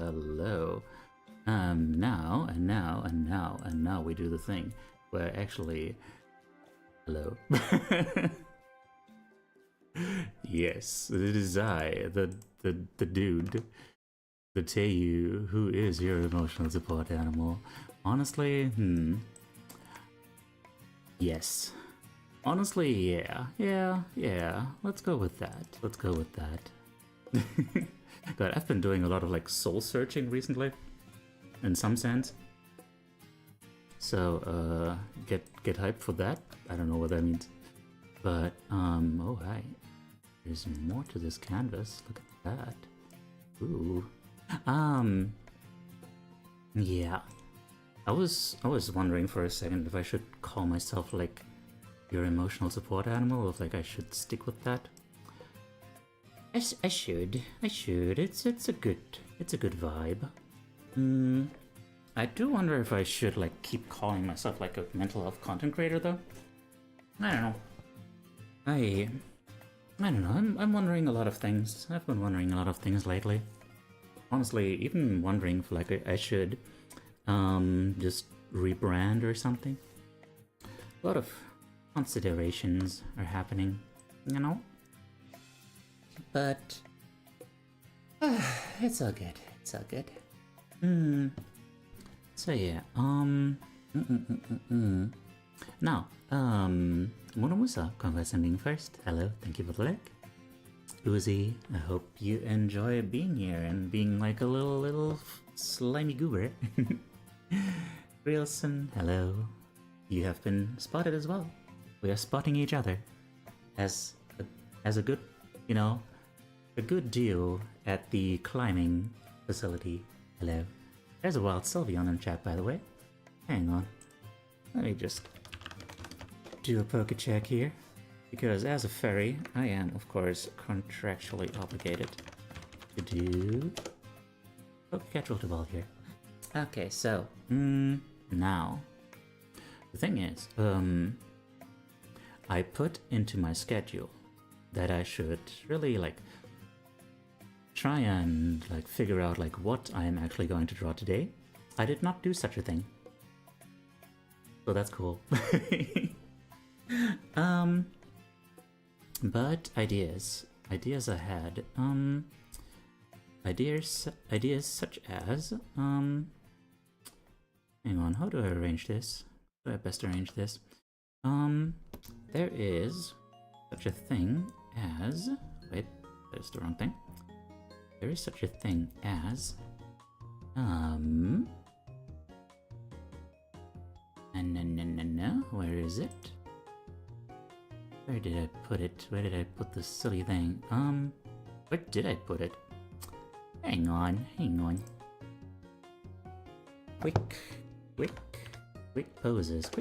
hello. Now we do the thing where actually, hello. Yes, it is I, the dude, the Teiyu, who is your emotional support animal. Honestly, yes. Honestly, yeah. Let's go with that. God, I've been doing a lot of like soul searching recently, in some sense. So, get hyped for that. I don't know what that means. But, oh hi. There's more to this canvas. Look at that. Ooh. Yeah. I was wondering for a second if I should call myself like your emotional support animal, or if like I should stick with that. I should. It's a good vibe. I do wonder if I should like keep calling myself like a mental health content creator though. I don't know. I don't know. I'm wondering a lot of things. I've been wondering a lot of things lately. Honestly, even wondering if like I should just rebrand or something. A lot of considerations are happening, you know? But it's all good. So yeah, now, Munamusa, congrats on being first. Hello, thank you for the like. Uzi, I hope you enjoy being here and being like a little slimy goober. Realson, hello. You have been spotted as well. We are spotting each other as a good, you know, a good deal at the climbing facility. Hello. There's a wild Sylveon in chat, by the way. Hang on. Let me just do a poke check here. Because as a fairy, I am, of course, contractually obligated to do poke catch ultra ball here. Okay, so, now, the thing is, I put into my schedule that I should really, like, try and, like, figure out, like, what I am actually going to draw today. I did not do such a thing. So that's cool. But ideas I had, ideas such as, hang on, how do I arrange this? How do I best arrange this? There is such a thing as, wait, that's the wrong thing. There is such a thing as, no, where is it? Where did I put it? Where did I put this silly thing? Where did I put it? Hang on. Quick poses.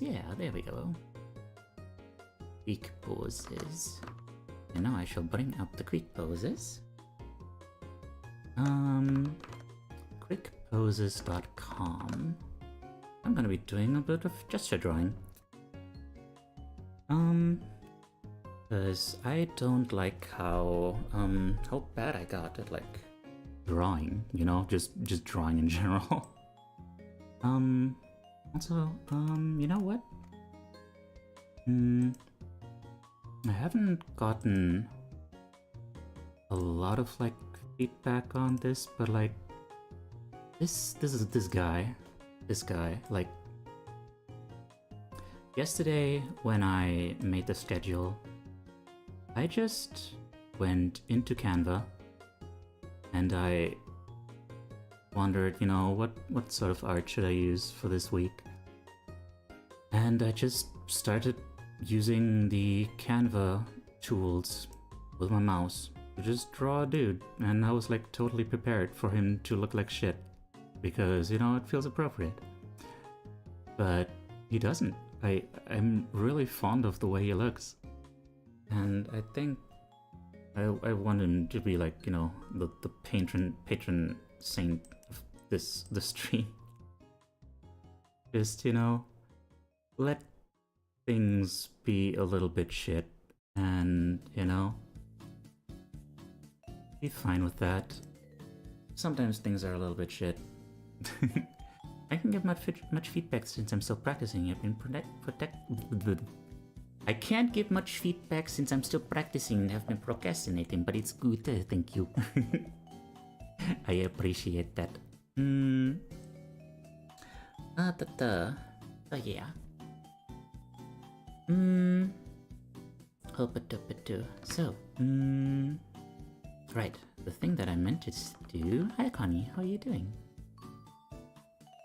Yeah, there we go. Quick poses. And now I shall bring up the quick poses. Quickposes.com. I'm gonna be doing a bit of gesture drawing. Because I don't like how bad I got at, like, drawing, you know, just drawing in general. Also, you know what? I haven't gotten a lot of, like, feedback on this, but, like, this guy, like, yesterday, when I made the schedule, I just went into Canva and I wondered, you know, what sort of art should I use for this week? And I just started using the Canva tools with my mouse to just draw a dude, and I was like totally prepared for him to look like shit because, you know, it feels appropriate. But he doesn't. I'm really fond of the way he looks. And I think I want him to be like, you know, the patron saint of the stream. Just, you know, let things be a little bit shit and, you know, be fine with that. sometimes things are a little bit shit. I can give much feedback since I'm still practicing. I've been I can't give much feedback since I'm still practicing and have been procrastinating, but it's good. Thank you. I appreciate that. Oh yeah. So, right. The thing that I meant to do. Hi, Connie. How are you doing?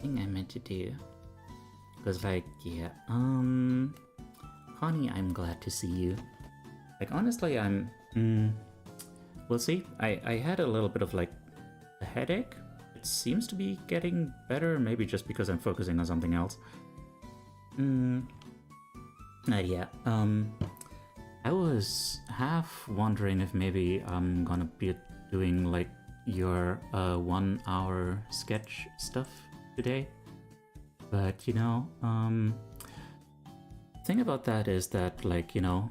Thing I meant to do was like, yeah, Connie, I'm glad to see you. Like, honestly, I'm, we'll see. I had a little bit of like a headache. It seems to be getting better, maybe just because I'm focusing on something else. Yeah, I was half wondering if maybe I'm gonna be doing like your 1 hour sketch stuff today, but you know, thing about that is that, like, you know,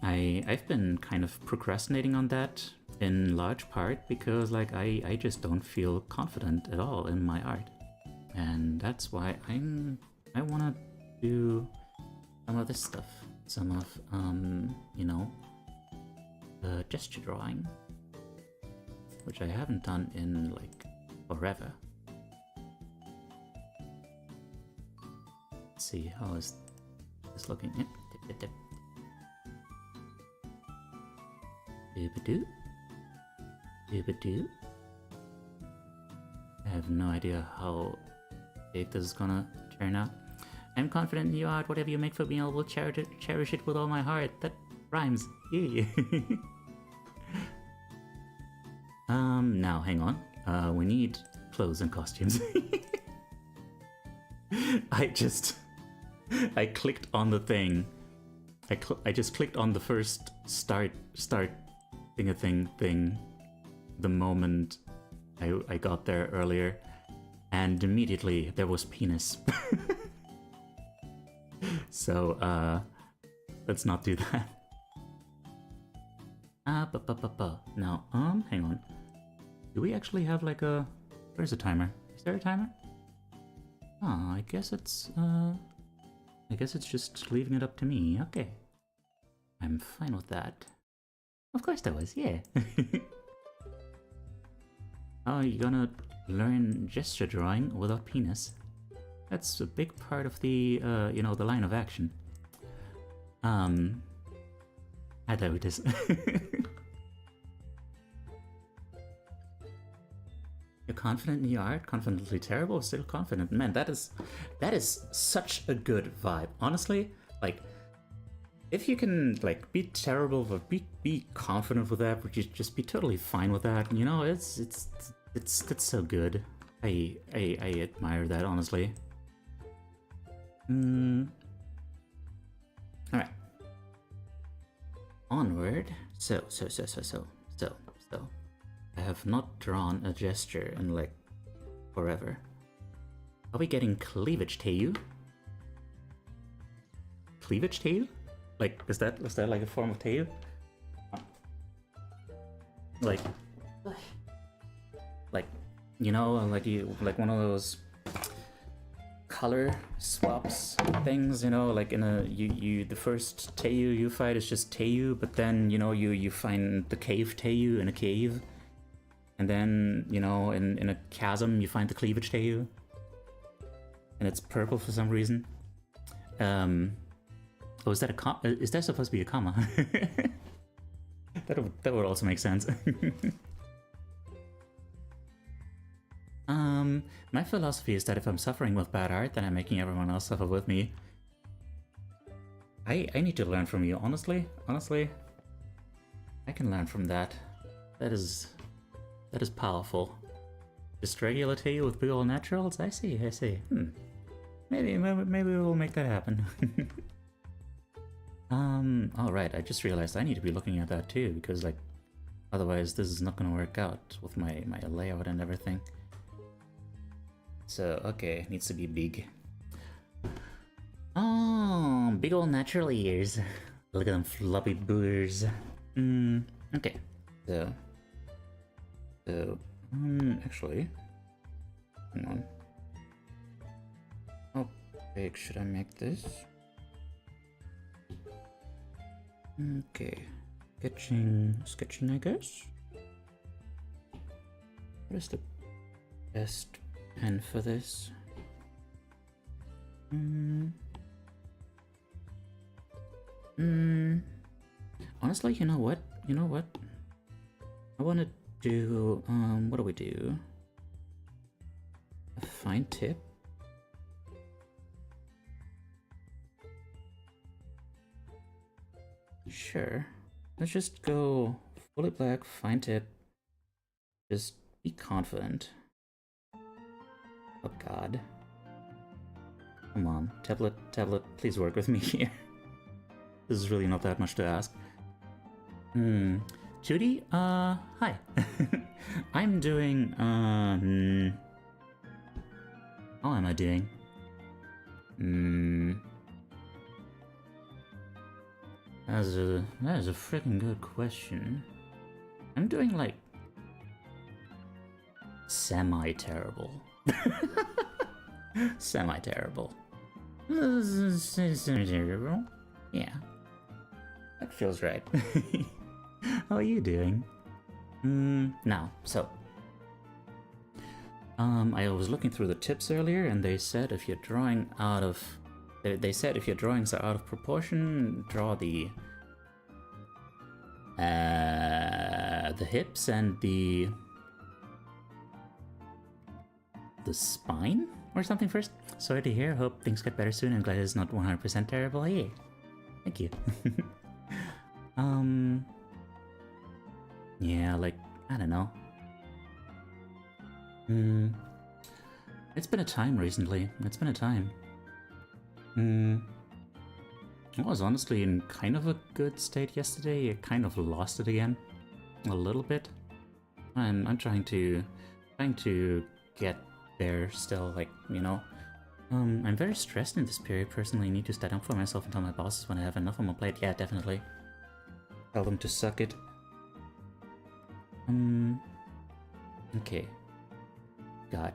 I've been kind of procrastinating on that in large part because like I just don't feel confident at all in my art, and that's why I want to do some of this stuff, some of you know, gesture drawing, which I haven't done in like forever. Let's see, how is this looking? Yep. Dip. Doobadoo. Doobadoo. I have no idea how big this is gonna turn out. I'm confident in your art. Whatever you make for me, I will cherish it with all my heart. That rhymes. Yeah. Now, hang on. We need clothes and costumes. I clicked on the thing. I just clicked on the first start thing the moment I got there earlier, and immediately there was penis. So let's not do that. Now, hang on. Do we actually have like a... Where's the timer? Is there a timer? Oh, I guess it's just leaving it up to me. Okay. I'm fine with that. Of course there was, yeah. Oh, you're gonna learn gesture drawing without penis? That's a big part of the, you know, the line of action. There it is. You're confident in your art? Confidently terrible? Still confident? Man, that is such a good vibe. Honestly, like, if you can, like, be terrible but be confident with that, but just be totally fine with that, you know, that's so good. I admire that, honestly. Alright. Onward. So. I have not drawn a gesture in, like, forever. Are we getting cleavage, Teiyu? Cleavage, Teiyu? Like, is that like a form of Teiyu? Like, you know, like one of those color swaps things, you know, like in a the first Teiyu you fight is just Teiyu, but then, you know, you find the cave Teiyu in a cave, and then, you know, in a chasm you find the cleavage Teiyu, and it's purple for some reason. Oh, is that a is that supposed to be a comma? that would also make sense. My philosophy is that if I'm suffering with bad art, then I'm making everyone else suffer with me. I need to learn from you, honestly. I can learn from that. That is powerful. Just regular Teiyu with big old naturals? I see. Maybe we'll make that happen. Alright, I just realized I need to be looking at that too, because, like, otherwise this is not gonna work out with my layout and everything. So, okay, needs to be big. Oh, big old natural ears. Look at them floppy boogers. Okay, so Actually, hang on. How big should I make this? Okay, sketching, I guess. What is the best pen for this? Honestly, you know what? I want to do, what do we do? A fine tip? Sure. Let's just go fully black, fine tip. Just be confident. Oh god. Come on, tablet, please work with me here. This is really not that much to ask. Judy, hi. I'm doing, how am I doing? That is a freaking good question. I'm doing, like, semi-terrible. Semi-terrible. Semi-terrible? Yeah. That feels right. How are you doing? Now, so... I was looking through the tips earlier, and they said if you're drawing out of... They said if your drawings are out of proportion, draw the hips and the spine or something first. Sorry to hear. Hope things get better soon. I'm glad it's not 100% terrible. Yeah, thank you. Yeah, like, I don't know. It's been a time recently. It's been a time. I was honestly in kind of a good state yesterday. I kind of lost it again. A little bit. I'm trying to get there still, like, you know. I'm very stressed in this period. Personally, I need to stand up for myself and tell my bosses when I have enough on my plate. Yeah, definitely. Tell them to suck it. Okay. God.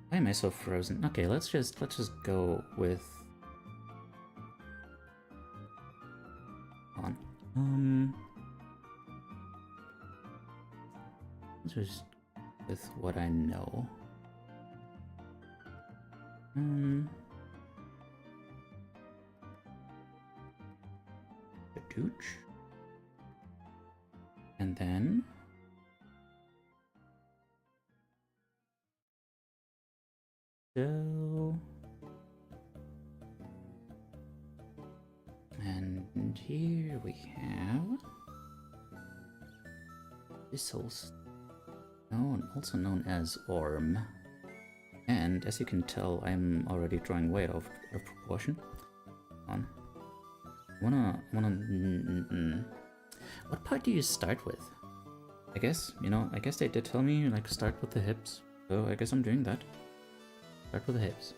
Why am I so frozen? Okay, let's just go with... Hold on. Let's just with what I know. The Dooch. And then... So... And here we have... this whole stone, also known as Orm. And as you can tell, I'm already drawing way out of proportion. Hold on. What part do you start with? I guess, you know, I guess they did tell me, like, start with the hips. So I guess I'm doing that. Start with the hips.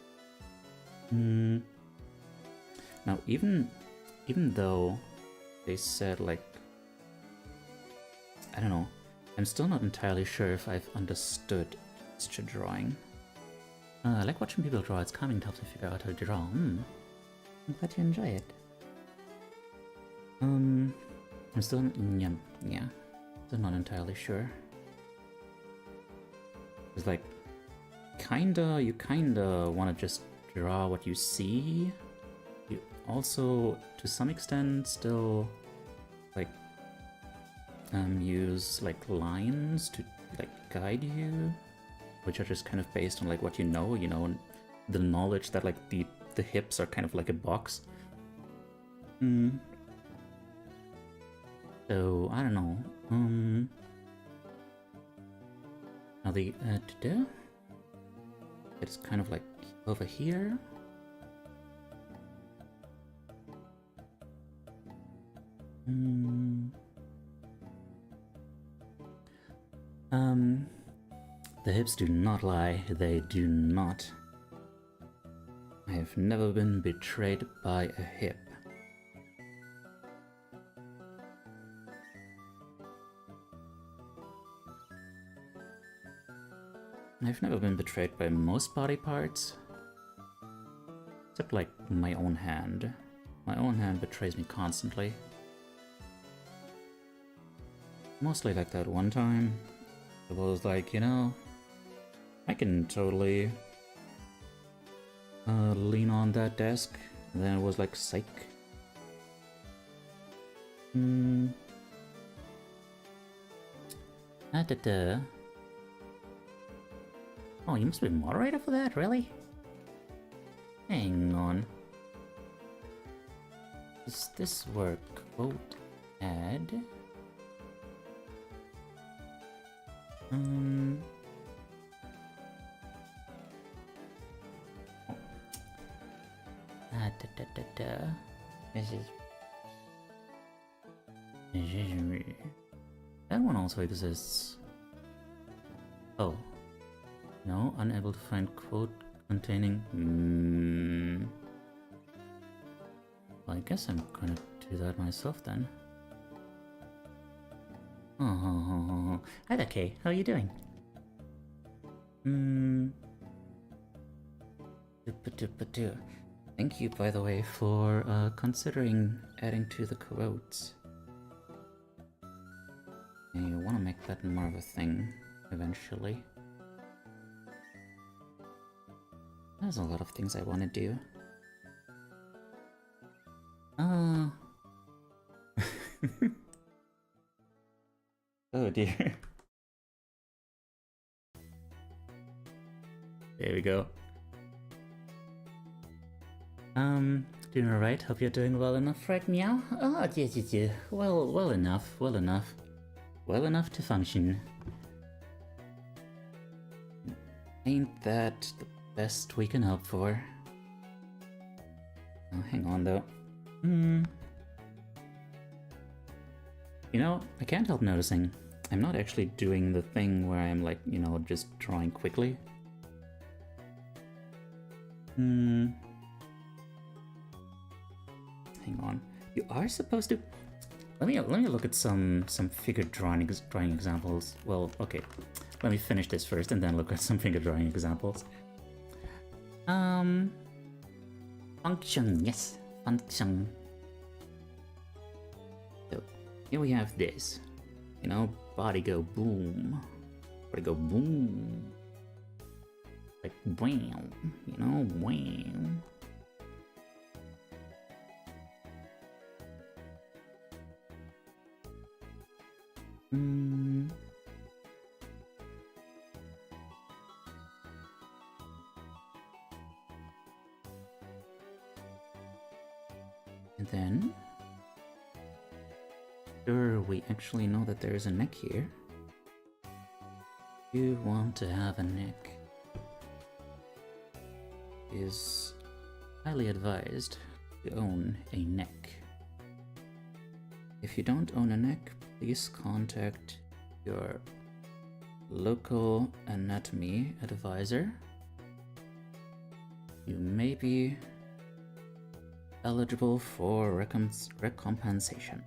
Now, even though they said, like, I don't know, I'm still not entirely sure if I've understood gesture drawing. I like watching people draw. It's calming to help me figure out how to draw. I'm glad you enjoy it. I'm still, yeah, still not entirely sure. It's like, you kinda want to just draw what you see. You also, to some extent, still, like, use, like, lines to, like, guide you, which are just kind of based on, like, what you know, the knowledge that, like, the hips are kind of like a box. So, I don't know. Now the, it's kind of like over here. The hips do not lie, they do not. I have never been betrayed by a hip. I've never been betrayed by most body parts. Except, like, my own hand. My own hand betrays me constantly. Mostly like that one time. It was like, you know, I can totally lean on that desk. And then it was like, psych. Oh, you must be moderator for that, really? Hang on. Does this work? Quote add. This is. That one also exists. Oh. No, unable to find quote containing. Well, I guess I'm gonna do that myself then. Oh. Hi there, Kay. How are you doing? Thank you, by the way, for considering adding to the quotes. You want to make that more of a thing eventually. There's a lot of things I want to do. Oh dear. There we go. Doing alright? Hope you're doing well enough, right, meow? Oh, yeah. Well enough. Well enough to function. Ain't that the best we can hope for? Oh, hang on, though. You know, I can't help noticing I'm not actually doing the thing where I'm like, you know, just drawing quickly. Hang on. You are supposed to... Let me look at some figure drawing examples. Well, okay. Let me finish this first and then look at some figure drawing examples. Function, yes. Function. So, here we have this. You know, body go boom. Body go boom. Like, wham. You know, wham. And then, sure, we actually know that there is a neck here. You want to have a neck. It is highly advised to own a neck. If you don't own a neck, please contact your local anatomy advisor. You may be eligible for recompensation.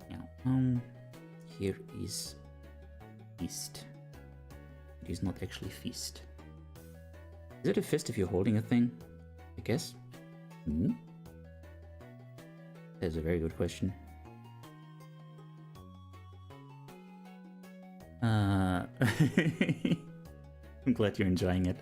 Yeah, here is feast. It is not actually feast. Is it a fist if you're holding a thing? I guess. That's a very good question. I'm glad you're enjoying it.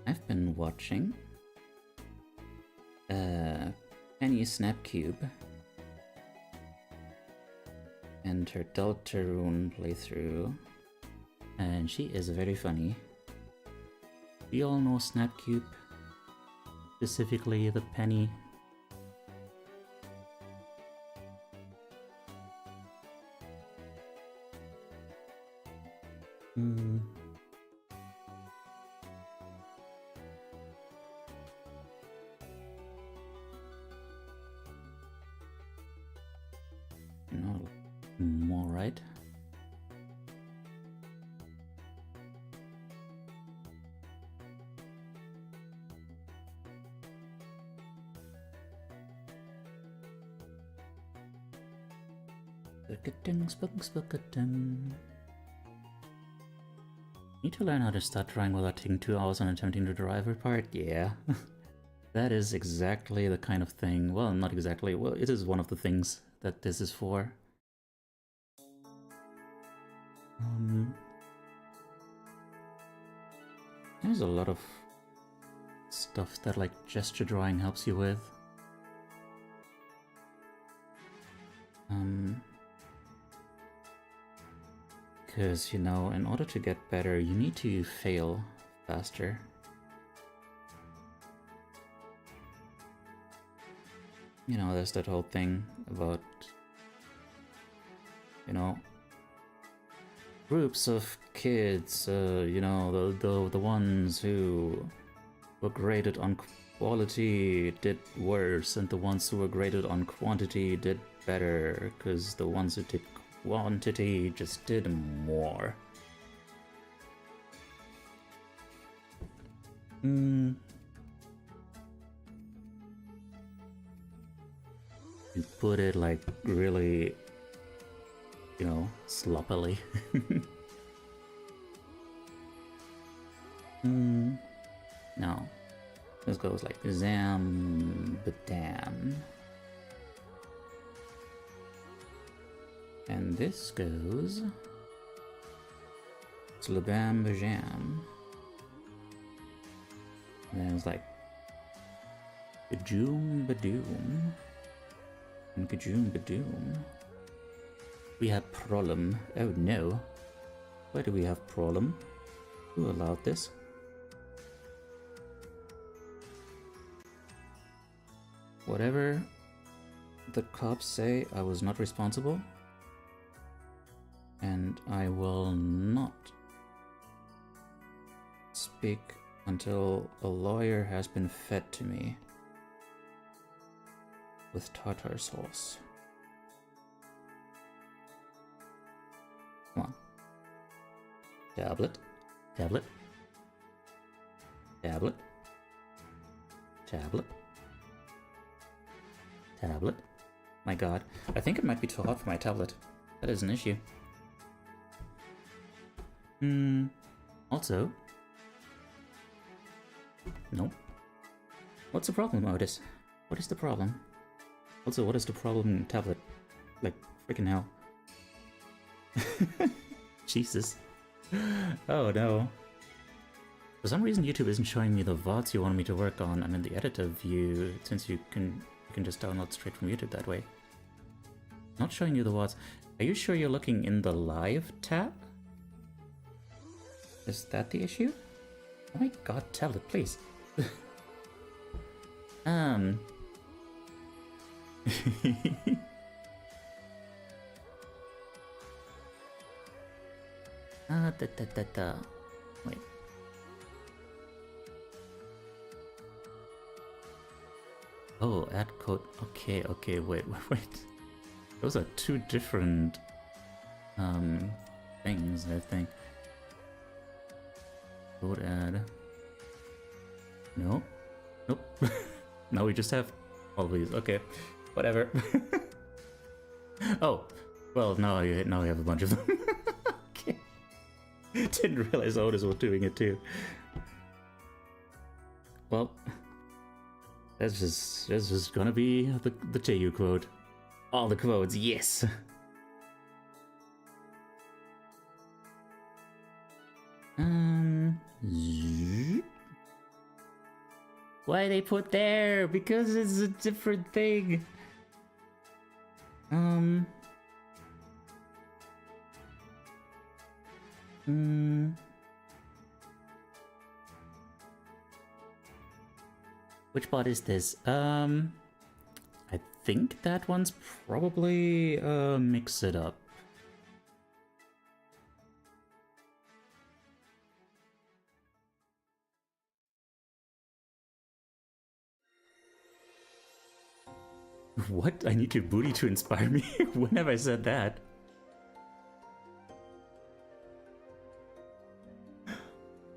I've been watching Penny Snapcube and her Deltarune playthrough, and she is very funny. We all know Snapcube, specifically the Penny. more, right? Need to learn how to start drawing without taking 2 hours on attempting to draw every part? Yeah. That is exactly the kind of thing, well, not exactly, well, it is one of the things that this is for. There's a lot of stuff that like gesture drawing helps you with. Because, you know, in order to get better, you need to fail faster. You know, there's that whole thing about, you know, groups of kids, you know, the ones who were graded on quality did worse, and the ones who were graded on quantity did better, because the ones who did quantity just did more. You put it like really, you know, sloppily. No. This goes like zam badam. And this goes slabam bajam. And then it's like kajoom badoom. And kajoom badoom. We have problem. Oh no. Why do we have problem? Who allowed this? Whatever the cops say, I was not responsible. And I will not speak until a lawyer has been fed to me with tartar sauce. Come on. Tablet. Tablet. Tablet. Tablet. Tablet. My god. I think it might be too hot for my tablet. That is an issue. Also. Nope. What's the problem, Otis? What is the problem? Also, what is the problem, tablet? Like, freaking hell. Jesus. Oh no. For some reason YouTube isn't showing me the VODs you wanted me to work on. I'm in the editor view, since you can just download straight from YouTube that way. Not showing you the VODs. Are you sure you're looking in the live tab? Is that the issue? Oh my god, tablet, please. Wait. Oh, add code. Okay, okay, wait. Those are two different things, I think. Code add. No. Nope. Now we just have all these. Okay, whatever. Oh, well, now we have a bunch of them. Okay. Didn't realize Otis was doing it too. Well, that's just gonna be the Teiyu quote. All the quotes, yes. Why they put there? Because it's a different thing. Which part is this? I think that one's probably mix it up. What? I need your booty to inspire me? When have I said that?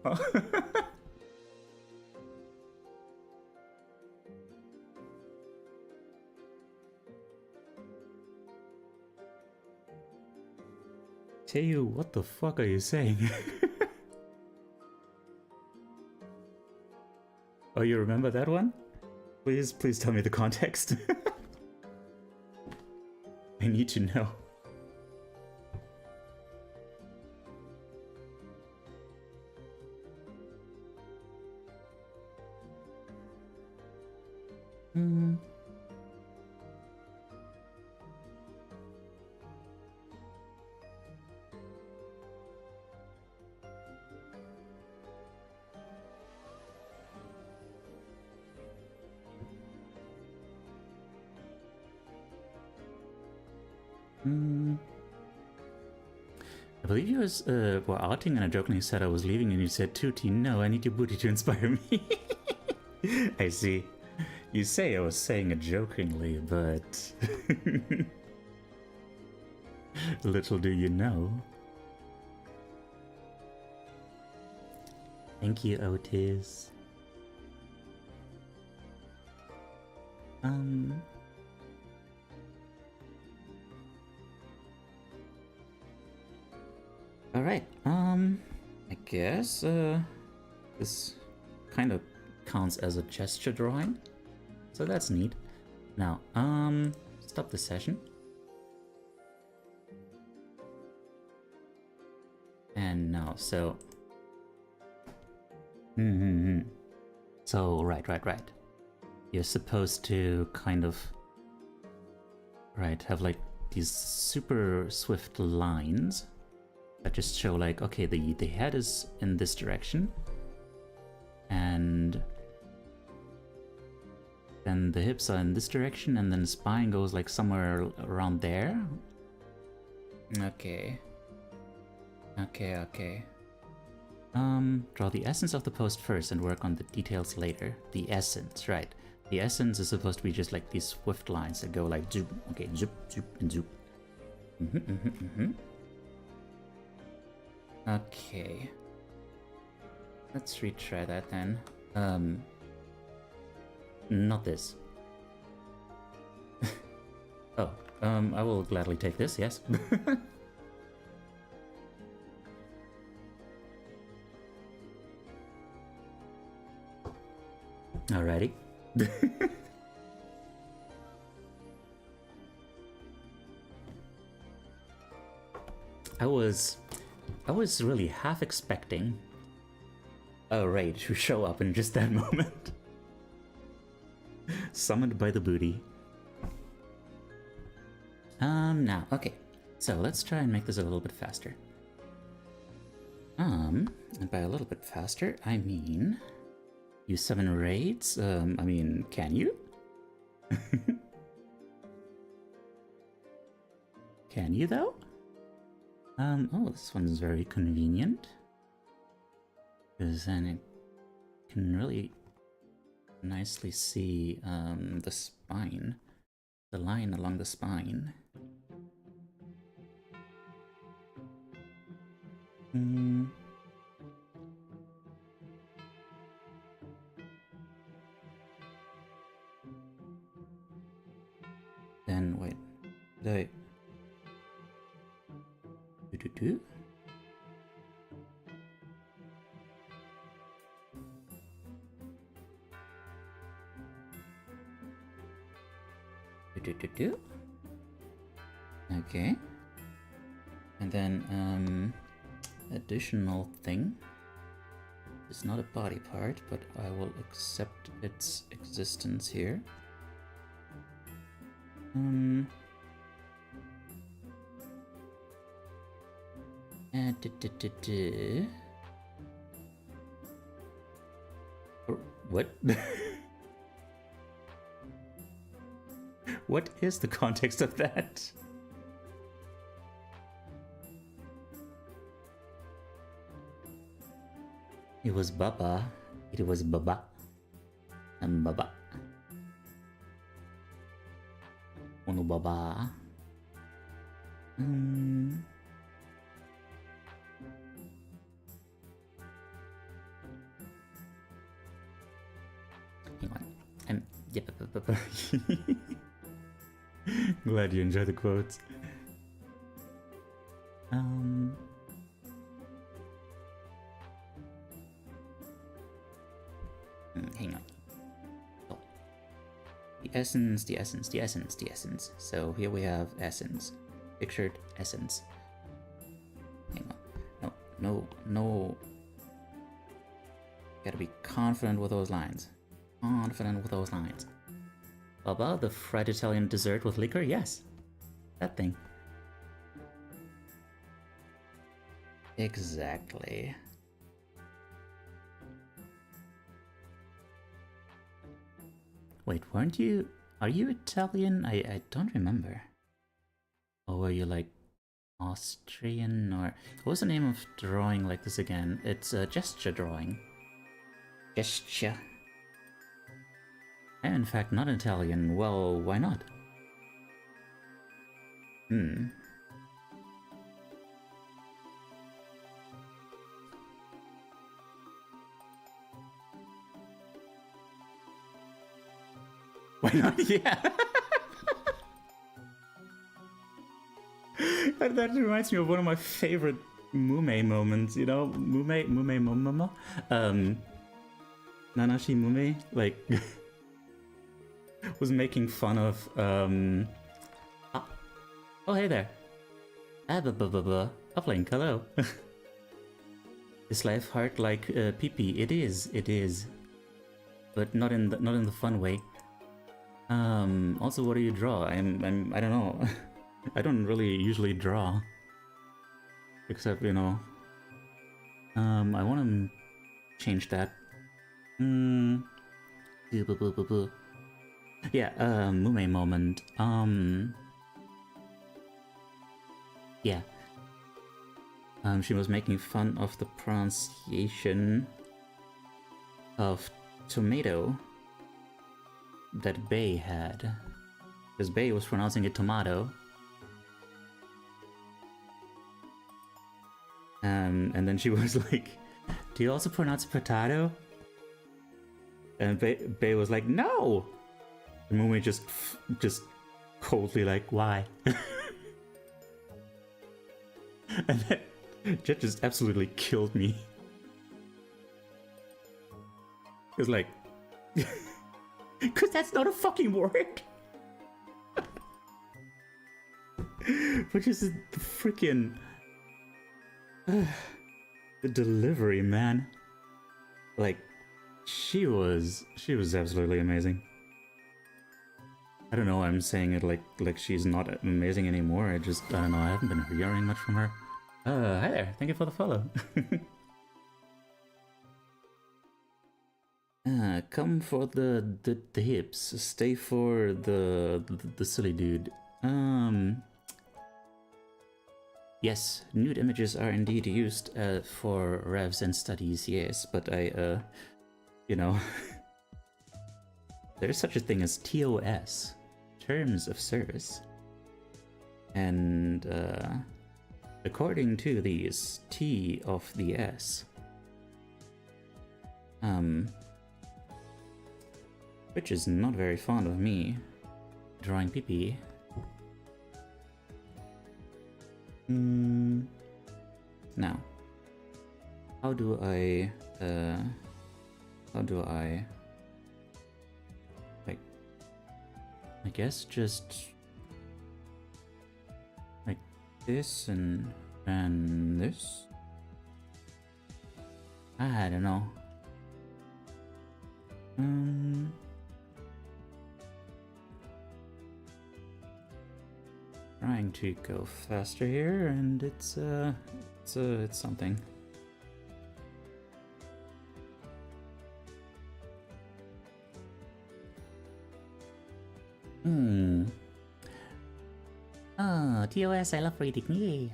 Huh? Teiyu, what the fuck are you saying? Oh, you remember that one? Please tell me the context. I need to know. I believe you were outing and I jokingly said I was leaving and you said, Tuti, no, I need your booty to inspire me. I see. You say I was saying it jokingly, but... little do you know. Thank you, Otis. Alright, I guess, this kind of counts as a gesture drawing, so that's neat. Now, stop the session. And now, so... So, right. You're supposed to kind of... Right, have like these super swift lines that just show like, okay, the head is in this direction, and then the hips are in this direction, and then the spine goes like somewhere around there. Okay. Draw the essence of the pose first and work on the details later. The essence, right. The essence is supposed to be just like these swift lines that go like zoop, okay, zoop, zoop, and zoop. Okay. Let's retry that then. Not this. Oh, I will gladly take this, yes. Alrighty. I was really half expecting a raid to show up in just that moment. Summoned by the booty. Now, okay. So let's try and make this a little bit faster. And by a little bit faster, I mean... You summon raids? I mean, can you? Can you, though? Oh, this one's very convenient. Because then it can really nicely see the spine. The line along the spine. Then, wait. Did I... Do? Okay. And then, additional thing. It's not a body part, but I will accept its existence here. What? What is the context of that? It was Baba. It was Baba. And Baba. Ono Baba. Glad you enjoyed the quotes. Hang on. Oh. The essence, the essence, the essence, the essence. So here we have essence. Pictured essence. Hang on. No. Gotta be confident with those lines. Confident with those lines. About the fried Italian dessert with liquor? Yes. That thing. Exactly. Wait, weren't you... Are you Italian? I don't remember. Or were you like Austrian? Or what was the name of drawing like this again? It's a gesture drawing. Gesture. I am in fact not Italian. Well, why not? Why not? Yeah. That reminds me of one of my favorite Mume moments, you know? Mume Momama? Nanashi Mume, like, was making fun of, oh, hey there. Uplink, hello. Is life hard like pee-pee? It is. But not in the fun way. Also, what do you draw? I don't know. I don't really usually draw. Except, you know, I want to change that. Yeah, Mume moment. Yeah. She was making fun of the pronunciation of tomato that Bay had. Because Bay was pronouncing it tomato. And then she was like, do you also pronounce potato? And Bay was like, no! And Mumi just coldly like, why? And that just absolutely killed me. It was like, because that's not a fucking word! Which is the freaking... the delivery, man. Like, she was absolutely amazing. I don't know why I'm saying it like she's not amazing anymore. I don't know, I haven't been hearing much from her. Hi there, thank you for the follow. Come for the hips, stay for the silly dude. Yes, nude images are indeed used for revs and studies, yes, but I, you know, there's such a thing as TOS, Terms of Service, and according to these, T of the S, which is not very fond of me drawing pee-pee. Now, how do I, like, I guess just like this and this? I don't know. Trying to go faster here, and it's something. Oh, TOS, I love reading, yay!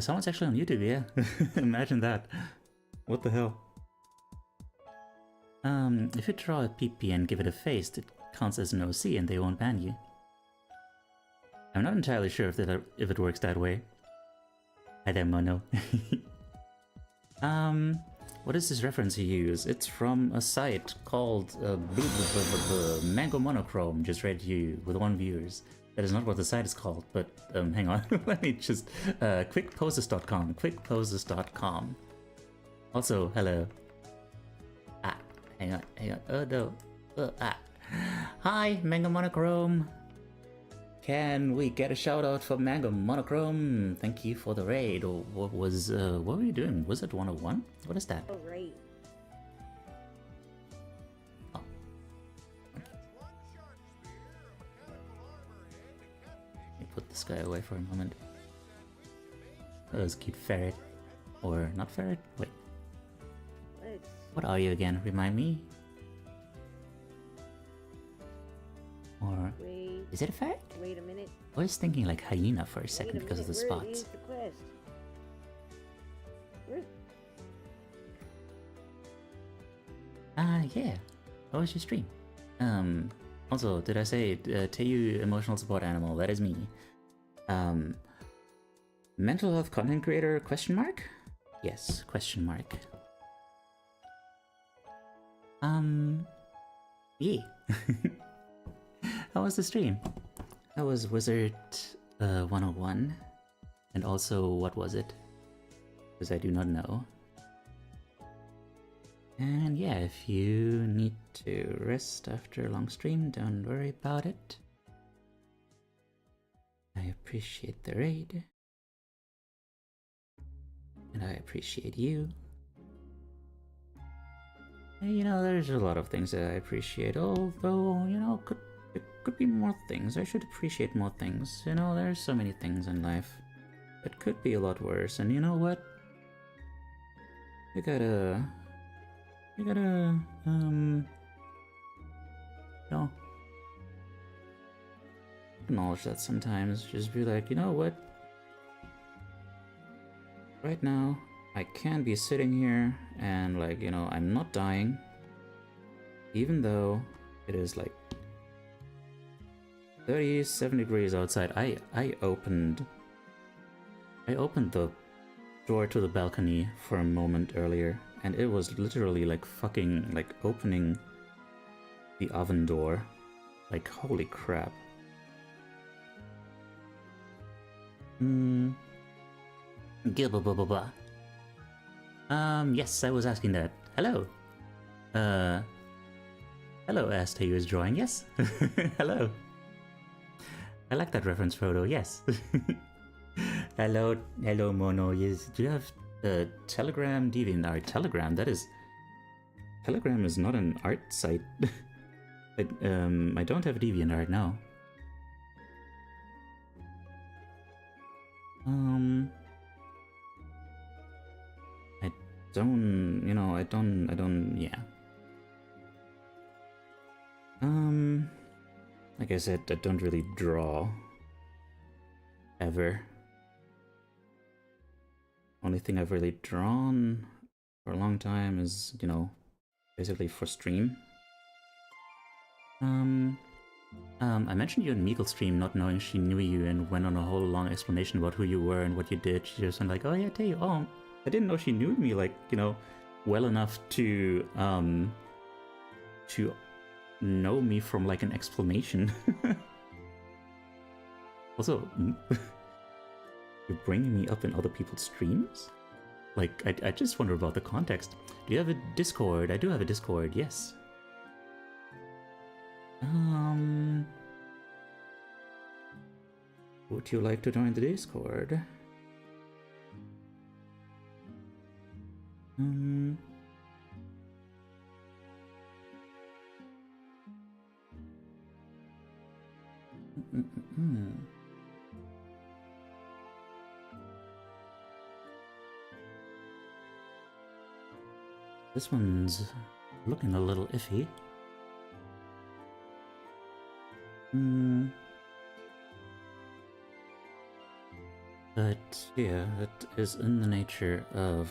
Someone's actually on YouTube, yeah. Imagine that. What the hell? If you draw a PP and give it a face, it counts as an OC and they won't ban you. I'm not entirely sure if it works that way. Hi there, Mono. what is this reference you use? It's from a site called Mango Monochrome, just read to you with 1 viewers. That is not what the site is called, but hang on, let me just, quickposes.com, quickposes.com. Also, hello. Ah, hang on, no, Hi, Mango Monochrome. Can we get a shout out for Mango Monochrome? Thank you for the raid. Or what was, what were you doing? Was it 101? What is that? Oh, raid. Oh. Let me put this guy away for a moment. Oh, this cute ferret. Or not ferret? Wait. What are you again? Remind me? Or Wait. is it a ferret? Wait a minute. I was thinking like hyena for a second because of the spots. Where is the quest? Where? Yeah. How was your stream? Also, did I say Teiyu emotional support animal? That is me. Mental health content creator? Question mark? Yes, question mark. Yeah. How was the stream? How was Wizard 101? And also, what was it? Because I do not know. And yeah, if you need to rest after a long stream, don't worry about it. I appreciate the raid. And I appreciate you. And, you know, there's a lot of things that I appreciate, although, you know, there could be more things. I should appreciate more things. You know, there's so many things in life that could be a lot worse, and you know what? You gotta, you know, acknowledge that sometimes. Just be like, you know what? Right now, I can't be sitting here and like, you know, I'm not dying. Even though it is like 37 degrees outside. I opened the door to the balcony for a moment earlier, and it was literally like fucking like opening the oven door. Like, holy crap. Blah. Yes, I was asking that. Hello. Hello, as Teiyu is drawing. Yes. Hello. I like that reference photo. Yes. Hello, Mono. Yes. Do you have Telegram, DeviantArt? Telegram. Telegram is not an art site. I don't have DeviantArt now. I don't, you know, I don't, yeah. Like I said, I don't really draw. Ever. Only thing I've really drawn for a long time is, you know, basically for stream. I mentioned you in Meagle's stream, not knowing she knew you, and went on a whole long explanation about who you were and what you did. She just went like, oh yeah, Teiyu, oh, I didn't know she knew me, like, you know, well enough to know me from like an explanation. Also, you're bringing me up in other people's streams? Like, I just wonder about the context. Do you have a Discord? I do have a Discord, yes. Would you like to join the Discord? This one's looking a little iffy. But yeah, that is in the nature of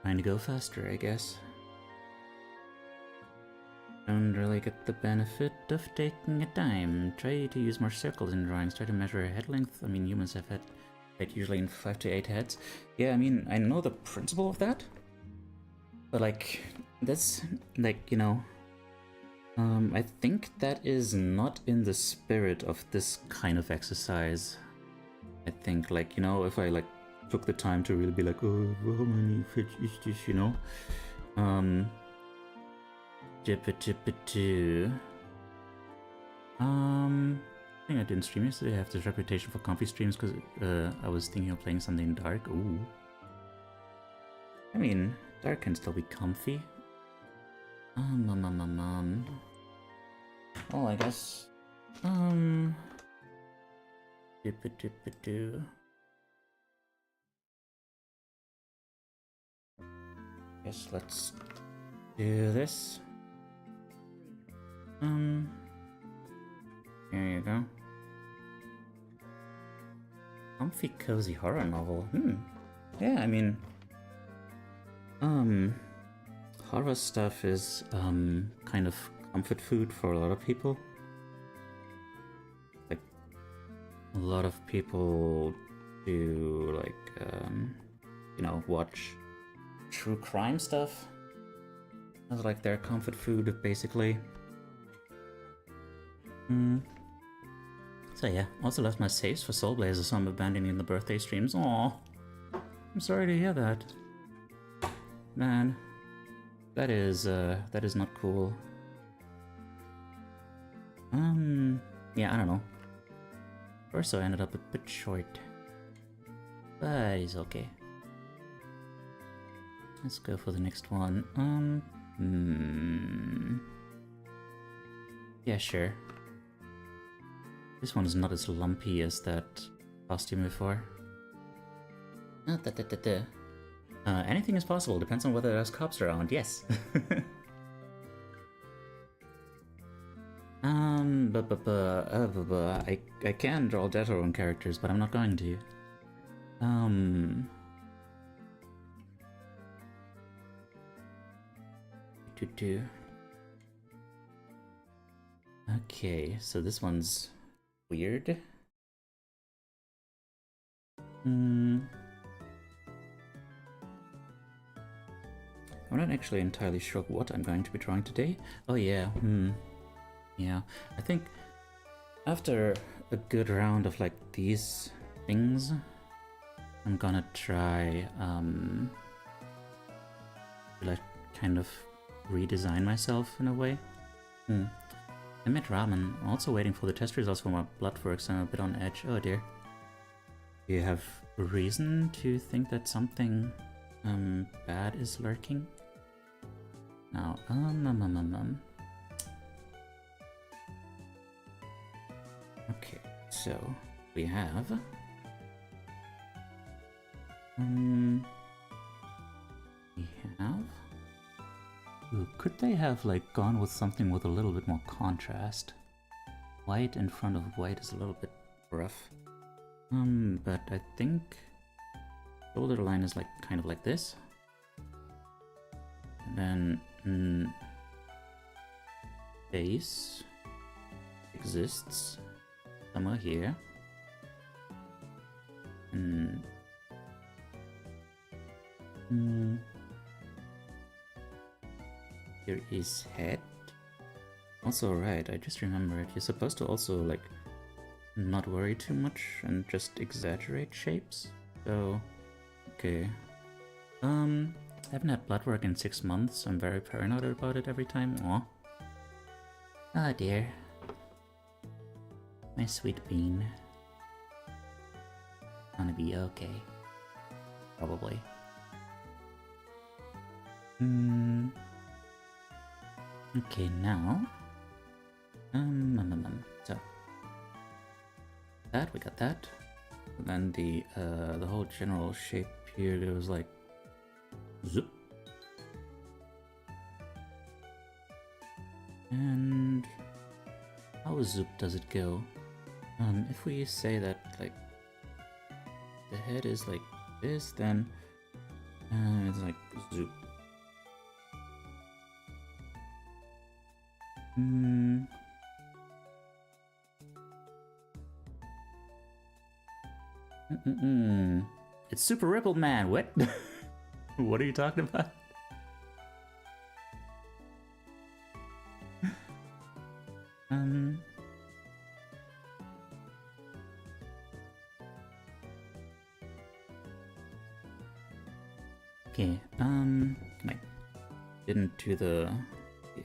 trying to go faster, I guess. Don't really get the benefit of taking a time. Try to use more circles in drawings. Try to measure head length. I mean, humans have had right, usually in 5 to 8 heads. Yeah, I mean, I know the principle of that, but like, that's, like, you know, I think that is not in the spirit of this kind of exercise. I think, like, you know, if I, like, took the time to really be like, oh, how many fits is this, you know? I think I didn't stream yesterday. I have this reputation for comfy streams because I was thinking of playing something dark. Ooh. I mean, dark can still be comfy. Oh, I guess. Guess let's do this. Here you go. Comfy cozy horror novel. Yeah, I mean, horror stuff is kind of comfort food for a lot of people. Like, a lot of people do, like, you know, watch true crime stuff as like their comfort food, basically. So yeah, also left my saves for Soul Blazer, so I'm abandoning the birthday streams. Aww, I'm sorry to hear that. Man, that is not cool. Yeah, I don't know. Torso ended up a bit short, but it's okay. Let's go for the next one. Yeah, sure. This one is not as lumpy as that costume before. Anything is possible, depends on whether there's cops around, yes. I can draw Deathorn characters, but I'm not going to. Okay, so this one's weird. I'm not actually entirely sure what I'm going to be drawing today. Oh yeah, yeah. I think after a good round of like these things, I'm gonna try like kind of redesign myself in a way. I made ramen. I'm also waiting for the test results for my bloodworks. I'm a bit on edge. Oh dear. Do you have a reason to think that something bad is lurking? Now, okay, so we have Ooh, could they have like gone with something with a little bit more contrast? White in front of white is a little bit rough. But I think shoulder line is like kind of like this. And then face exists somewhere here. Here is head. Also, right, I just remembered, you're supposed to also, like, not worry too much and just exaggerate shapes. So, okay. I haven't had blood work in 6 months, so I'm very paranoid about it every time. Aw. Oh dear. My sweet bean. Gonna be okay. Probably. Okay, now. So that we got that. And then the whole general shape here goes like zoop. And how zoop does it go? If we say that like the head is like this, then it's like zoop. It's Super Rippled Man. What? What are you talking about? Okay, I didn't do the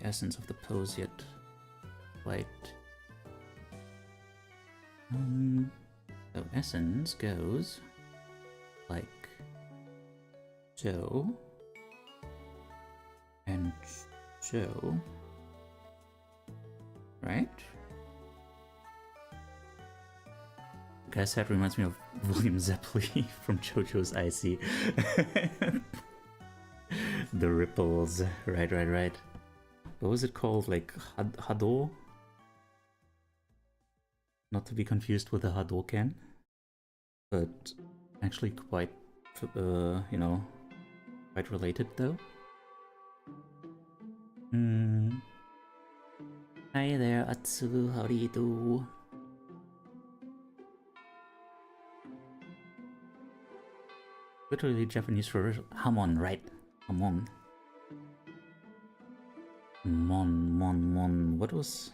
essence of the pose yet. Quite. So essence goes like so and so, right? Guys, that reminds me of William Zeppeli from JoJo's Icy. The ripples, right. What was it called? Like Hado? Not to be confused with the Hadoken, but actually quite, you know, quite related though. Hi there, Atsu. How do you do? Literally Japanese for Hamon, right? Hamon. Mon. What was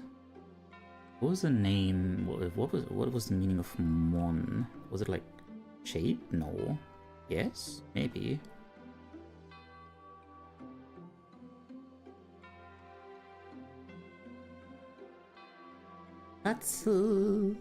the name? What was the meaning of Mon? Was it like shade? No. Yes? Maybe. Atsu.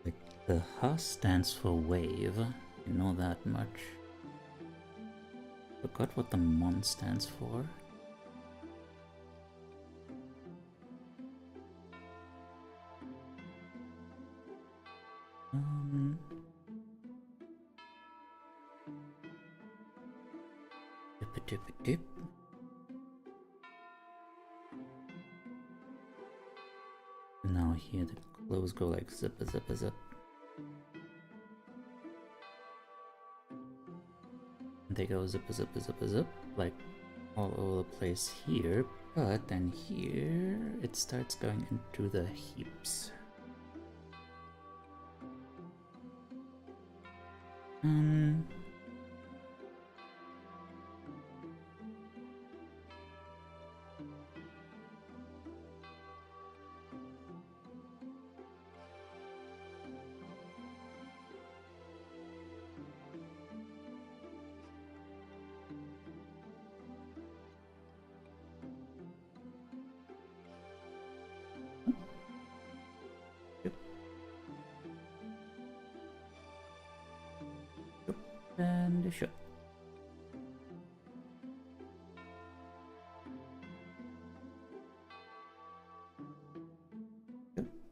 Like the H stands for wave. You know that much. Forgot what the Mon stands for. Dip. Now here the clothes go like zip. They go zip, like all over the place here, but then here it starts going into the heaps. And shut.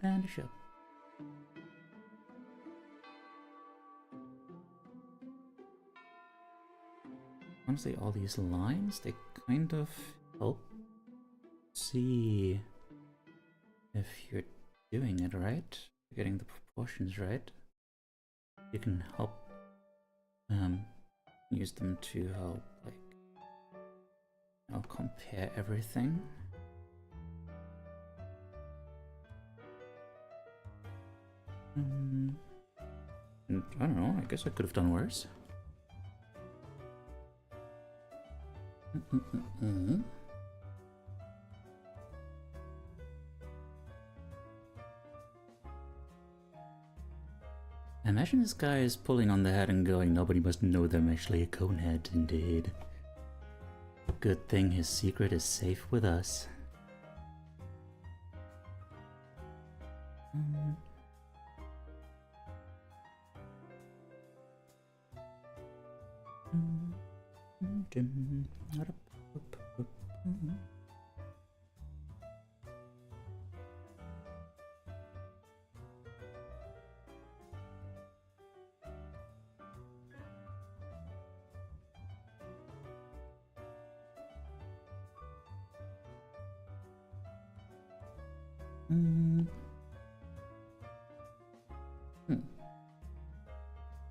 And shut. Honestly, all these lines, they kind of help see if you're doing it right, getting the proportions right. You can help use them to help, like, you know, compare everything. And I don't know, I guess I could have done worse. Imagine this guy is pulling on the head and going, nobody must know them, actually a cone head, indeed. Good thing his secret is safe with us.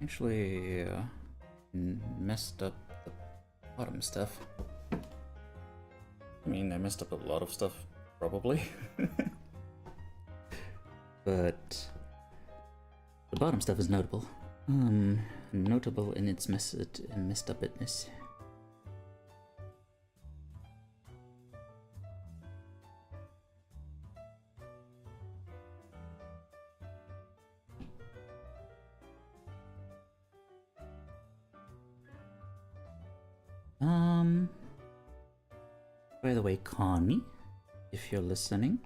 Actually, messed up the bottom stuff. I mean, I messed up a lot of stuff, probably. But the bottom stuff is notable. Notable in its messed upness. By the way, Connie, if you're listening.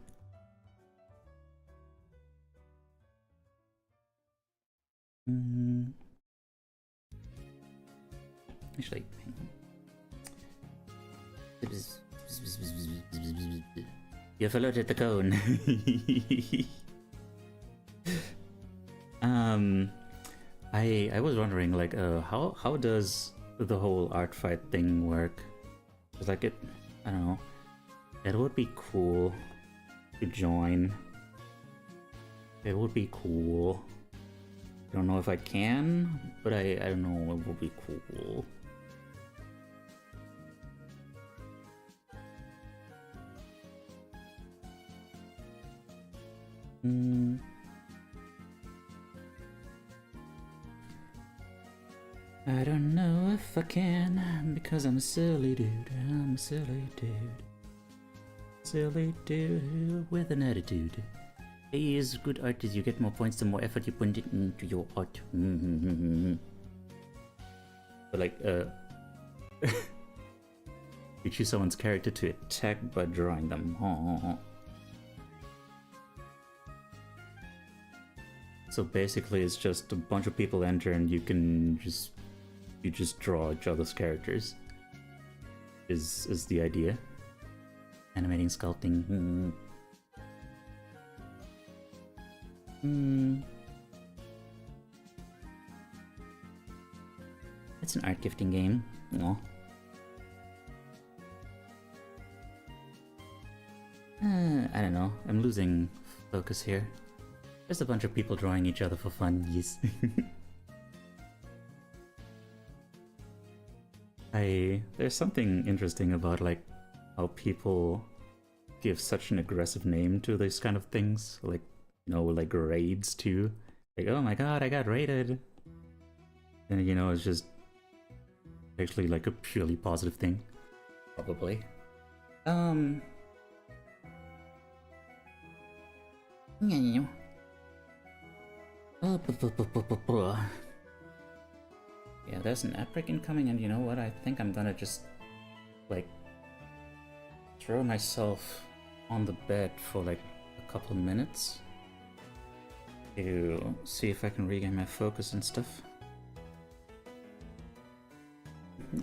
Actually, hang on. You floated the cone. I was wondering, like, how does the whole art fight thing work? Cause like I don't know. It would be cool to join. It would be cool. I don't know if I can, but I don't know, it would be cool. I don't know if I can, because I'm a silly dude. I'm a silly dude. Silly dude with an attitude. Hey, is good art is you get more points the more effort you put it into your art. But like, you choose someone's character to attack by drawing them. So basically it's just a bunch of people enter and you just draw each other's characters. Is the idea. Animating, sculpting. It's an art gifting game. Aw. I don't know. I'm losing focus here. Just a bunch of people drawing each other for fun, yes. There's something interesting about like how people give such an aggressive name to these kind of things, like, you know, like raids too. Like, oh my god, I got raided. And you know, it's just actually like a purely positive thing. Probably. Yeah, there's an epic incoming, and you know what? I think I'm gonna just like throw myself on the bed for like a couple of minutes to see if I can regain my focus and stuff.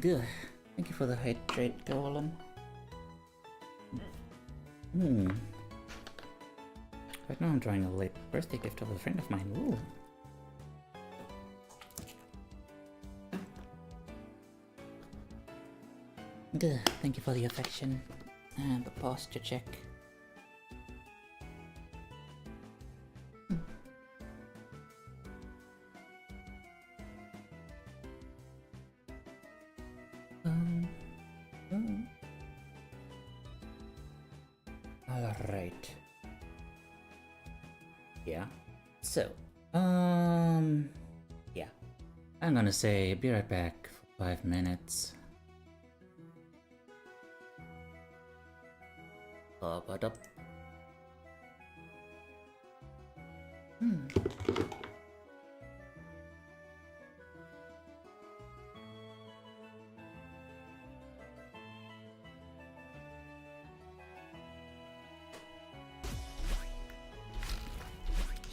Good. Thank you for the hydrate, Golem. Right now I'm drawing a late birthday gift of a friend of mine. Ooh. Good. Thank you for the affection and the posture check. Alright. Yeah. So, yeah. I'm gonna say be right back for 5 minutes. But up.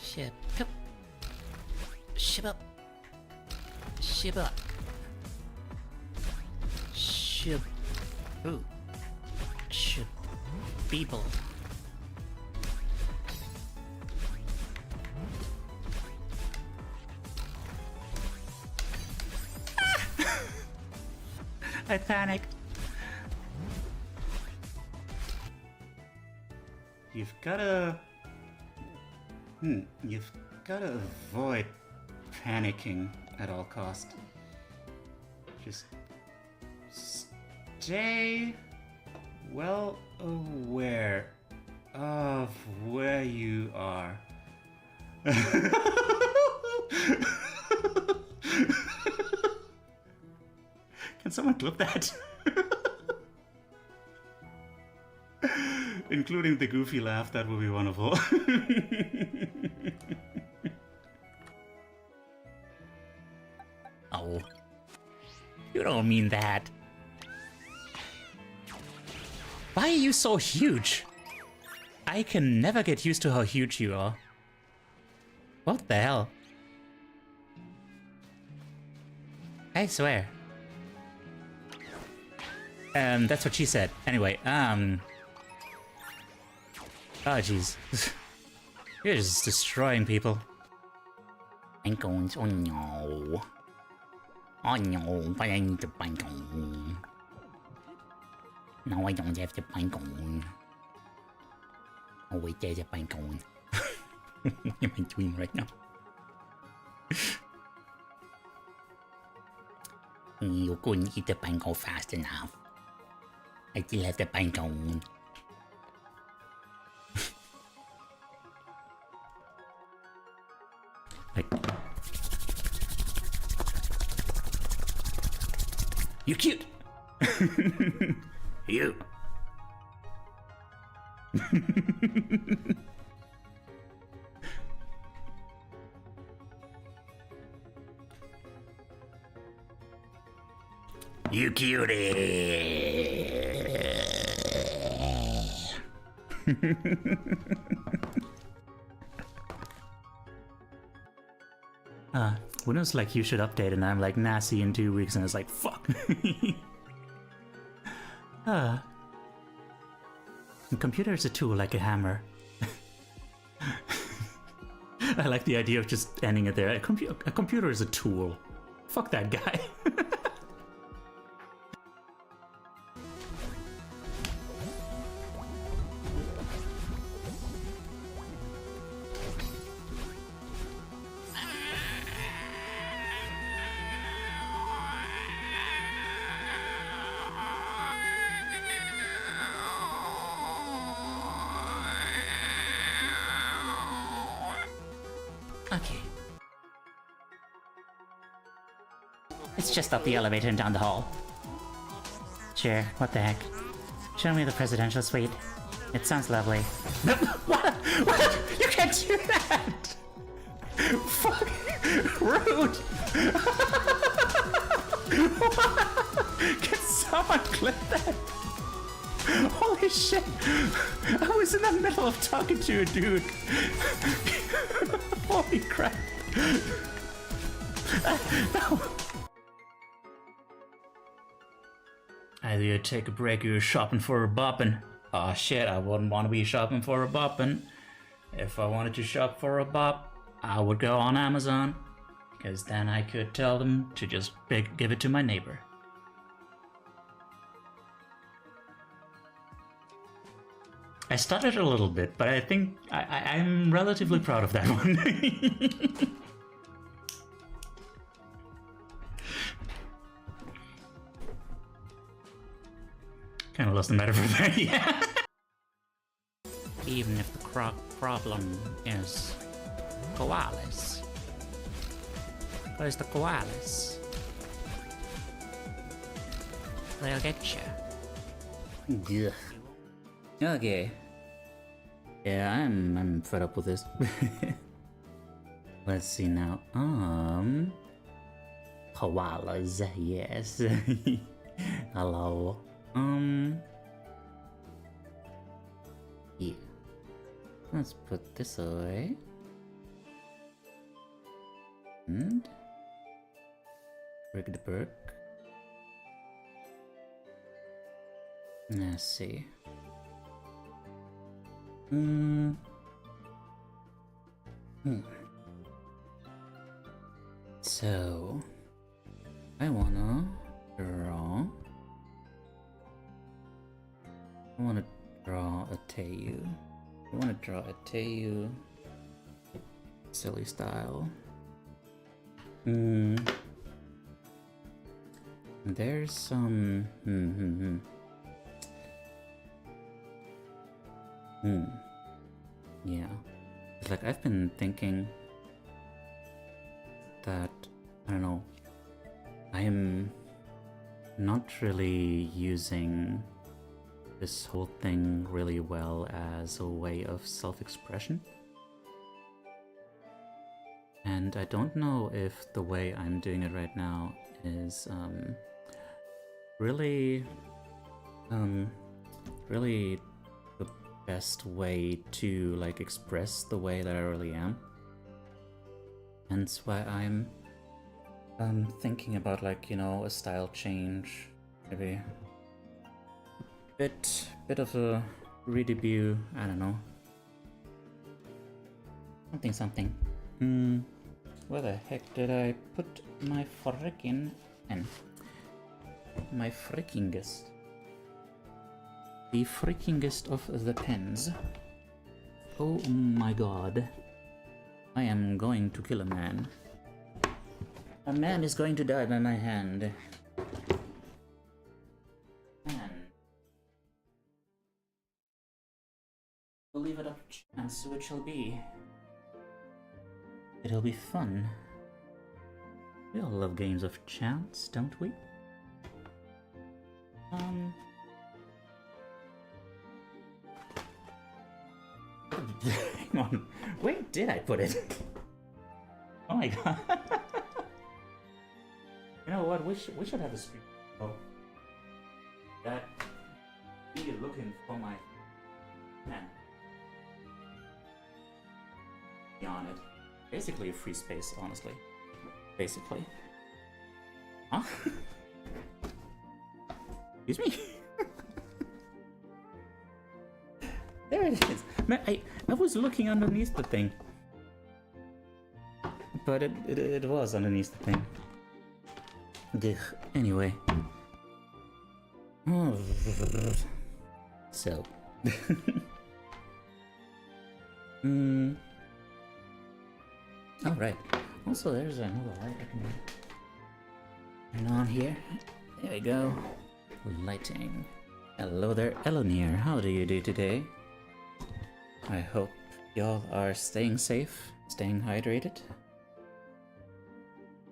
Ship up. Ship up. Ship up. Ship. Ooh. Ship. People. I panicked. You've gotta avoid panicking at all cost. Just stay well aware of where you are. Can someone clip that? Including the goofy laugh, that would be wonderful. Oh, you don't mean that. Why are you so huge? I can never get used to how huge you are. What the hell? I swear. That's what she said. Anyway, oh jeez. You're just destroying people. Bankons, oh no. Oh no, but I need to bank on. Now I don't have to bank on. Oh wait, there's a bank on. What am I doing right now? You couldn't eat the bank fast enough. I still have the bank on. Like, you cute. You. You cutie. Windows like you should update, and I'm like, nah, see you in 2 weeks, and it's like, fuck. A computer is a tool like a hammer. I like the idea of just ending it there. A computer is a tool. Fuck that guy. Okay. It's just up the elevator and down the hall. Sure, what the heck. Show me the presidential suite. It sounds lovely. What? What? You can't do that! Fuck! Rude! Can someone clip that? Holy shit! I was in the middle of talking to a dude. Holy crap. No. Either you take a break or you're shopping for a boppin'. Aw shit, I wouldn't want to be shopping for a boppin'. If I wanted to shop for a bop, I would go on Amazon. Because then I could tell them to just give it to my neighbor. I stuttered a little bit, but I think I'm relatively proud of that one. Kind of lost the metaphor there, yeah. Even if the problem is koalas. Where's the koalas? They'll get you. Ugh. Okay. Yeah, I'm fed up with this. Let's see now. Koalas, yes. Hello. Yeah. Let's put this away. And break the perk. Let's see. So I wanna draw a Teiyu. I wanna draw a Teiyu silly style. There's some... Yeah. Like, I've been thinking that, I don't know, I'm not really using this whole thing really well as a way of self-expression. And I don't know if the way I'm doing it right now is really the best way to like express the way that I really am. Hence why I'm thinking about, like, you know, a style change, maybe bit of a redebut, I don't know. Something. Where the heck did I put my frickin' pen? My frickingest. The frickingest of the pens. Oh my god. I am going to kill a man. A man is going to die by my hand. Man. We'll leave it up to chance who it shall be. It'll be fun. We all love games of chance, don't we? Hang on. Where did I put it? Oh my god. You know what? We should have a stream. Oh. That be looking for my pen. On it. Basically a free space, honestly. Basically. Huh? Excuse me? There it is. Man, I was looking underneath the thing. But it was underneath the thing. Ugh. Anyway. So. Alright. Also, there's another light I can turn on here. There we go. Lighting. Hello there, Elonir. How do you do today? I hope y'all are staying safe, staying hydrated.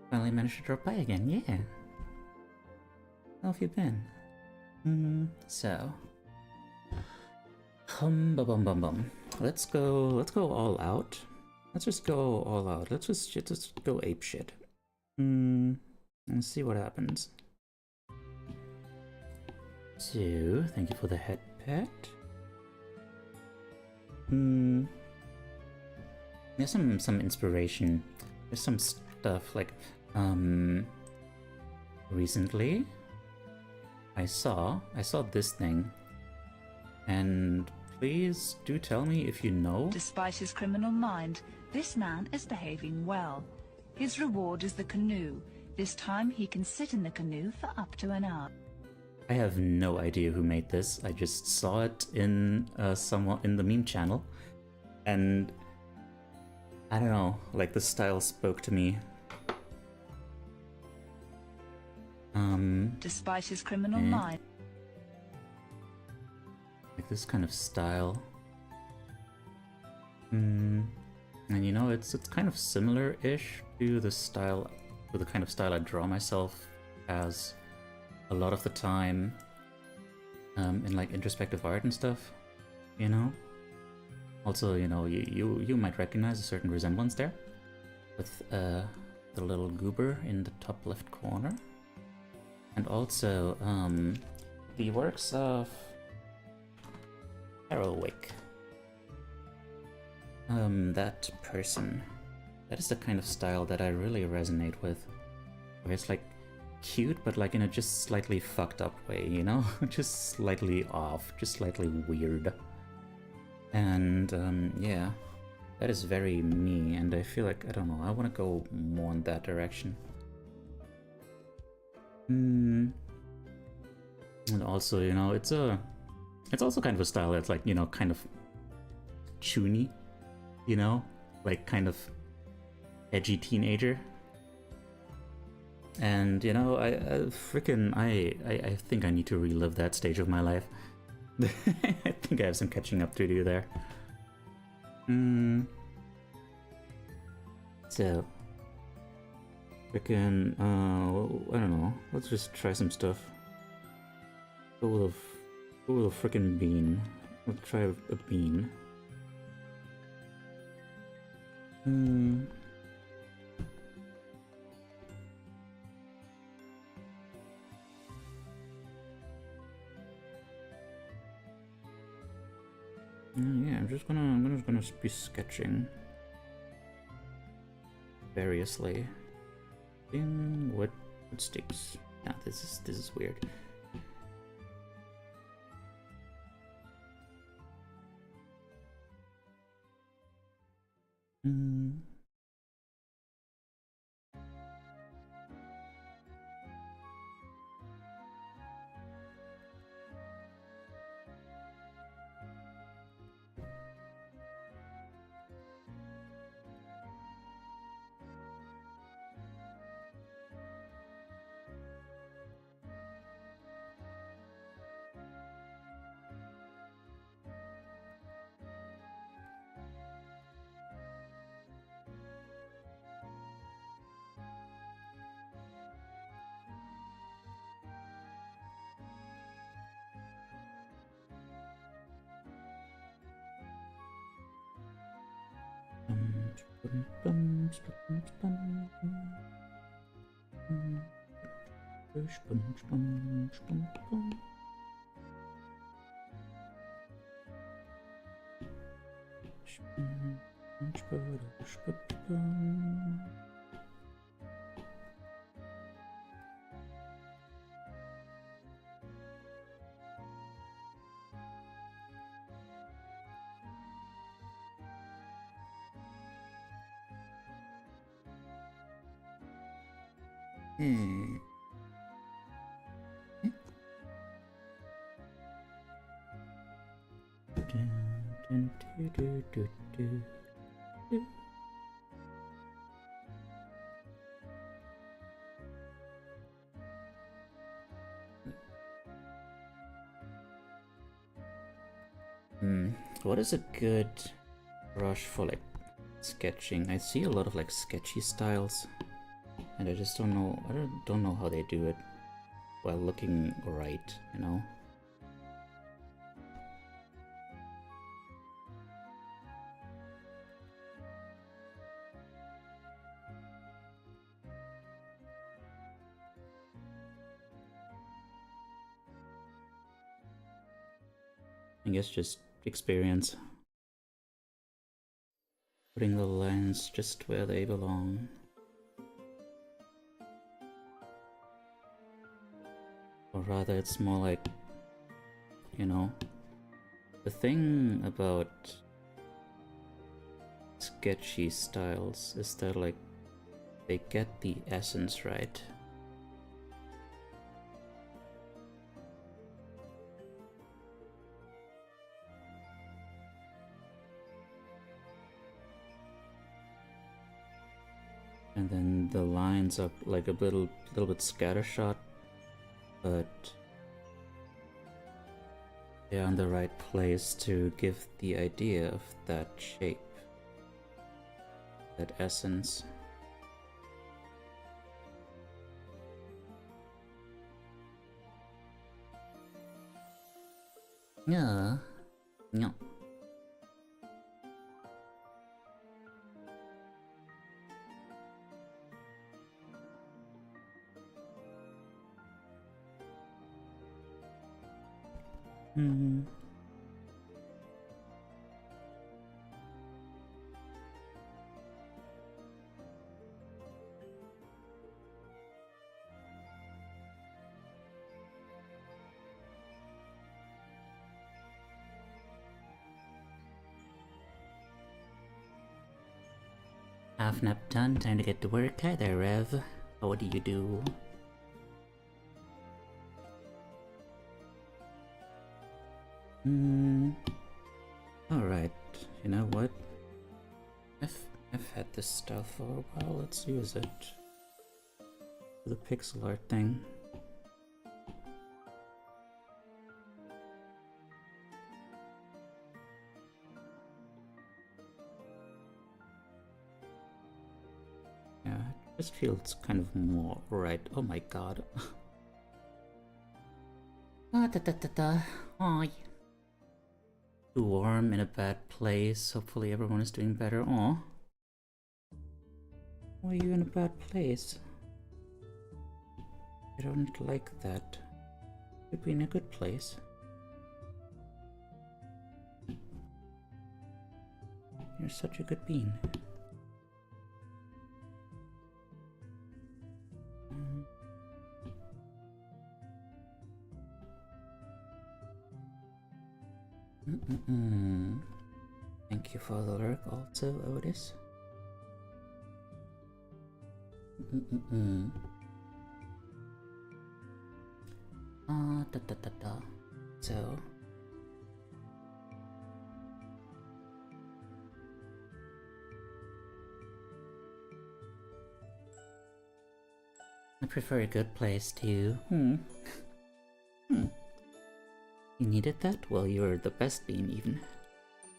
Finally managed to drop by again, yeah. How have you been? So. Bum. Let's go all out. Let's just go all out. Let's just go ape shit. Let's see what happens. So, thank you for the head pet. There's some inspiration. There's some stuff like recently I saw this thing, and please do tell me if you know. Despite his criminal mind, this man is behaving well. His reward is the canoe. This time he can sit in the canoe for up to an hour. I have no idea who made this. I just saw it in someone in the meme channel, and I don't know, like the style spoke to me. Despite his criminal mind, like this kind of style. And you know, it's kind of similar-ish to the style, to the kind of style I draw myself as a lot of the time in like introspective art and stuff, you know. Also, you know, you might recognize a certain resemblance there with the little goober in the top left corner, and also the works of Harrowwick. That person, that is the kind of style that I really resonate with, where it's like cute, but like in a just slightly fucked up way, you know? Just slightly off, just slightly weird. And yeah, that is very me, and I feel like, I don't know, I want to go more in that direction. And also, you know, it's also kind of a style that's like, you know, kind of choony, you know, like kind of edgy teenager, And you know, I think I need to relive that stage of my life. I think I have some catching up to do there. So, frickin', I don't know. Let's just try some stuff. Go with a frickin' bean. Let's try a bean. Yeah, I'm just gonna be sketching variously. In what sticks? Yeah, this is weird. What is a good brush for like sketching? I see a lot of like sketchy styles, and I just don't know. I don't know how they do it while looking right, you know. I guess just experience. Putting the lines just where they belong. Or rather, it's more like, you know, the thing about sketchy styles is that, like, they get the essence right. And then the lines are like a little bit scattershot, but they're in the right place to give the idea of that shape, that essence. Yeah. Yeah. Half nap done, time to get to work. Hi there, Rev. What do you do? Alright, you know what? I've had this stuff for a while, let's use it. the pixel art thing. Yeah, it just feels kind of more right. Oh my god. Ah, da da da da. Hi. Too warm in a bad place. Hopefully everyone is doing better. Aw. Why are you in a bad place? I don't like that. You'd be in a good place. You're such a good bean. Thank you for the lurk also, Otis. Da da da da. So I prefer a good place too. You needed that? Well, you're the best bean even.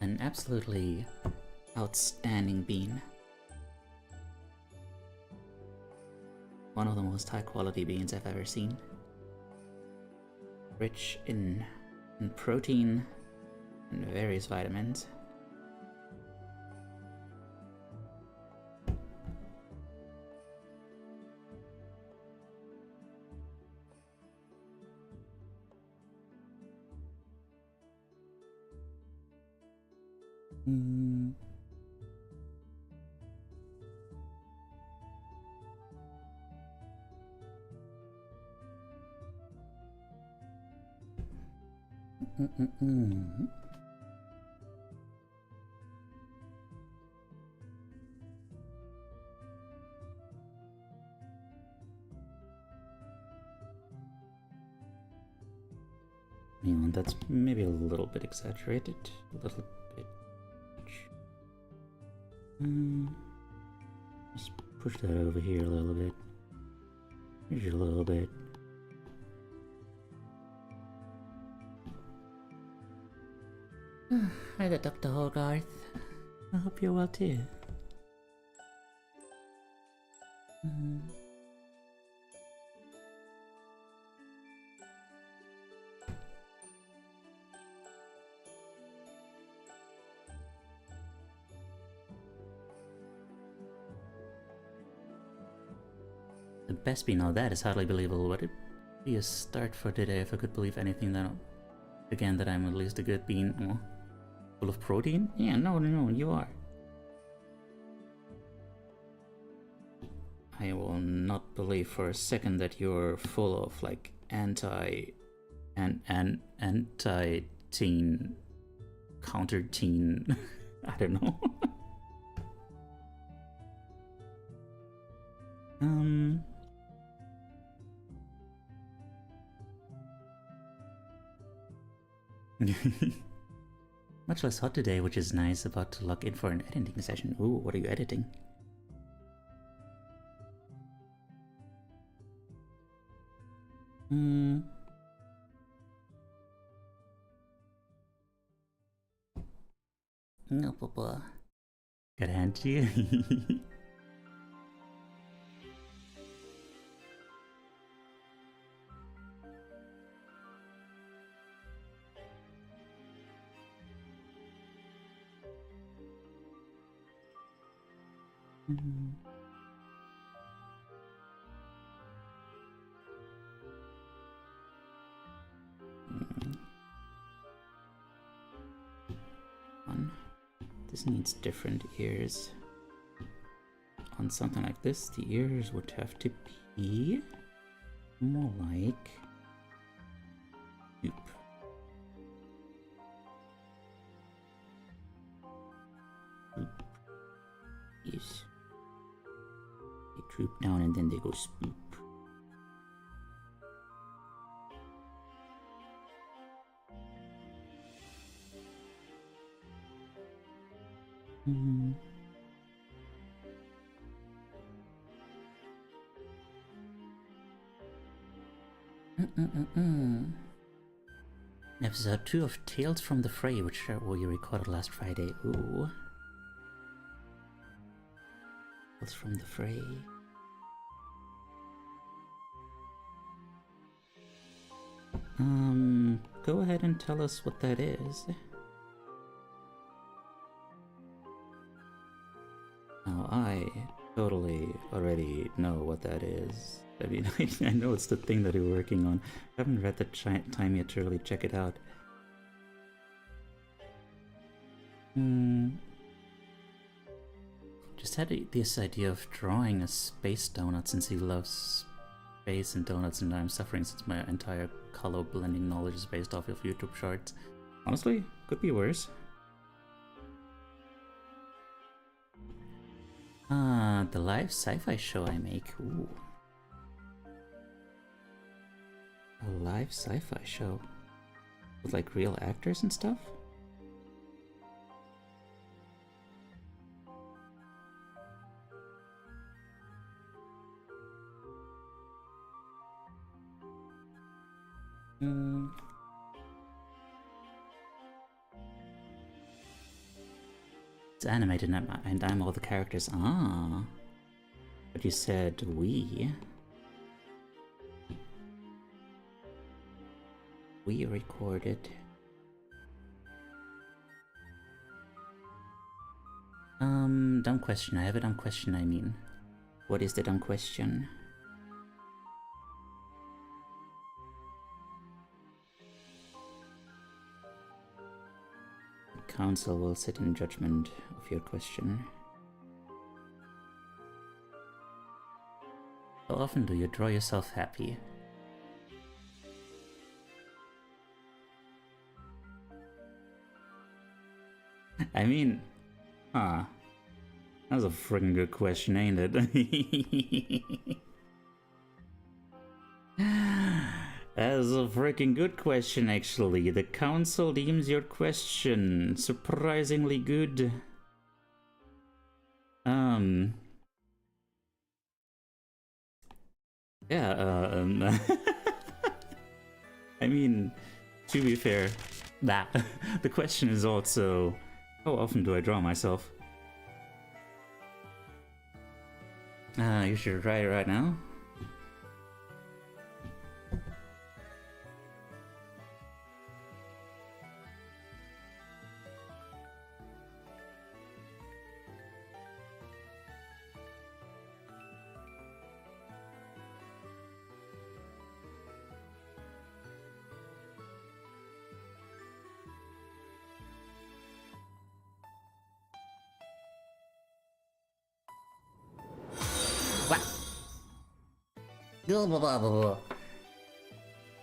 An absolutely outstanding bean. One of the most high quality beans I've ever seen. Rich in protein and various vitamins. And that's maybe a little bit exaggerated. A little bit. Just push that over here a little bit. Here's a little bit. Hi there, Dr. Hogarth. I hope you're well too. The best bean, now that is hardly believable. Would it be a start for today if I could believe anything that, again, that I'm at least a good bean? Oh, full of protein? Yeah, no, you are. I will not believe for a second that you're full of like anti-teen, counter-teen, I don't know. Much less hot today, which is nice. About to log in for an editing session. Ooh, what are you editing? No, Papa. Got a hand to you. This needs different ears. On something like this, the ears would have to be more like... Oop. Oop. Yes. They droop down and then they go spoop. Episode 2 of Tales from the Fray, which we recorded last Friday. Ooh. Tales from the Fray. Go ahead and tell us what that is. Now, I totally already know what that is. I mean, I know it's the thing that you're working on. I haven't read the time yet to really check it out. Just had this idea of drawing a space donut since he loves space and donuts, and I'm suffering since my entire color blending knowledge is based off of YouTube shorts. Honestly, could be worse. The live sci-fi show I make. Ooh. A live sci-fi show? With like real actors and stuff? It's animated and I'm all the characters. Ah. But you said we. We recorded. Dumb question. I have a dumb question, I mean. What is the dumb question? The council will sit in judgment of your question. How often do you draw yourself happy? I mean, that's a freaking good question, ain't it? That is a freaking good question, actually. The council deems your question surprisingly good. Yeah, I mean, to be fair, the question is also, how often do I draw myself? You should try it right now.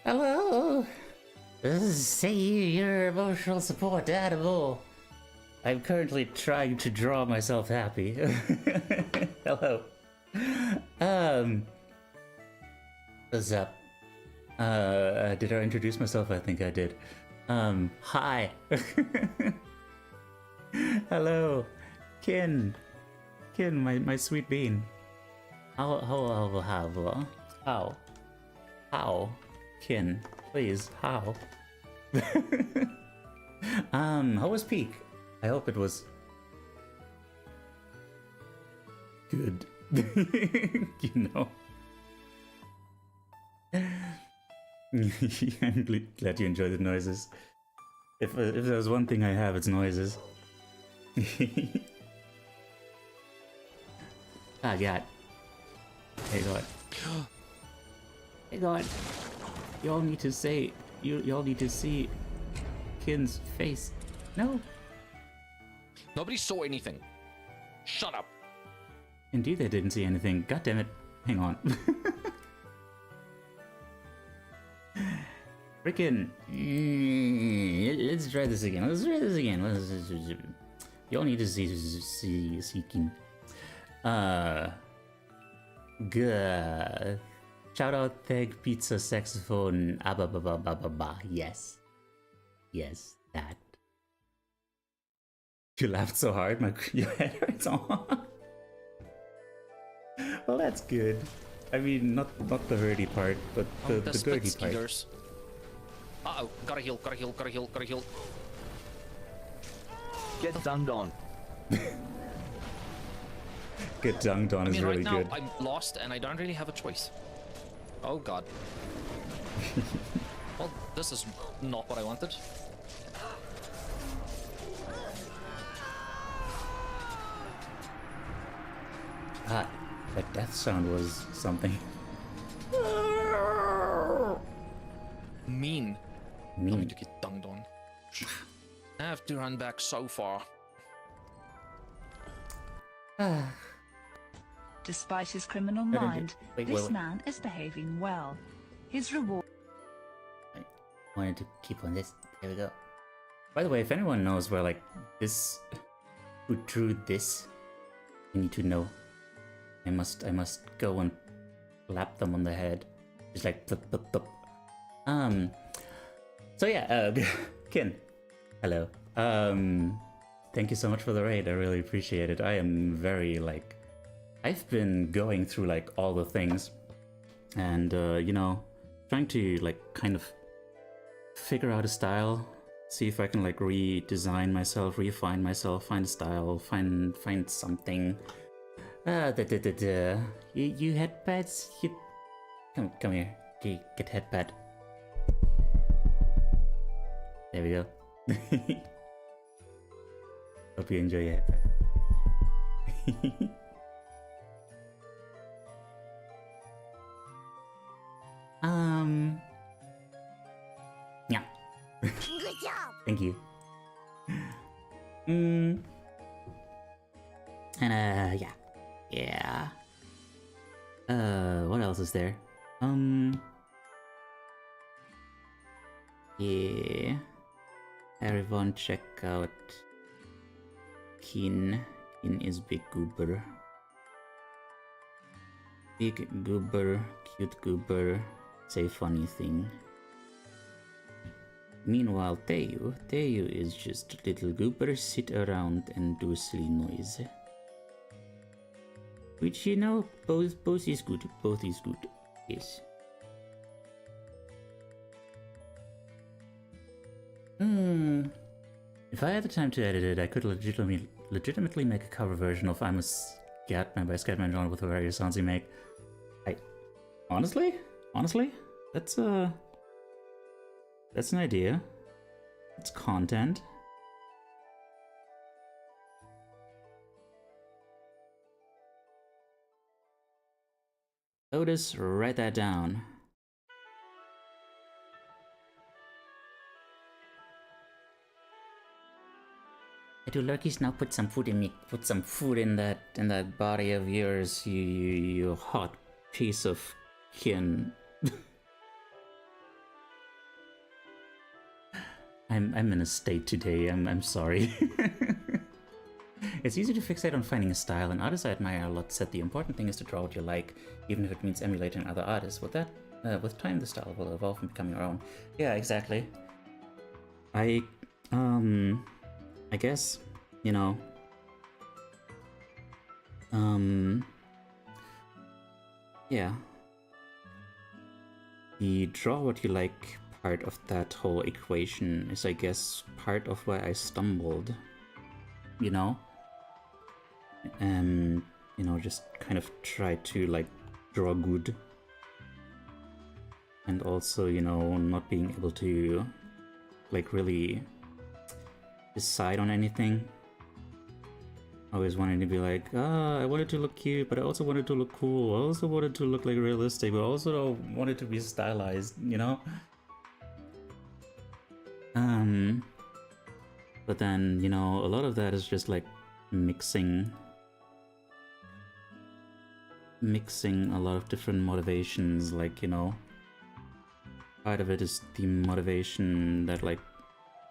Hello. This is Teiyu, your emotional support animal. I'm currently trying to draw myself happy. Hello. What's up? Did I introduce myself? I think I did. Hi. Hello. Kin, my sweet bean. How? Kin, please, how? How was Peak? I hope it was good. You know. I'm glad you enjoyed the noises. If there's one thing I have, it's noises. Ah, God. Hey, God. Hey, God. Y'all need to say... Y'all need to see Kin's face. No. Nobody saw anything. Shut up. Indeed they didn't see anything. God damn it. Hang on. Frickin'. Let's try this again. Y'all need to see Kin. Good. Shout out, thank pizza, saxophone, yes. Yes, that. You laughed so hard, your head hurts on. Well, that's good. I mean, not the hurdy part, but the spit dirty part. skiers. Uh-oh, gotta heal, gotta heal, gotta heal, gotta heal. Get dunked on. Get dunked on I is mean, really right now, good. I'm lost and I don't really have a choice. Oh god. Well, this is not what I wanted. Ah, that death sound was something. Mean. I'm Mean. going to get dunked on. I have to run back so far. Despite his criminal Better do- mind, wait, this wait. man is behaving well. His reward I wanted to keep on this. There we go. By the way, if anyone knows where like this, who drew this, you need to know. I must go and slap them on the head, just like thup, thup, thup. So yeah, Kin, hello. Thank you so much for the raid. I really appreciate it. I am very like, I've been going through like all the things, and you know, trying to like kind of figure out a style, see if I can like redesign myself, refine myself, find a style, find something. You headpads? You come here. Get headpad. There we go. Hope you enjoy your headpad. Yeah. Good job. Thank you. And yeah. Yeah. What else is there? Yeah. Everyone check out Kin. Kin is big goober. Big goober, cute goober, say funny thing. Meanwhile, Teiyu is just little goober, sit around and do silly noise. Which, you know, both is good. Both is good. Yes. If I had the time to edit it, I could legitimately make a cover version of I'm a Scatman by Scatman John with the various sounds he make. Honestly, that's an idea. It's content. Otis, write that down. Hey, do lurkies now put some food in me? Put some food in that body of yours, you hot piece of kin. I'm in a state today. I'm sorry. It's easy to fixate on finding a style, and artists I admire a lot said the important thing is to draw what you like, even if it means emulating other artists. With time, the style will evolve and become your own. Yeah, exactly. I guess, you know, yeah. The draw what you like part of that whole equation is, I guess, part of where I stumbled, you know? And, you know, just kind of try to, like, draw good. And also, you know, not being able to, like, really decide on anything. Always wanting to be like, I wanted to look cute, but I also wanted to look cool. I also wanted to look like realistic, but I also wanted to be stylized, you know? But then, you know, a lot of that is just like mixing a lot of different motivations, like, you know, part of it is the motivation that like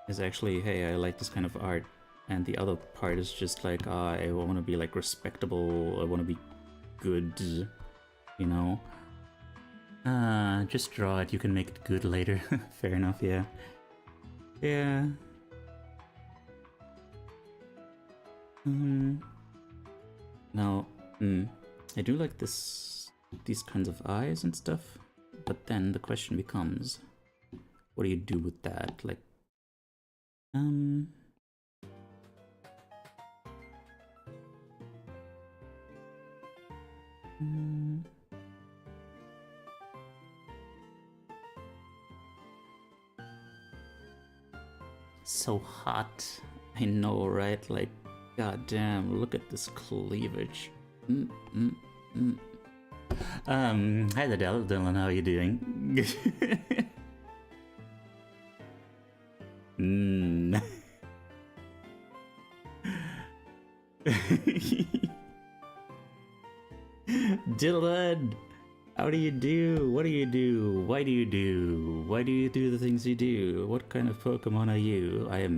is actually, hey, I like this kind of art, and the other part is just like, I want to be like respectable, I want to be good, you know. Just draw it, you can make it good later. Fair enough, yeah. Yeah. Now, I do like this these kinds of eyes and stuff. But then the question becomes, what do you do with that? Like, so hot. I know, right? Like, goddamn, look at this cleavage. Hi there, Dylan. How are you doing? Dylan, how do you do? What do you do? Why do you do? Why do you do the things you do? What kind of Pokemon are you? I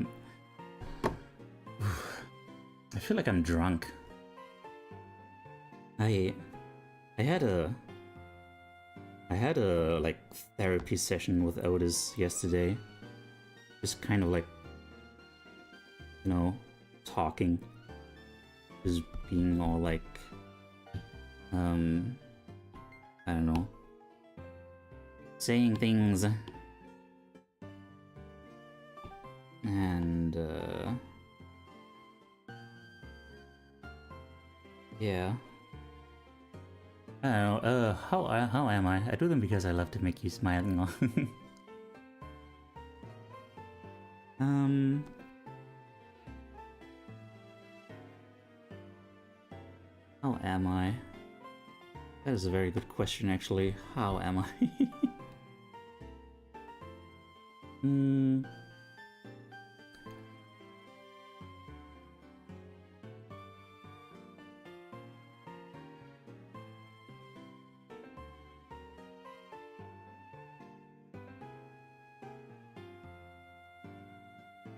feel like I'm drunk. I had a like therapy session with Otis yesterday. Just kind of like, you know, talking. Just being all like, I don't know, saying things. And yeah. I don't know, how am I? I do them because I love to make you smile, you know. How am I? That is a very good question, actually. How am I?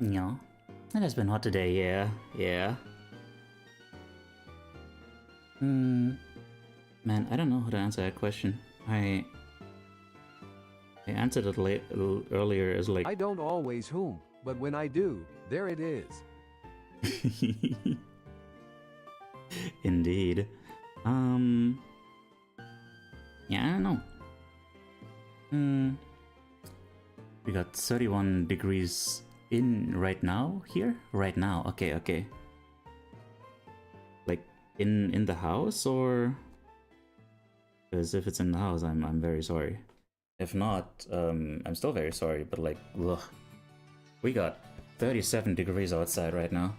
Yeah, it has been hot today, yeah. Man, I don't know how to answer that question. I answered it earlier as like... I don't always whom, but when I do, there it is. Indeed. Yeah, I don't know. We got 31 degrees in right now here? Right now, okay. Like in the house, or... Because if it's in the house, I'm very sorry. If not, I'm still very sorry, but like, ugh. We got 37 degrees outside right now.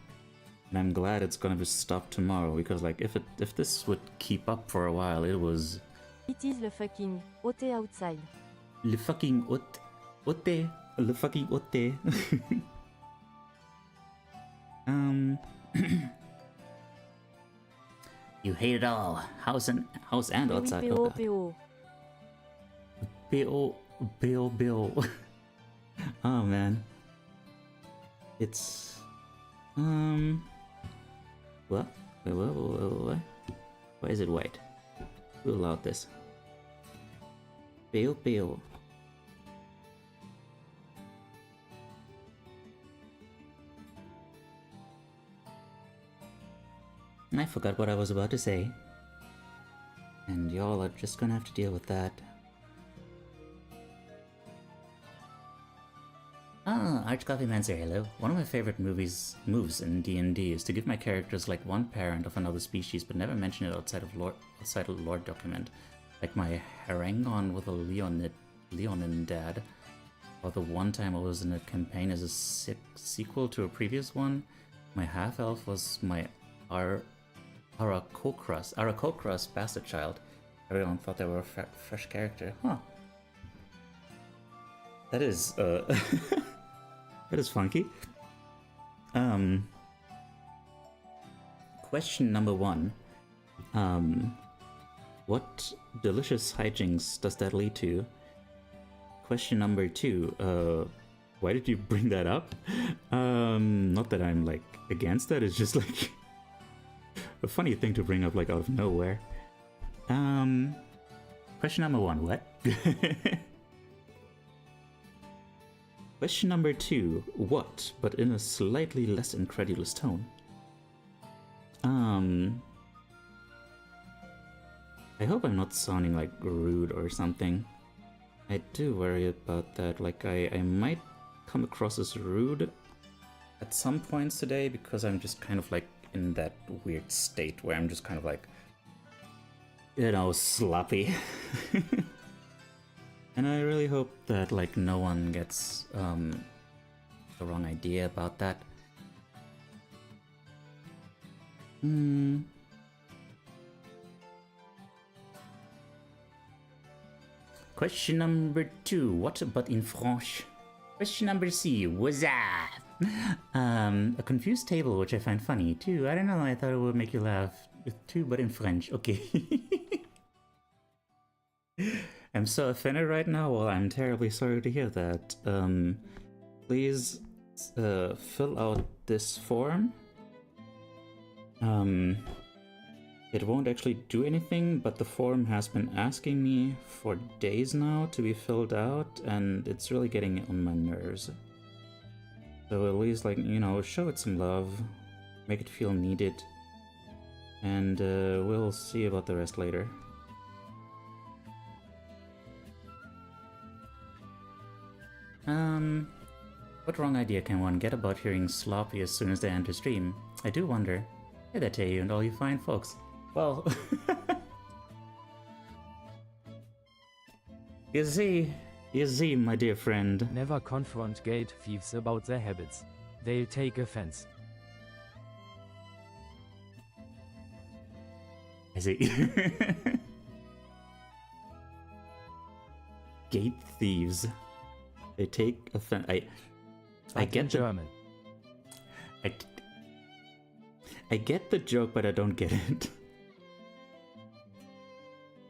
And I'm glad it's gonna be stopped tomorrow, because like, if this would keep up for a while, it was... It is the fucking hot outside. Le fucking hot. Le fucking hot. You hate it all. House and outside. PO. Bill. Oh man. It's what? Wait. Why is it white? Who allowed this? Bill. I forgot what I was about to say. And y'all are just gonna have to deal with that. Arch Coffee Mancer, hello. One of my favorite moves in D&D is to give my characters like one parent of another species, but never mention it outside of lore document. Like my Harangon with a Leonin dad. Or the one time I was in a campaign as a sequel to a previous one. My half-elf was my Arakokras bastard child. Everyone thought they were a fresh character. Huh. That is, that is funky. Question number 1. What delicious hijinks does that lead to? Question number 2. Why did you bring that up? Not that I'm, like, against that, it's just, like, a funny thing to bring up, like, out of nowhere. Question number 1, what? Question number 2, what, but in a slightly less incredulous tone. I hope I'm not sounding like rude or something. I do worry about that. Like I might come across as rude at some points today because I'm just kind of like in that weird state where I'm just kind of like, you know, sloppy. And I really hope that like no one gets the wrong idea about that. Question number 2. What about in French? Question number C. What's up? A confused table, which I find funny too. I don't know. I thought it would make you laugh too, but in French. Okay. I'm so offended right now. Well, I'm terribly sorry to hear that. Please fill out this form. It won't actually do anything, but the form has been asking me for days now to be filled out, and it's really getting on my nerves. So at least, like, you know, show it some love, make it feel needed, and we'll see about the rest later. What wrong idea can one get about hearing sloppy as soon as they enter stream? I do wonder. Hey there, Teiyu, and all you fine folks. Well, you see, my dear friend. Never confront gate thieves about their habits. They'll take offense. I see. Gate thieves. They take offense. I get German. I get the joke, but I don't get it.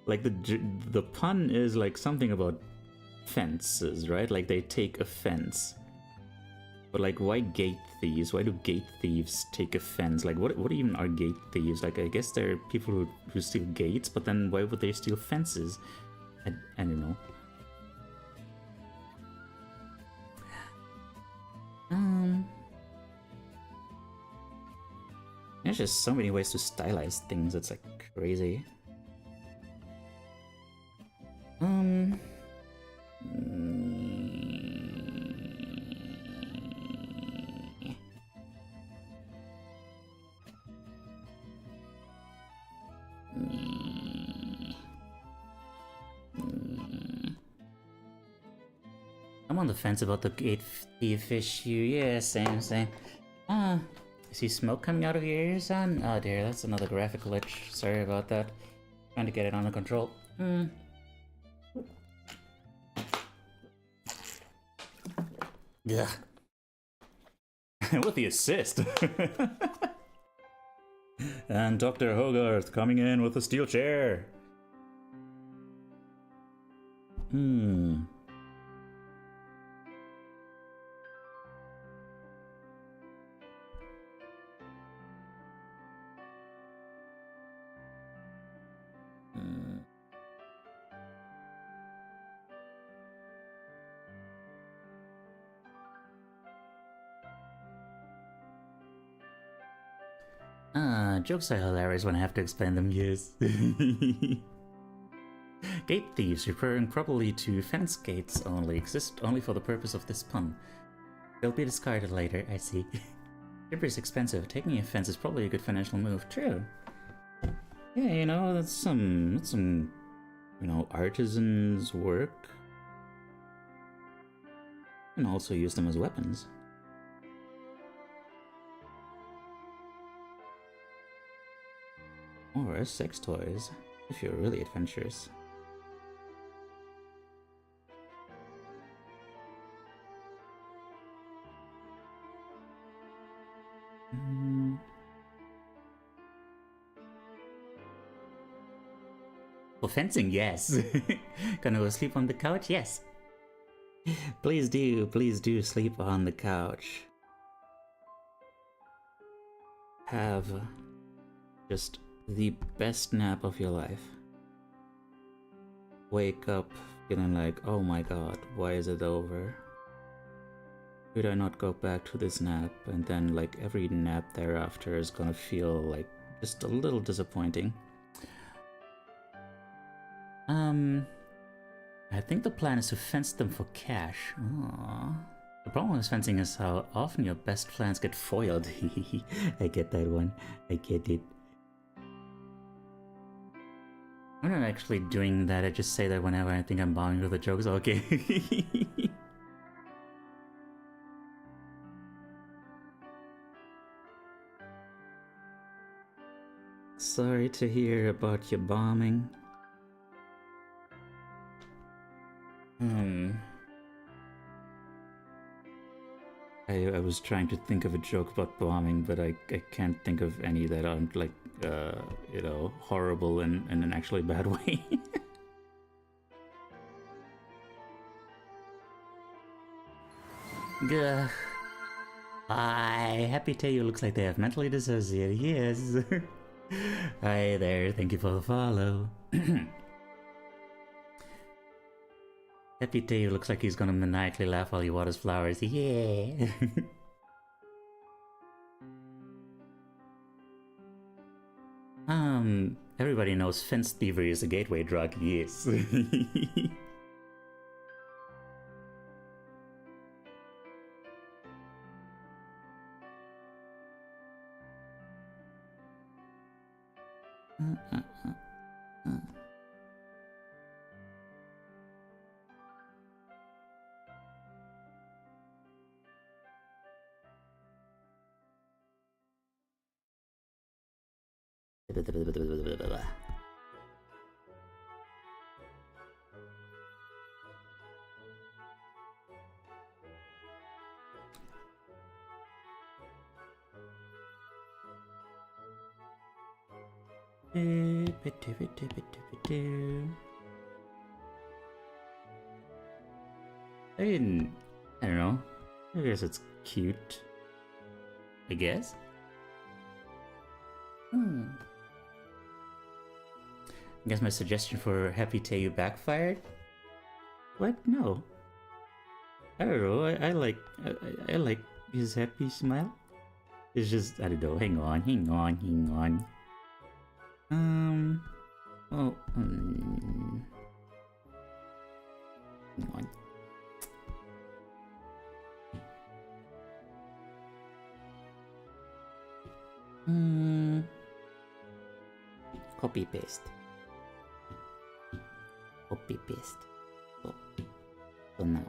Like the pun is like something about fences, right? Like they take offense. But like, why gate thieves? Why do gate thieves take offense? Like, what even are gate thieves? Like, I guess they're people who steal gates, but then why would they steal fences? I don't know. There's just so many ways to stylize things, it's like crazy. I'm on the fence about the gate thief issue. Yeah, same. I see smoke coming out of your ears, son? Oh dear, that's another graphic glitch. Sorry about that. Trying to get it under control. Yeah. With the assist. And Dr. Hogarth coming in with a steel chair. Jokes are hilarious when I have to explain them, yes. Gate thieves, referring properly to fence gates only, exist only for the purpose of this pun. They'll be discarded later, I see. Timber is expensive. Taking a fence is probably a good financial move. True. Yeah, you know, that's some, you know, artisans' work. And also use them as weapons. Or as sex toys, if you're really adventurous. For fencing, yes. Gonna go sleep on the couch? Yes. Please do sleep on the couch. Have just the best nap of your life. Wake up feeling like, oh my god, why is it over? Could I not go back to this nap? And then like every nap thereafter is gonna feel like just a little disappointing. I think the plan is to fence them for cash. Aww. The problem with fencing is how often your best plans get foiled. I get that one. I get it. I'm not actually doing that, I just say that whenever I think I'm bombing with the jokes. Okay. Sorry to hear about your bombing. I was trying to think of a joke about bombing, but I can't think of any that aren't like, you know, horrible in an actually bad way. Gah. Hi, happy Teiyu looks like they have mentally dissociated. Yes. Hi there, thank you for the follow. Happy Teiyu looks like he's gonna maniacally laugh while he waters flowers. Yeah. Everybody knows fence thievery is a gateway drug. Yes. I don't know. I guess it's cute. I guess. I guess my suggestion for Happy Teiyu backfired? What? No. I don't know. I like his happy smile. It's just, I don't know. Hang on. Oh, hang on. Copy paste. So now.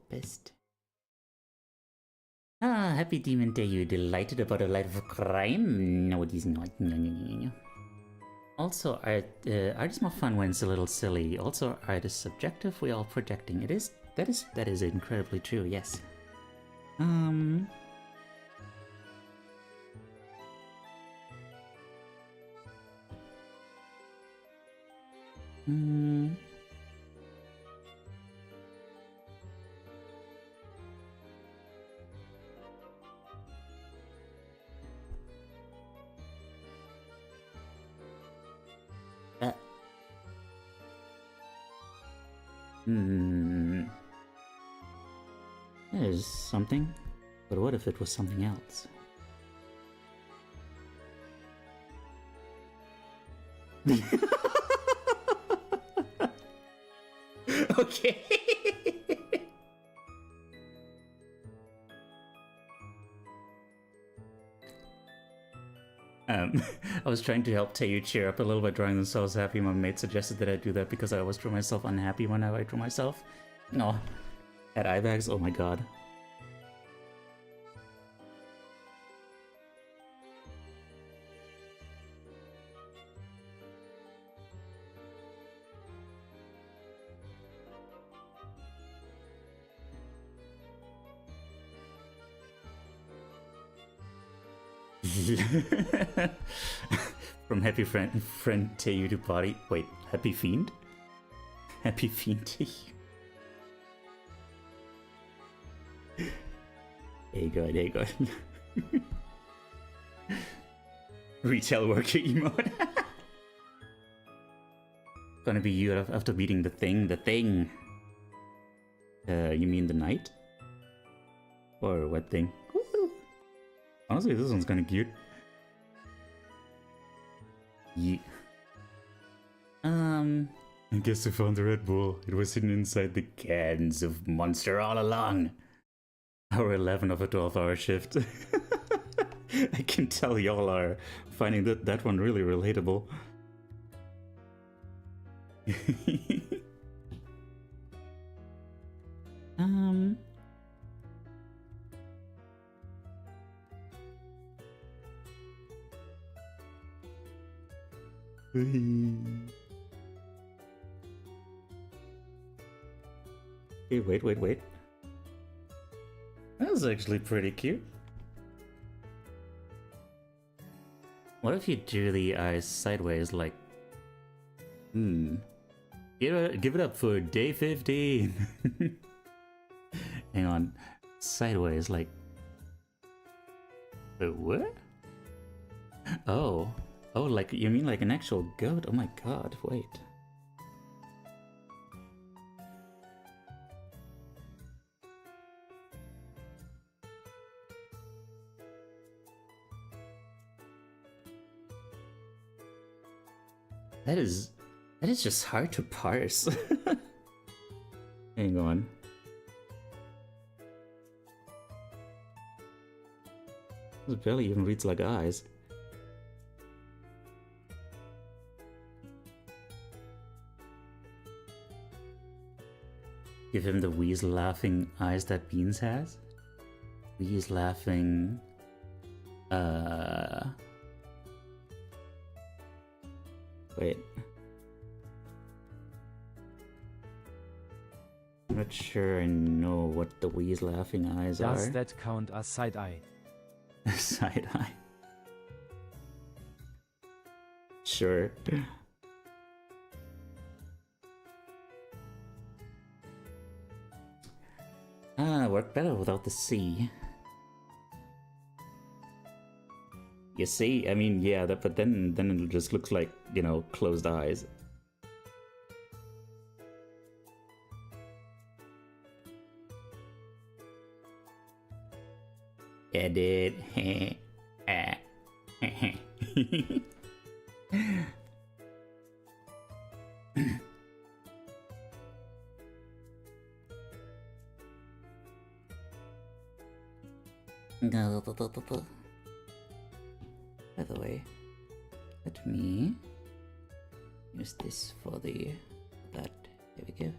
Paste. Ah, happy demon day, you delighted about a life of crime? No, it is not. No. Also, art is more fun when it's a little silly. Also, art is subjective, we are projecting. It is. That is incredibly true, yes. That is something, but what if it was something else? Okay. I was trying to help Teiyu cheer up a little by drawing themselves happy. My mate suggested that I do that because I always draw myself unhappy whenever I draw myself. No. At eye bags? Oh my god. From happy friend Teiyu to party. Wait, happy fiend? Happy fiend Teiyu. Hey god. Retail worker emote. gonna be you after beating the thing. The thing. You mean the knight? Or what thing? Woo! Honestly, this one's kind of cute. Yeah. I guess I found the Red Bull. It was hidden inside the cans of Monster all along. Our 11 of a 12-hour shift. I can tell y'all are finding that one really relatable. Hey, wait. That was actually pretty cute. What if you drew the eyes sideways, like... Give it up for day 15! Hang on. Sideways, like... Wait, what? Oh, like, you mean like an actual goat? Oh my god, wait. That is just hard to parse. Hang on. This barely even reads like eyes. Give him the wheeze laughing eyes that Beans has. Wheeze laughing. Wait. I'm not sure I know what the wheeze laughing eyes are. Does that count as side eye? Side eye. Sure. Work better without the C. You see, I mean, yeah, but then it just looks like, you know, closed eyes. Edit. By the way, let me use this for that. There we go.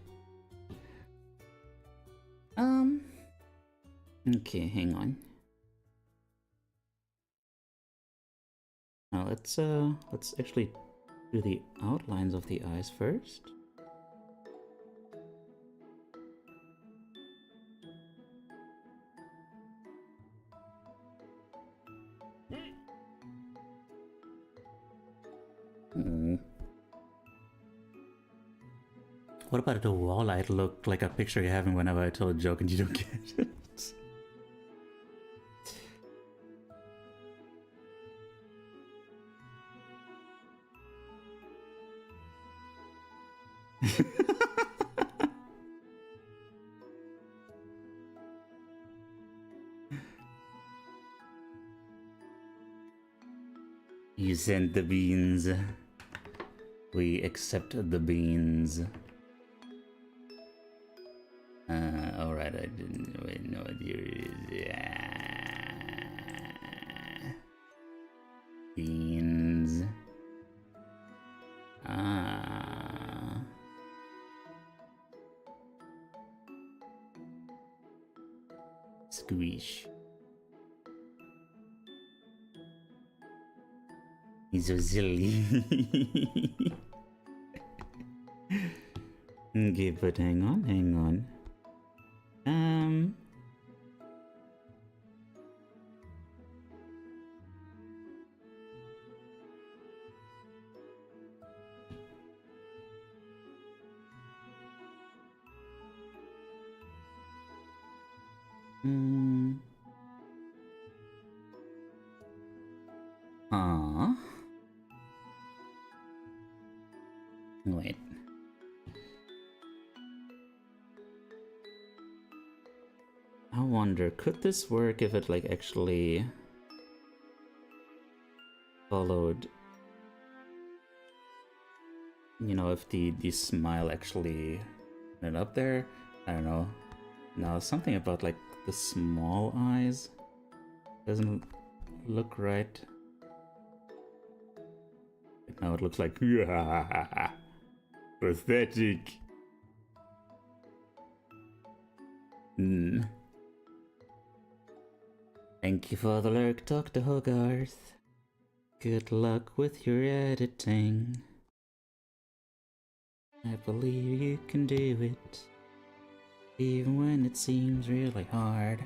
Okay, hang on. Now let's actually do the outlines of the eyes first. What about the wall-eyed look, like a picture you're having whenever I tell a joke and you don't get it? You sent the beans. We accept the beans. Alright, I didn't really know what beans. Squish. He's so silly. Okay, but hang on. Wait. wonder, could this work if it like actually followed, you know, if the smile actually went up there? I don't know. Now something about like the small eyes doesn't look right. Now it looks like pathetic. Thank you for the lurk, Dr. Hogarth. Good luck with your editing. I believe you can do it, even when it seems really hard.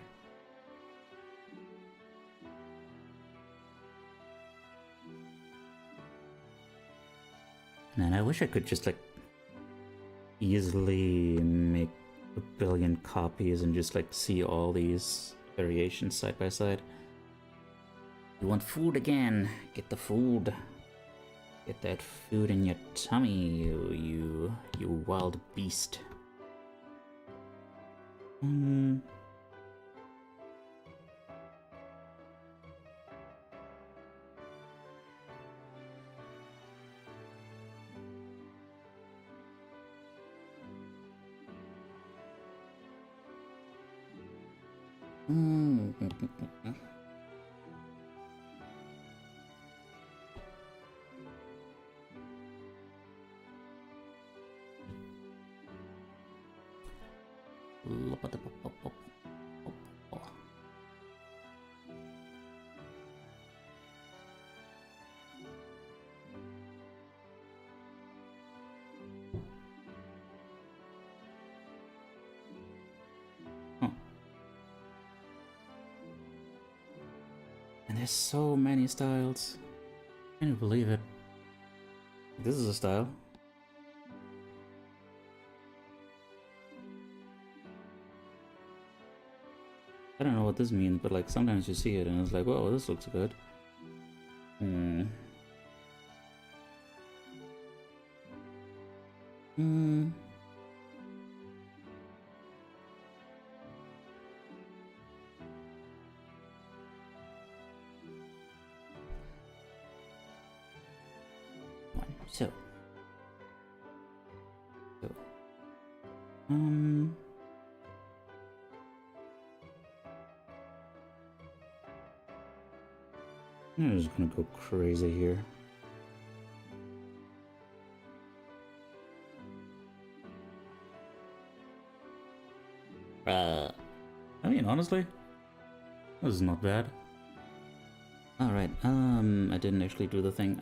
Man, I wish I could just like easily make a billion copies and just like see all these variations side by side. You want food again? Get the food. Get that food in your tummy, you wild beast. And there's so many styles. Can you believe it? This is a style. I don't know what this means, but like sometimes you see it and it's like, whoa, this looks good. So. I'm just gonna go crazy here. I mean, honestly, this is not bad. Alright, I didn't actually do the thing.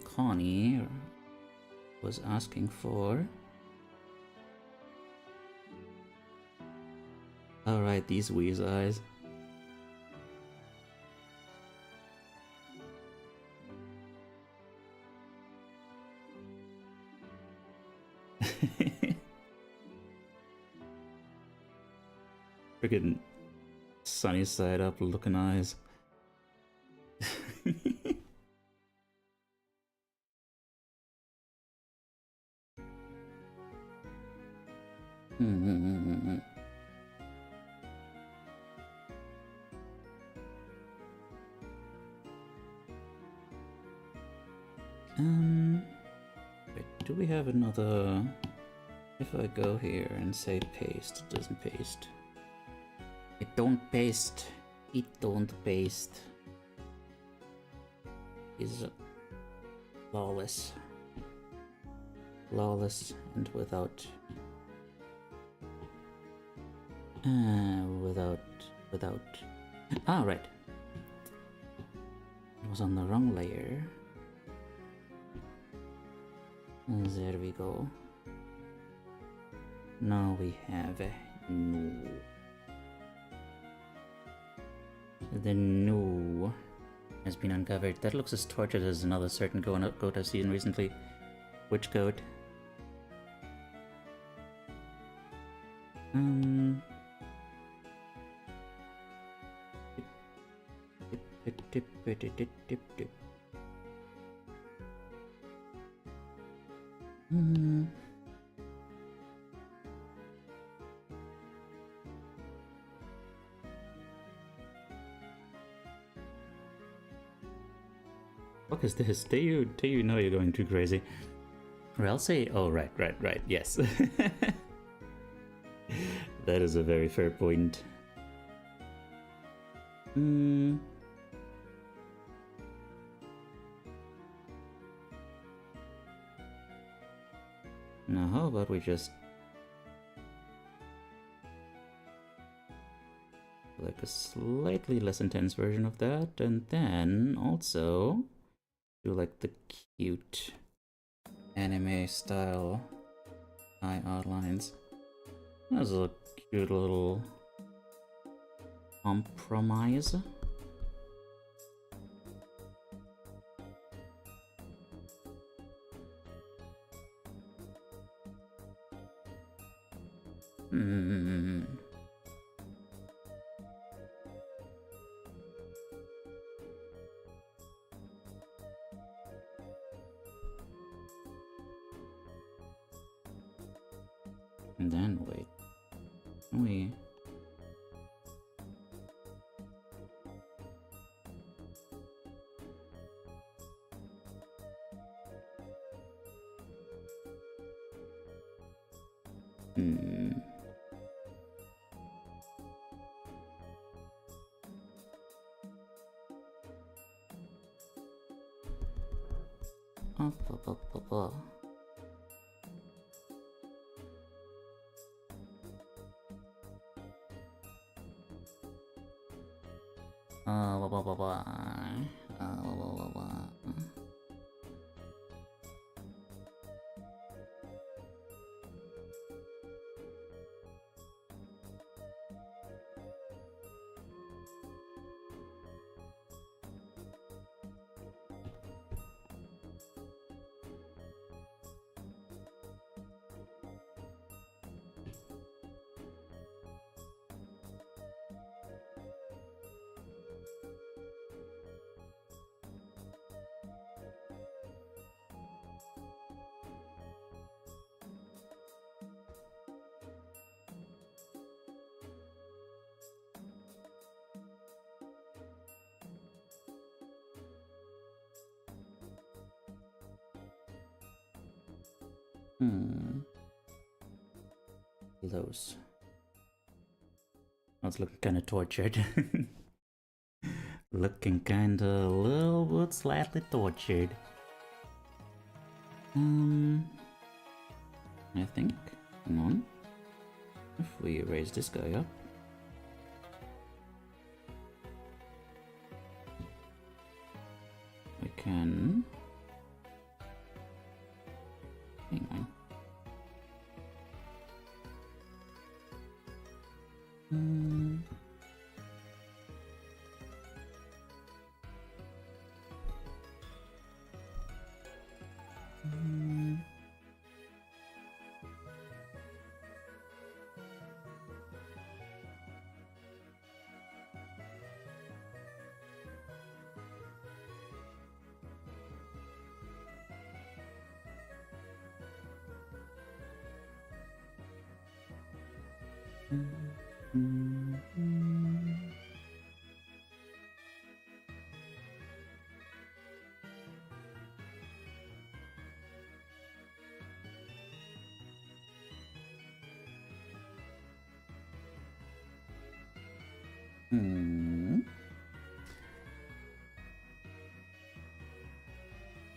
Connie was asking for... Alright, these wheeze eyes. Freaking sunny side up looking eyes. Wait, do we have another? If I go here and say paste, it doesn't paste. It don't paste. It don't paste. Is flawless. Flawless and without ah, right. It was on the wrong layer. There we go. Now we have no. The no has been uncovered. That looks as tortured as another certain goat I've seen recently. Which goat? fuck is this? Teiyu, know you're going too crazy. Or I'll say, oh, right, yes. That is a very fair point. Now, how about we just like a slightly less intense version of that, and then also do like the cute anime style eye outlines. That's a cute little compromise. And then wait, we Those. I was looking kind of tortured. Looking kind of a little bit slightly tortured. I think. Hang on. If we raise this guy up. We can. Hang on.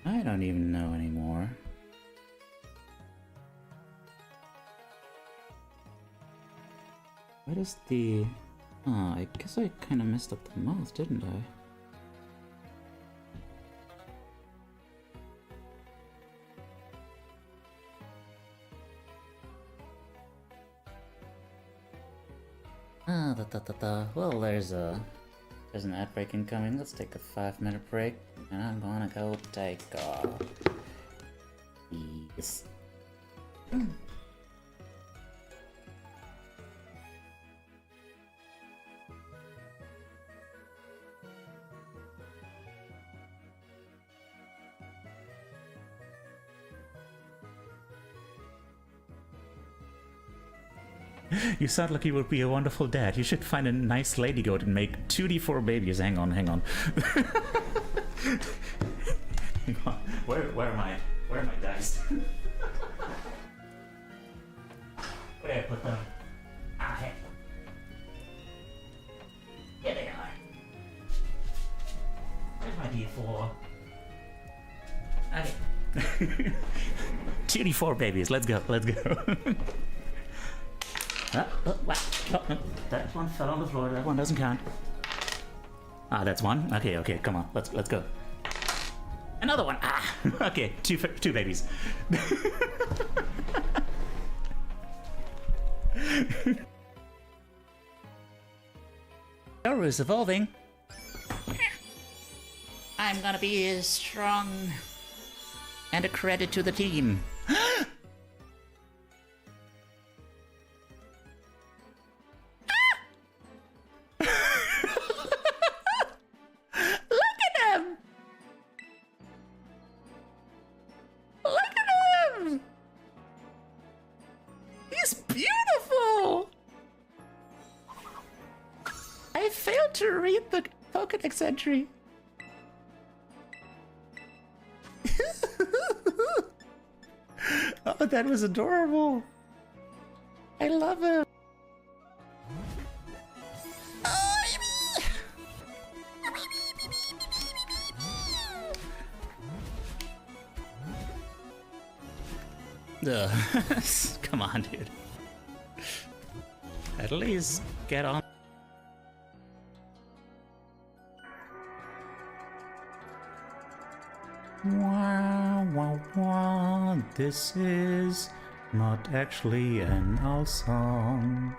I don't even know anymore. What is the... Oh, I guess I kind of messed up the mouth, didn't I? Well, there's an ad break incoming. Let's take a 5-minute break, and I'm gonna go take yes. You sound like you would be a wonderful dad. You should find a nice lady goat and make 2d4 babies. Hang on. Where are my dice? Where did I put them? Ah, hey. Here they are. There's my D4. Okay. 2D4 babies, let's go. What? Oh, no. That one fell on the floor, that one doesn't count. Ah, that's one? Okay, come on, let's go. Another one! Ah! Okay, two babies. Yoru's evolving. I'm gonna be strong and a credit to the team. To read the Pokedex entry. Oh, that was adorable. I love him. Ugh. Come on, dude. At least get on. Wah. This is not actually an owl song.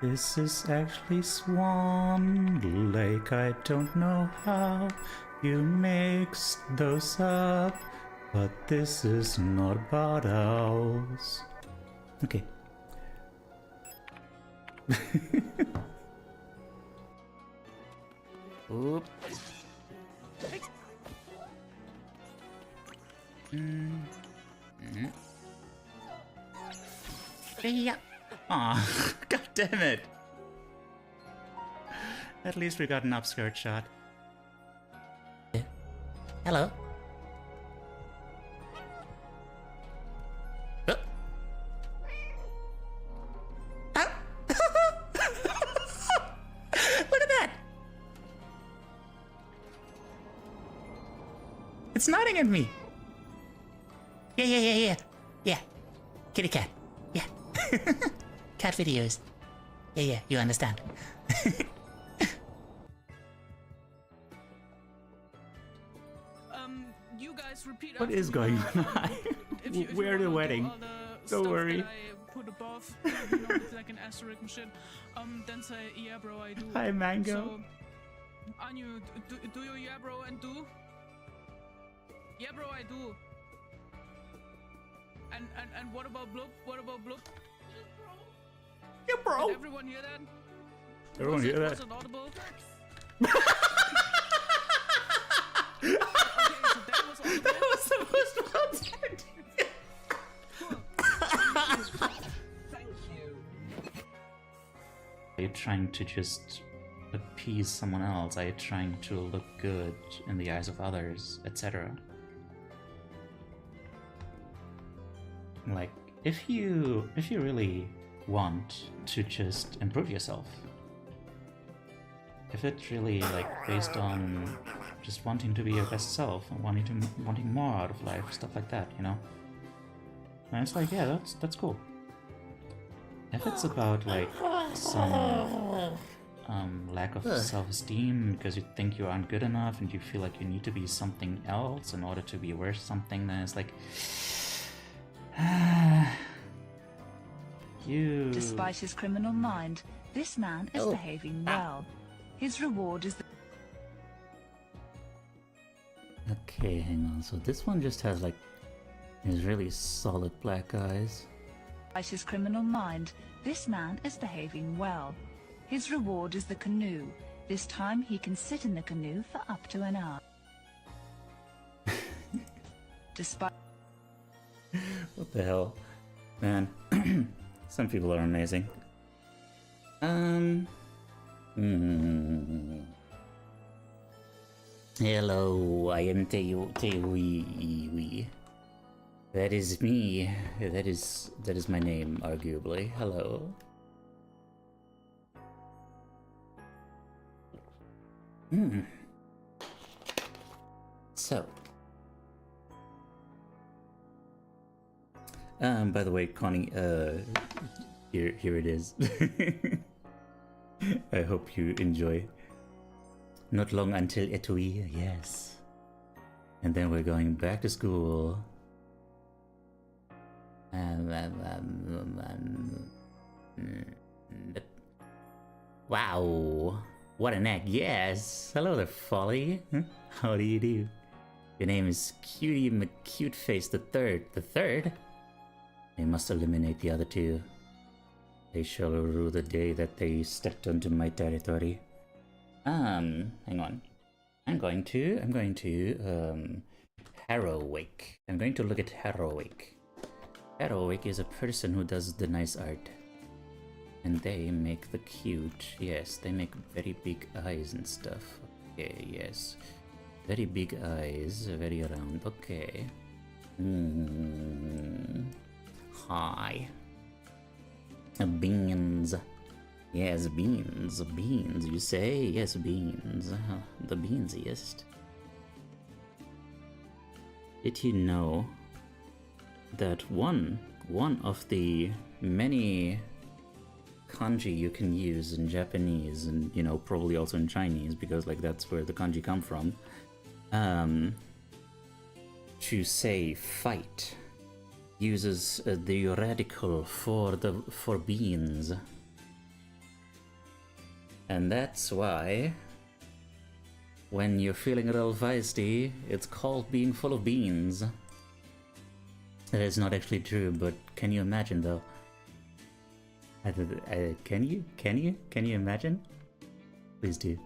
This is actually Swan Lake. I don't know how you mixed those up, but this is not about owls. Okay. Oops. Yeah. Aw, god damn it. At least we got an upskirt shot. Hello. Oh. Ah. Look at that. It's nodding at me. Yeah. Kitty cat. Yeah. Cat videos. Yeah, you understand. You guys repeat what is going on? We're at a wedding. Don't worry. Put above, with like an asterisk and shit. Then say, yeah, bro, I do. Hi, Mango. So, Anyu, do you, yeah, bro, and do? Yeah, bro, I do. And what about Bloop? What about Bloop? Yeah, bro. Did everyone hear that? Everyone hear that? Was it audible? Okay, so that was audible. That was the most wanted. Thank you. Are you trying to just appease someone else? Are you trying to look good in the eyes of others, etc.? Like, if you really want to just improve yourself, if it's really like based on just wanting to be your best self and wanting more out of life, stuff like that, you know, and it's like, yeah, that's cool. If it's about like some lack of self-esteem because you think you aren't good enough and you feel like you need to be something else in order to be worth something, then it's like, you. Despite his criminal mind, this man is behaving well. His reward is the... Okay, hang on. So this one just has like these really solid black eyes. Despite his criminal mind, this man is behaving well. His reward is the canoe. This time he can sit in the canoe for up to an hour. Despite... What the hell? Man, some people are amazing. Hello, I am Teiyu. That is me. That is my name, arguably. Hello. So. By the way, Connie, here it is. I hope you enjoy. Not long until Etui, yes. And then we're going back to school. Wow, what an egg, yes! Hello there, Folly. How do you do? Your name is Cutie McCuteface the Third. The Third? They must eliminate the other two. They shall rue the day that they stepped onto my territory. Hang on. I'm going to, Harrowake. I'm going to look at Harrowake. Harrowake is a person who does the nice art. And they make the cute, yes, they make very big eyes and stuff. Okay, yes. Very big eyes, very round, okay. Hi. Beans. Yes, beans. Beans, you say? Yes, beans. The beansiest. Did you know that one of the many kanji you can use in Japanese and, you know, probably also in Chinese, because like that's where the kanji come from, to say fight uses the radical for beans. And that's why when you're feeling real feisty, it's called being full of beans. That is not actually true, but can you imagine though? Can you imagine? Please do.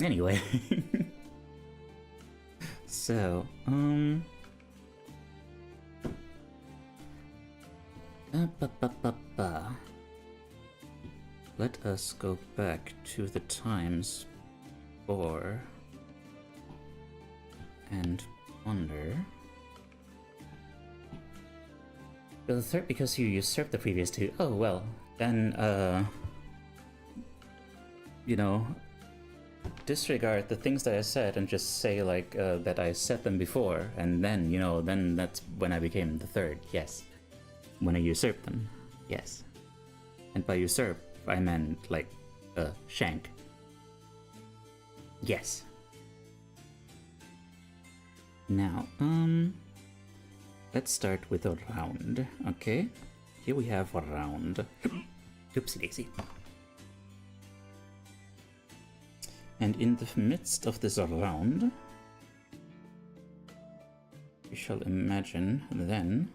Anyway. So, let us go back to the times before and wonder. The third, because you usurped the previous two. Oh well, then you know, disregard the things that I said and just say like that I said them before, and then, you know, then that's when I became the third. Yes, when I usurped them. Yes, and by usurp I meant like shank. Yes. Now let's start with a round. Okay, here we have a round. Oopsie daisy. And in the midst of this round, we shall imagine then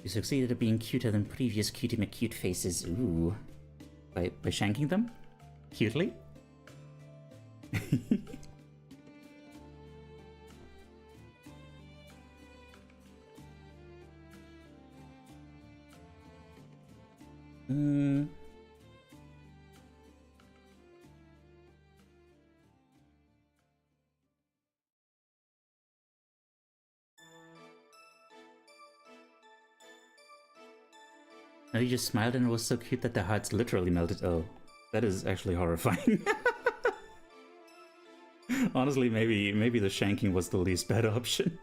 you succeeded at being cuter than previous Cutie McCute faces. Ooh. By shanking them? Cutely? No, you just smiled and it was so cute that their hearts literally melted. Oh, that is actually horrifying. Honestly, maybe the shanking was the least bad option.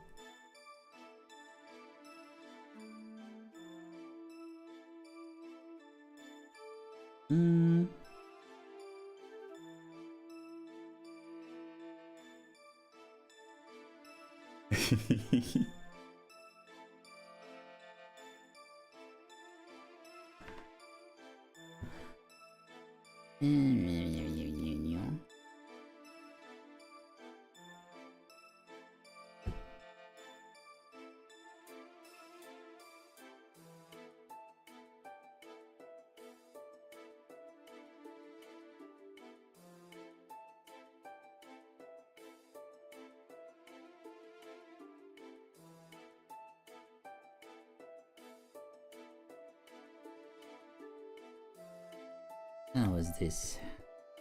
How was this?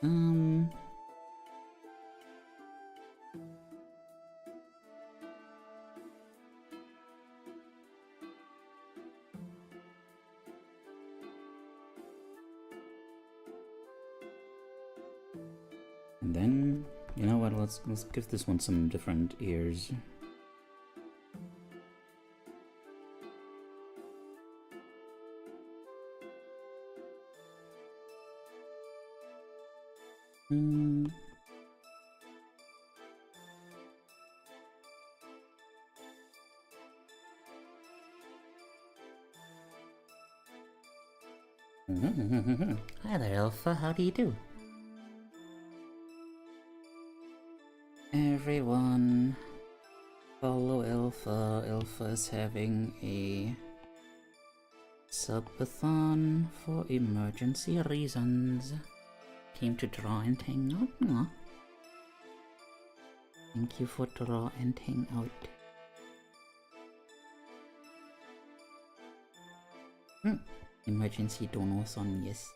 And then, you know what, let's give this one some different ears. Hi there, Alpha. How do you do? Everyone, follow Alpha. Alpha is having a subathon for emergency reasons. Came to draw and hang out. Aw. Thank you for draw and hang out. Emergency donathon, yes.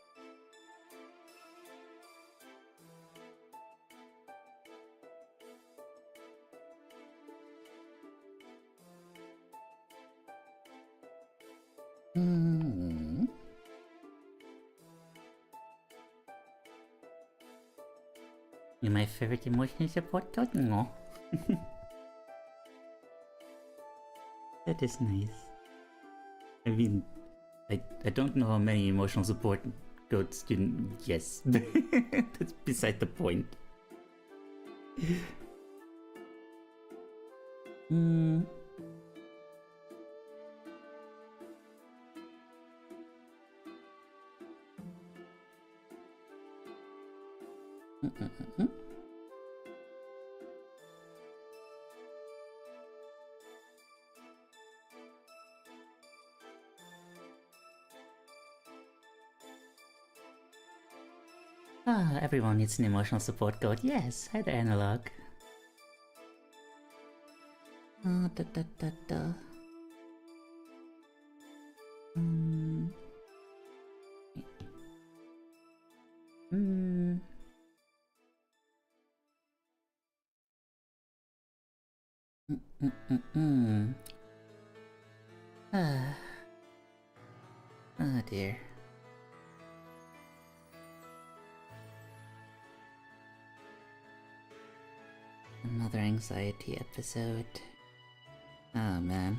You're my favorite emotional support dog? No. That is nice. I mean, I don't know how many emotional support goats didn't. Yes. That's beside the point. Everyone needs an emotional support goat. Yes, hi there, Analog. Da da da da. Oh dear. Another anxiety episode. Oh man.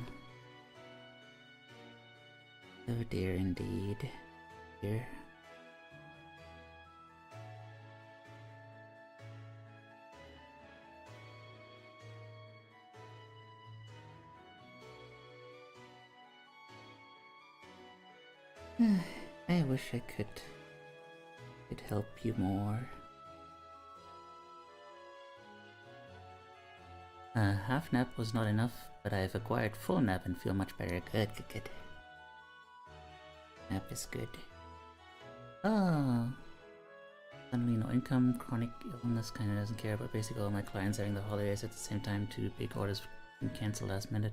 Oh dear indeed. Dear. I wish I could help you more. Half nap was not enough, but I've acquired full nap and feel much better. Good, good, good. Nap is good. Oh. Suddenly no income, chronic illness kinda doesn't care, but basically all my clients having the holidays at the same time, 2 big orders can cancel last minute.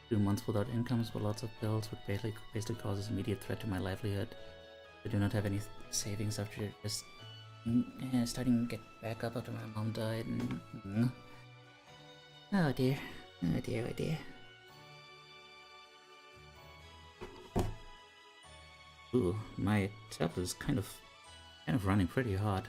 2 months without incomes with lots of bills, which basically causes immediate threat to my livelihood. I do not have any savings after just starting to get back up after my mom died. Oh dear. Oh dear, oh dear. Ooh, my tablet is kind of running pretty hot.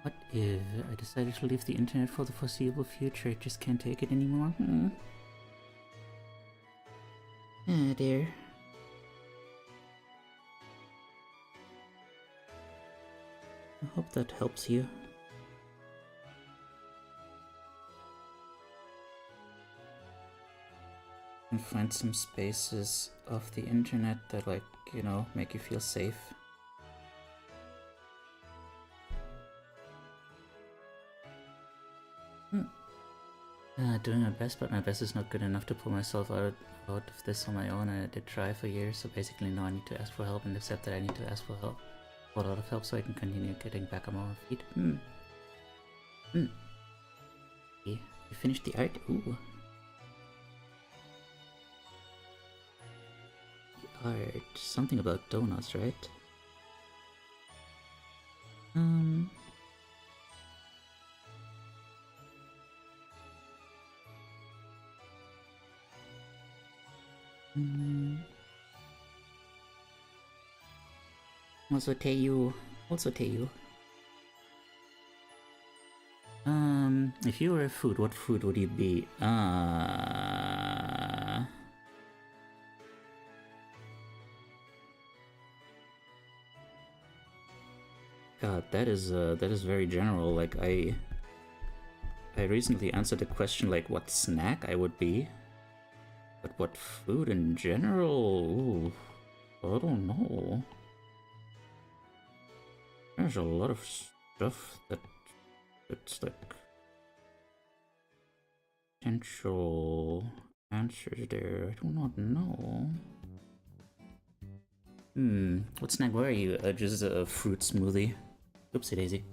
What if I decided to leave the internet for the foreseeable future? I just can't take it anymore. Oh dear. I hope that helps you. And find some spaces off the internet that, like, you know, make you feel safe. doing my best, but my best is not good enough to pull myself out of this on my own, and I did try for years, so basically now I need to ask for help and accept that I need to ask for help. A lot of help so I can continue getting back on my own feet. Okay, you finished the art? Ooh. The art. Something about donuts, right? Also Teiyu. If you were a food, what food would you be? God, that is very general. Like I recently answered a question like what snack I would be, but what food in general? Ooh, I don't know. There's a lot of stuff that's like potential answers there. I do not know. What snack were you? Just a fruit smoothie. Oopsie daisy.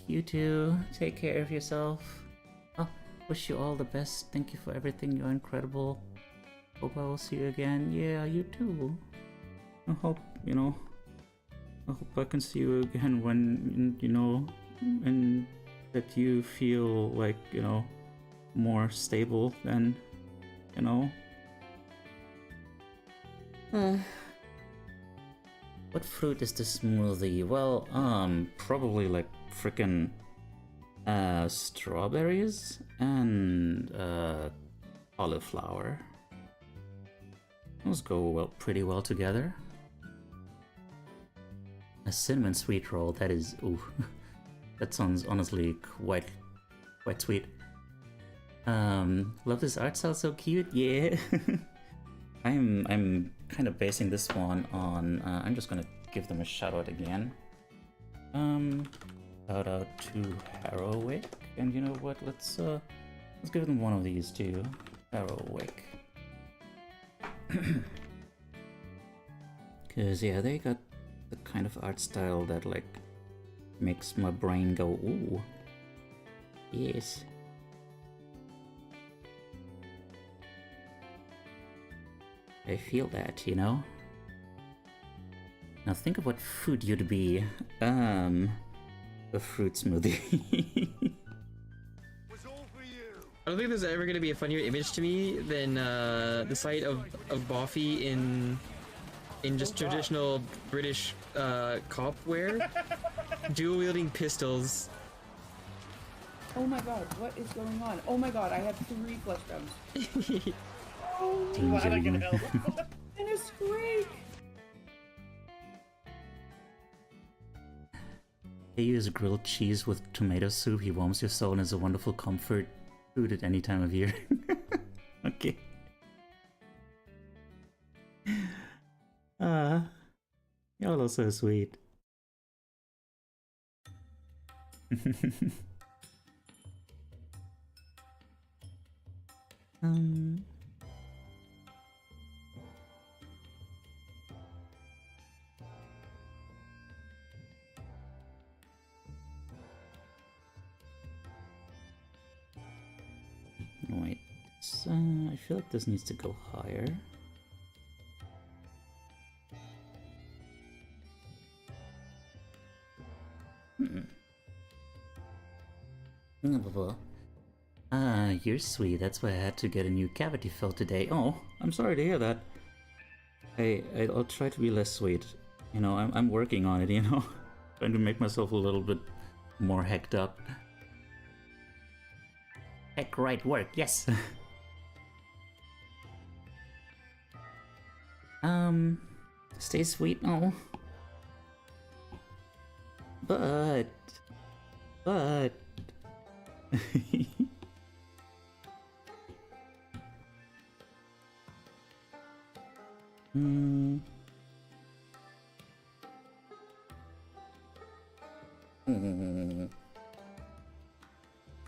You too. Take care of yourself. Oh, wish you all the best. Thank you for everything. You're incredible. Hope I will see you again. Yeah, you too. I hope, I hope I can see you again when, and that you feel like, more stable than, What fruit is the smoothie? Well, probably like frickin' strawberries and cauliflower. Those go pretty well together. A cinnamon sweet roll, that is, ooh, that sounds honestly quite sweet. Love this art style, so cute, yeah. I'm kind of basing this one on, I'm just gonna give them a shout out again. Shout out to Harrowick, and you know what, let's give them one of these too. Harrowick. Cause yeah, they got the kind of art style that like makes my brain go, ooh, yes. I feel that, Now think of what food you'd be. A fruit smoothie. I don't think there's ever gonna be a funnier image to me than the sight of Boffy in just traditional British cop wear, dual wielding pistols. Oh my god, what is going on? Oh my god, I have 3 flesh guns. Oh my god, I can help. And a squeak! They use grilled cheese with tomato soup. He warms your soul and is a wonderful comfort food at any time of year. Okay. Y'all are so sweet. Wait, so I feel like this needs to go higher. You're sweet. That's why I had to get a new cavity filled today. Oh, I'm sorry to hear that. I'll try to be less sweet. I'm working on it, Trying to make myself a little bit more hecked up. Heck right work, yes! Stay sweet, no. But...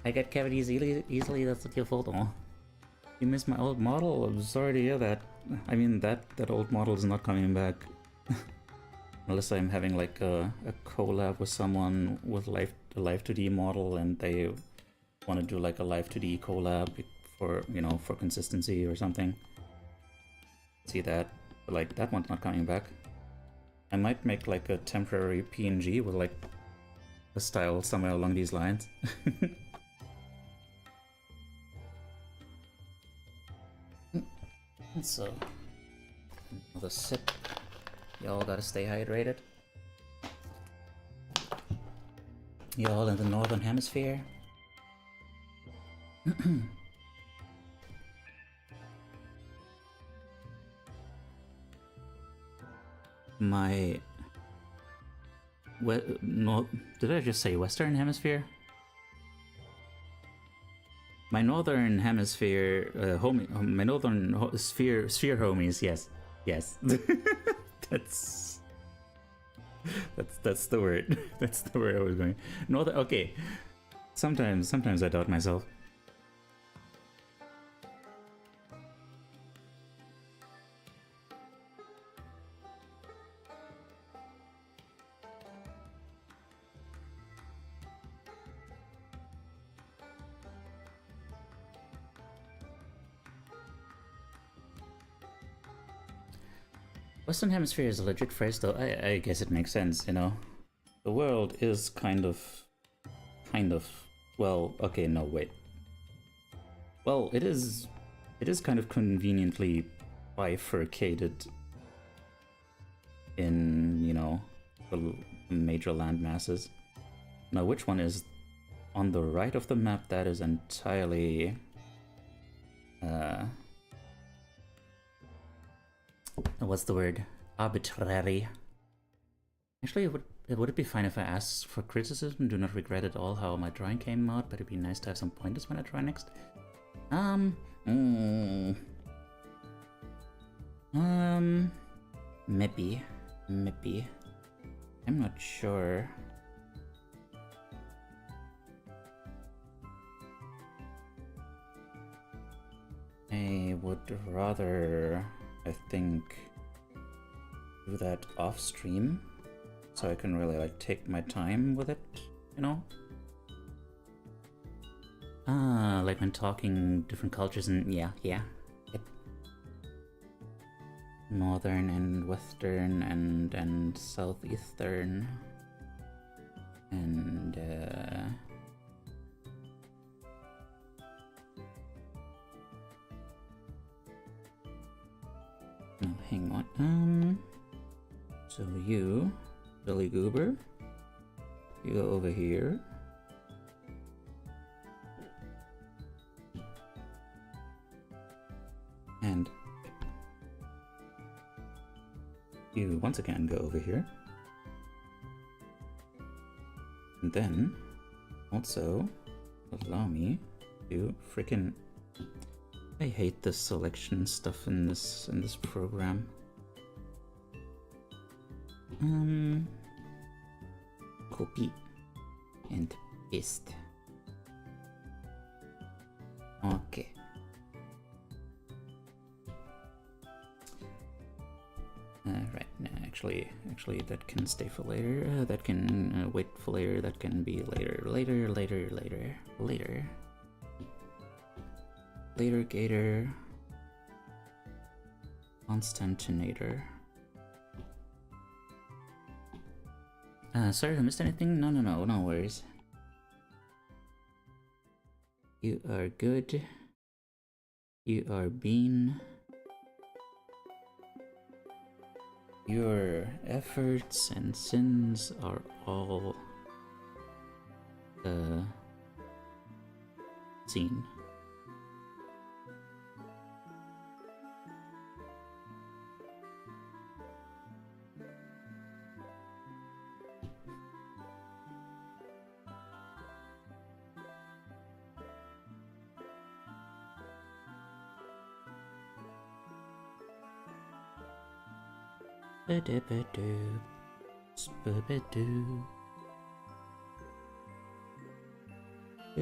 I get cavities easily, that's not your fault. Oh. You missed my old model? I'm sorry to hear that. I mean, that old model is not coming back. Unless I'm having like a collab with someone with a Live 2D model and they want to do like a Live 2D collab for, you know, for consistency or something. See that? But like, that one's not coming back. I might make like a temporary PNG with like a style somewhere along these lines. So, another sip. Y'all gotta stay hydrated. Y'all in the northern hemisphere. Did I just say western hemisphere? My northern hemisphere, my northern sphere homies, yes. That's the word. That's the word I was going. Northern, okay. Sometimes I doubt myself. Western Hemisphere is a legit phrase though. I guess it makes sense, you know. The world is kind of, well, okay, no, wait. Well, it is kind of conveniently bifurcated in, you know, the major land masses. Now, which one is on the right of the map? That is entirely, what's the word? Arbitrary. Actually, would it be fine if I asked for criticism? Do not regret at all how my drawing came out, but it'd be nice to have some pointers when I draw next. Maybe. I'm not sure. I would rather, I think, do that off stream, so I can really like take my time with it, you know? Like when talking different cultures and yep. Northern and Western and Southeastern and no, hang on. So you, Billy Goober, you go over here. And you once again go over here. And then also allow me to frickin', I hate this selection stuff in this program. Copy and paste. Okay. Right now, actually, that can stay for later. That can wait for later. That can be later. Later, Gator. Constantinator. Sorry if I missed anything. No worries. You are good. You are bean. Your efforts and sins are all seen. I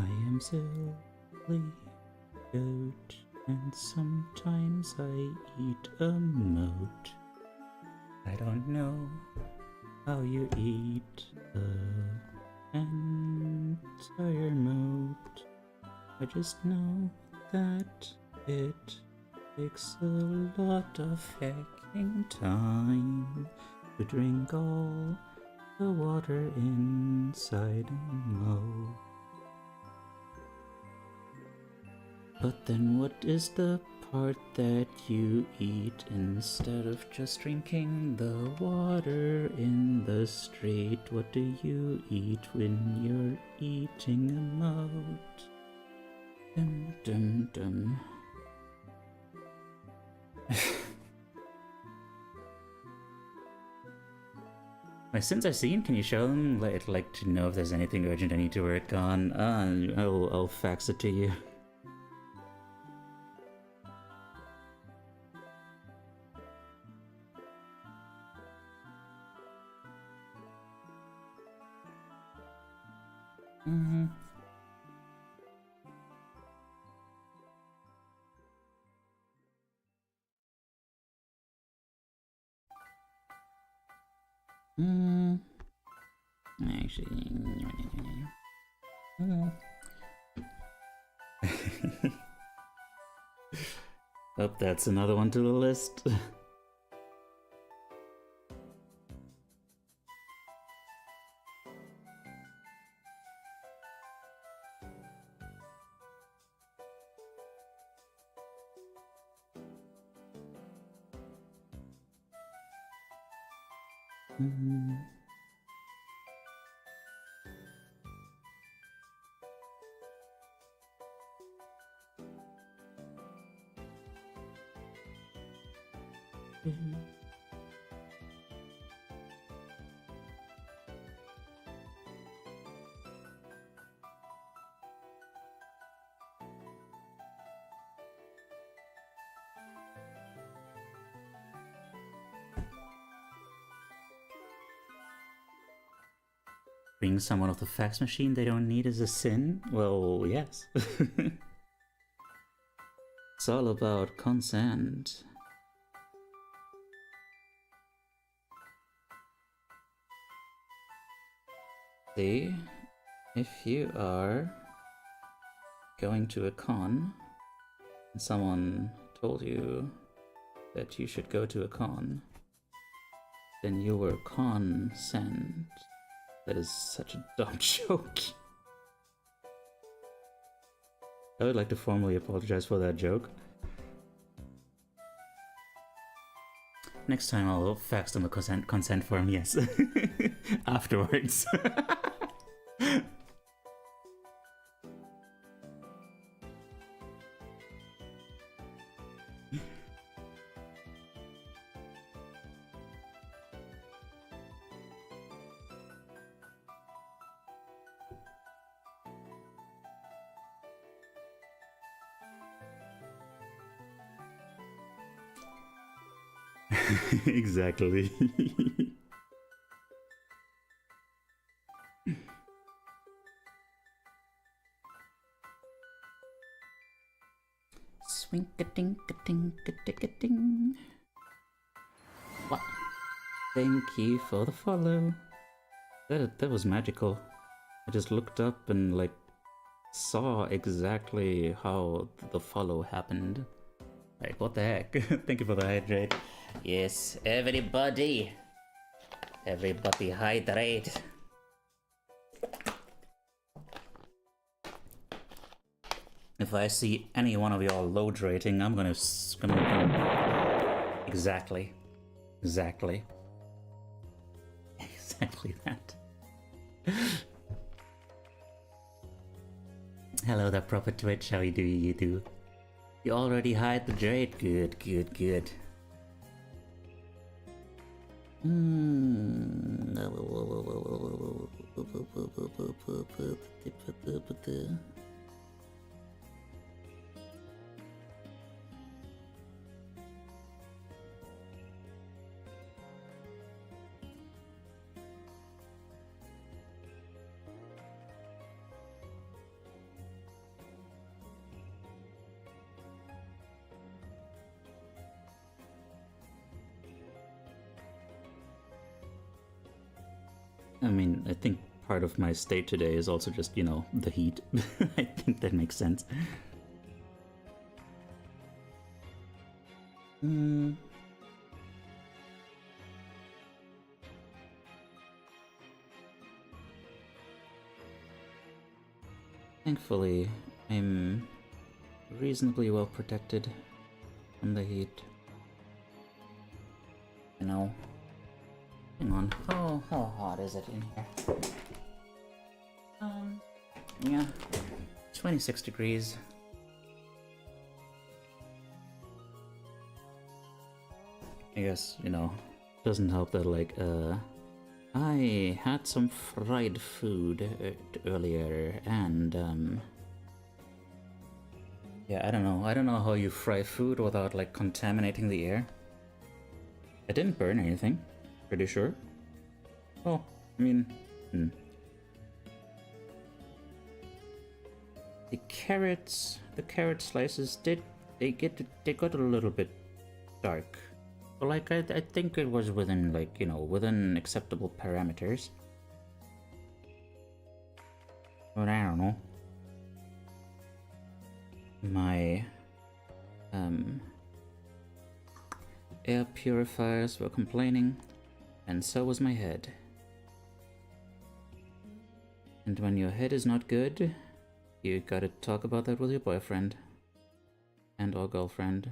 am silly goat, and sometimes I eat a moat. I don't know how you eat an entire moat. I just know that it takes a lot of hacking time to drink all the water inside a moat. But then what is the part that you eat instead of just drinking the water in the street? What do you eat when you're eating a moat? Dum dum dum. Since I've seen, can you show them? I'd like to know if there's anything urgent I need to work on. I'll fax it to you. Actually, oh, that's another one to the list. Bring someone off the fax machine they don't need is a sin? Well, yes. It's all about consent. See, if you are going to a con and someone told you that you should go to a con, then you were consent. That is such a dumb joke. I would like to formally apologize for that joke. Next time I'll fax them a consent form, yes. Afterwards. Exactly. Swink-a-dink-a-dink-a-dick-a-ding. What? Thank you for the follow. That was magical. I just looked up and like saw exactly how the follow happened. Like, what the heck? Thank you for the hydrate. Yes, everybody. Everybody hydrate. If I see any one of y'all load rating, I'm gonna exactly that. Hello there, proper Twitch. How you do, you? You already hydrate. Good. I mean, I think part of my state today is also just, you know, the heat. I think that makes sense. Thankfully, I'm reasonably well protected from the heat. You know. Hang on. Oh, how hot is it in here? Yeah, 26 degrees. I guess, you know, doesn't help that, like, I had some fried food earlier, and, yeah, I don't know how you fry food without, like, contaminating the air. I didn't burn anything, pretty sure. Well, I mean, The carrot slices they got a little bit dark. But like I think it was within, like, you know, within acceptable parameters. But I don't know. My air purifiers were complaining, and so was my head. And when your head is not good, you gotta talk about that with your boyfriend. And or girlfriend.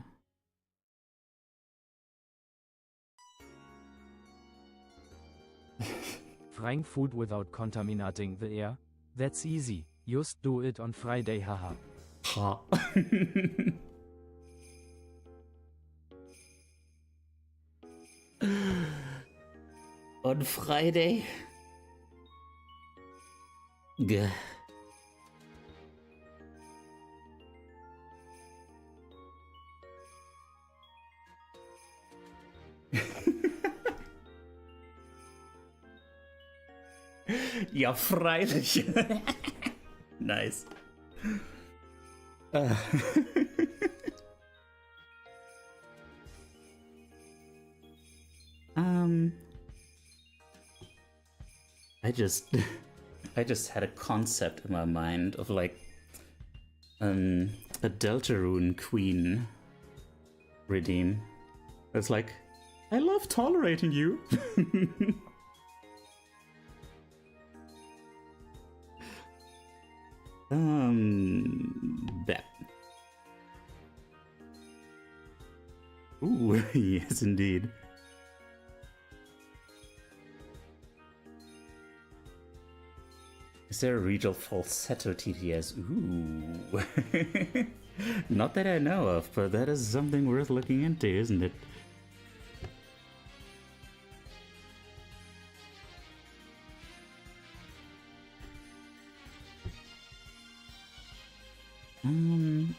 Frying food without contaminating the air? That's easy. Just do it on Friday, haha. Ha. On Friday? Gah. Ja, freilich. Nice. I just had a concept in my mind of, like, a Deltarune queen redeem. It's like, I love tolerating you. That. Ooh, yes, indeed. Is there a regional falsetto TTS? Ooh. Not that I know of, but that is something worth looking into, isn't it?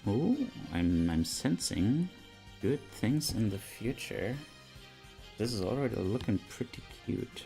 Oh, I'm sensing good things in the future. This is already looking pretty cute.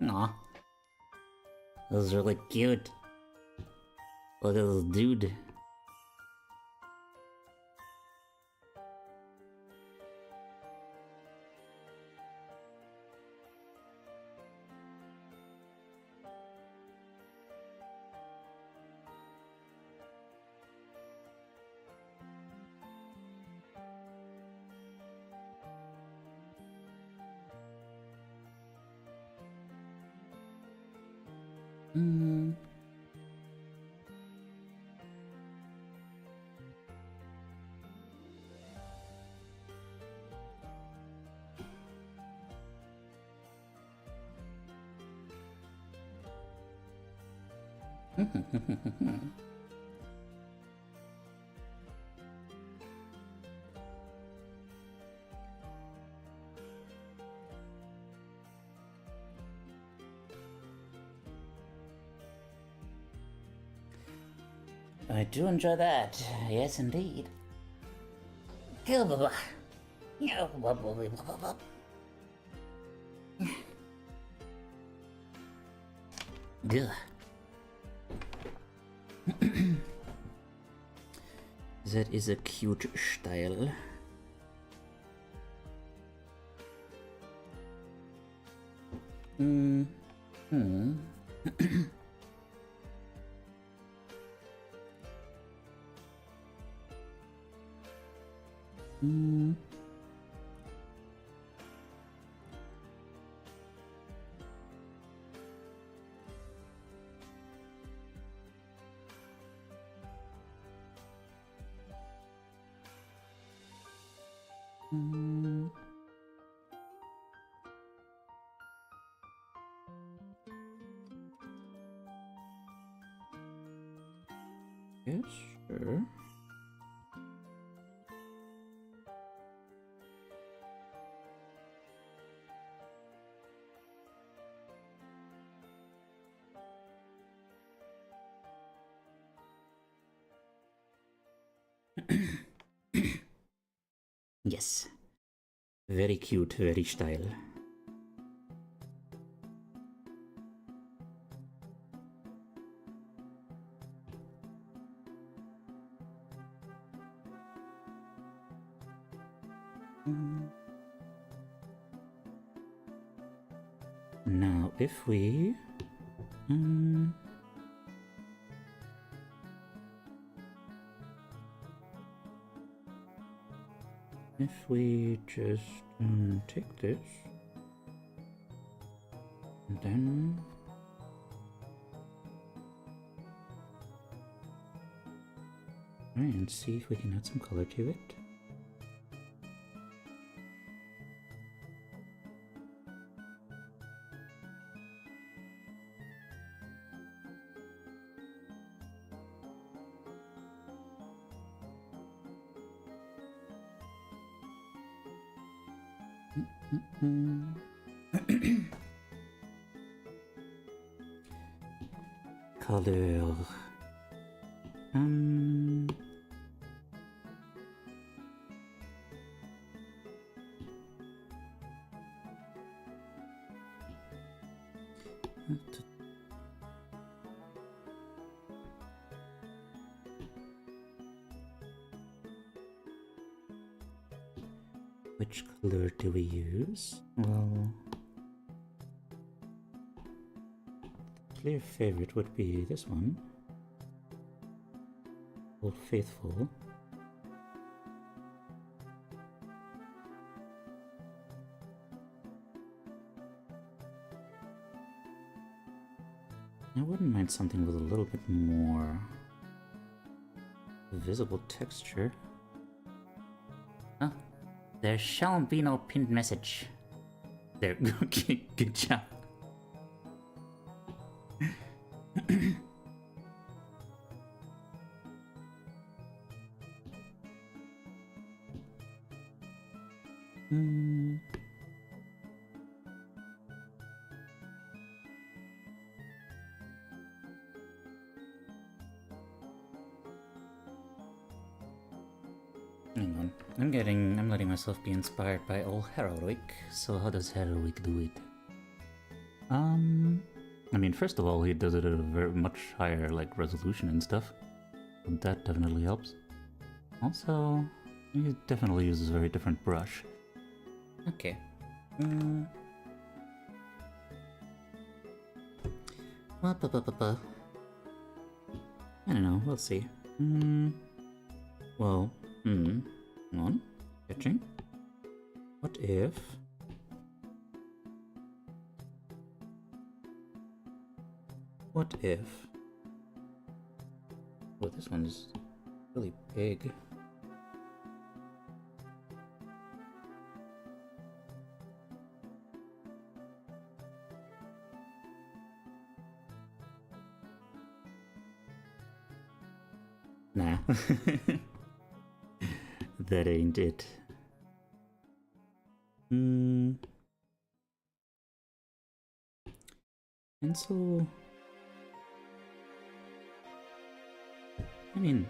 Aw. That was really cute. Look at this dude. Mm. I do enjoy that. Yes, indeed. Ugh. That is a cute style. Hmm. Yes, sure. Yes. Very cute, very style. Now, if we... if we just take this, and then... try and see if we can add some color to it. Color. Which color do we use? Well, the clear favorite would be this one. Old Faithful. I wouldn't mind something with a little bit more visible texture. Oh, there shall be no pinned message. There, okay, good job. Hang on, I'm letting myself be inspired by old Heroic. So how does Heroic do it? I mean, first of all, he does it at a very much higher, like, resolution and stuff. So that definitely helps. Also, he definitely uses a very different brush. Okay. I don't know, we'll see. Well, hang on. Sketching. What if... What if... Oh, this one's really big. Nah. That ain't it. Pencil... I mean,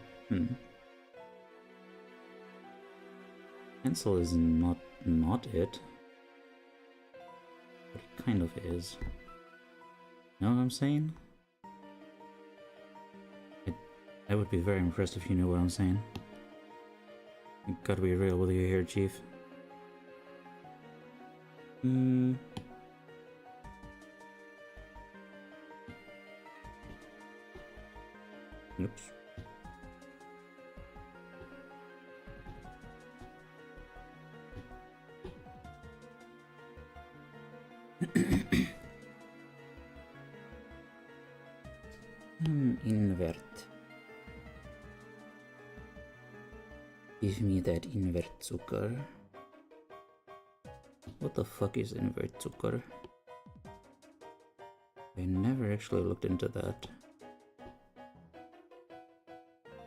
Pencil is not it. But it kind of is. Know what I'm saying? I would be very impressed if you knew what I'm saying. I gotta be real with you here, Chief. Oops. Invert. Give me that invert zucker. What the fuck is invert zucker? I never actually looked into that.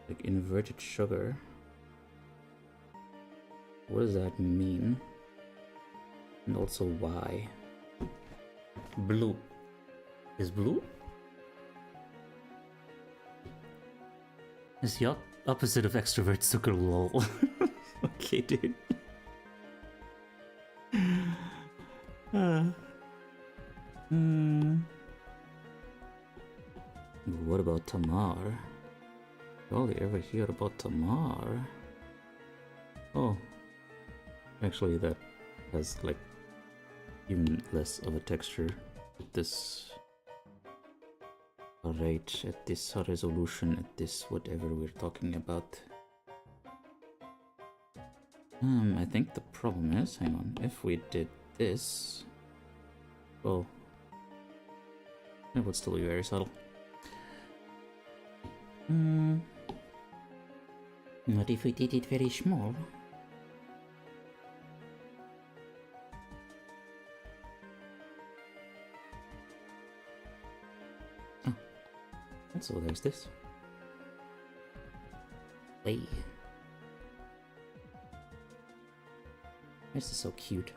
Like inverted sugar. What does that mean? And also why? Blue. Is blue? Is the opposite of extrovert zucker, lol. Okay, dude. What about Tamar? All you ever hear about Tamar? Oh. Actually, that has, like, even less of a texture. This... Alright, at this resolution, at this whatever we're talking about. I think the problem is, hang on, if we did this... Well... It would still be very subtle. What if we did it very small? Oh. Also, there's this. Hey. This is so cute.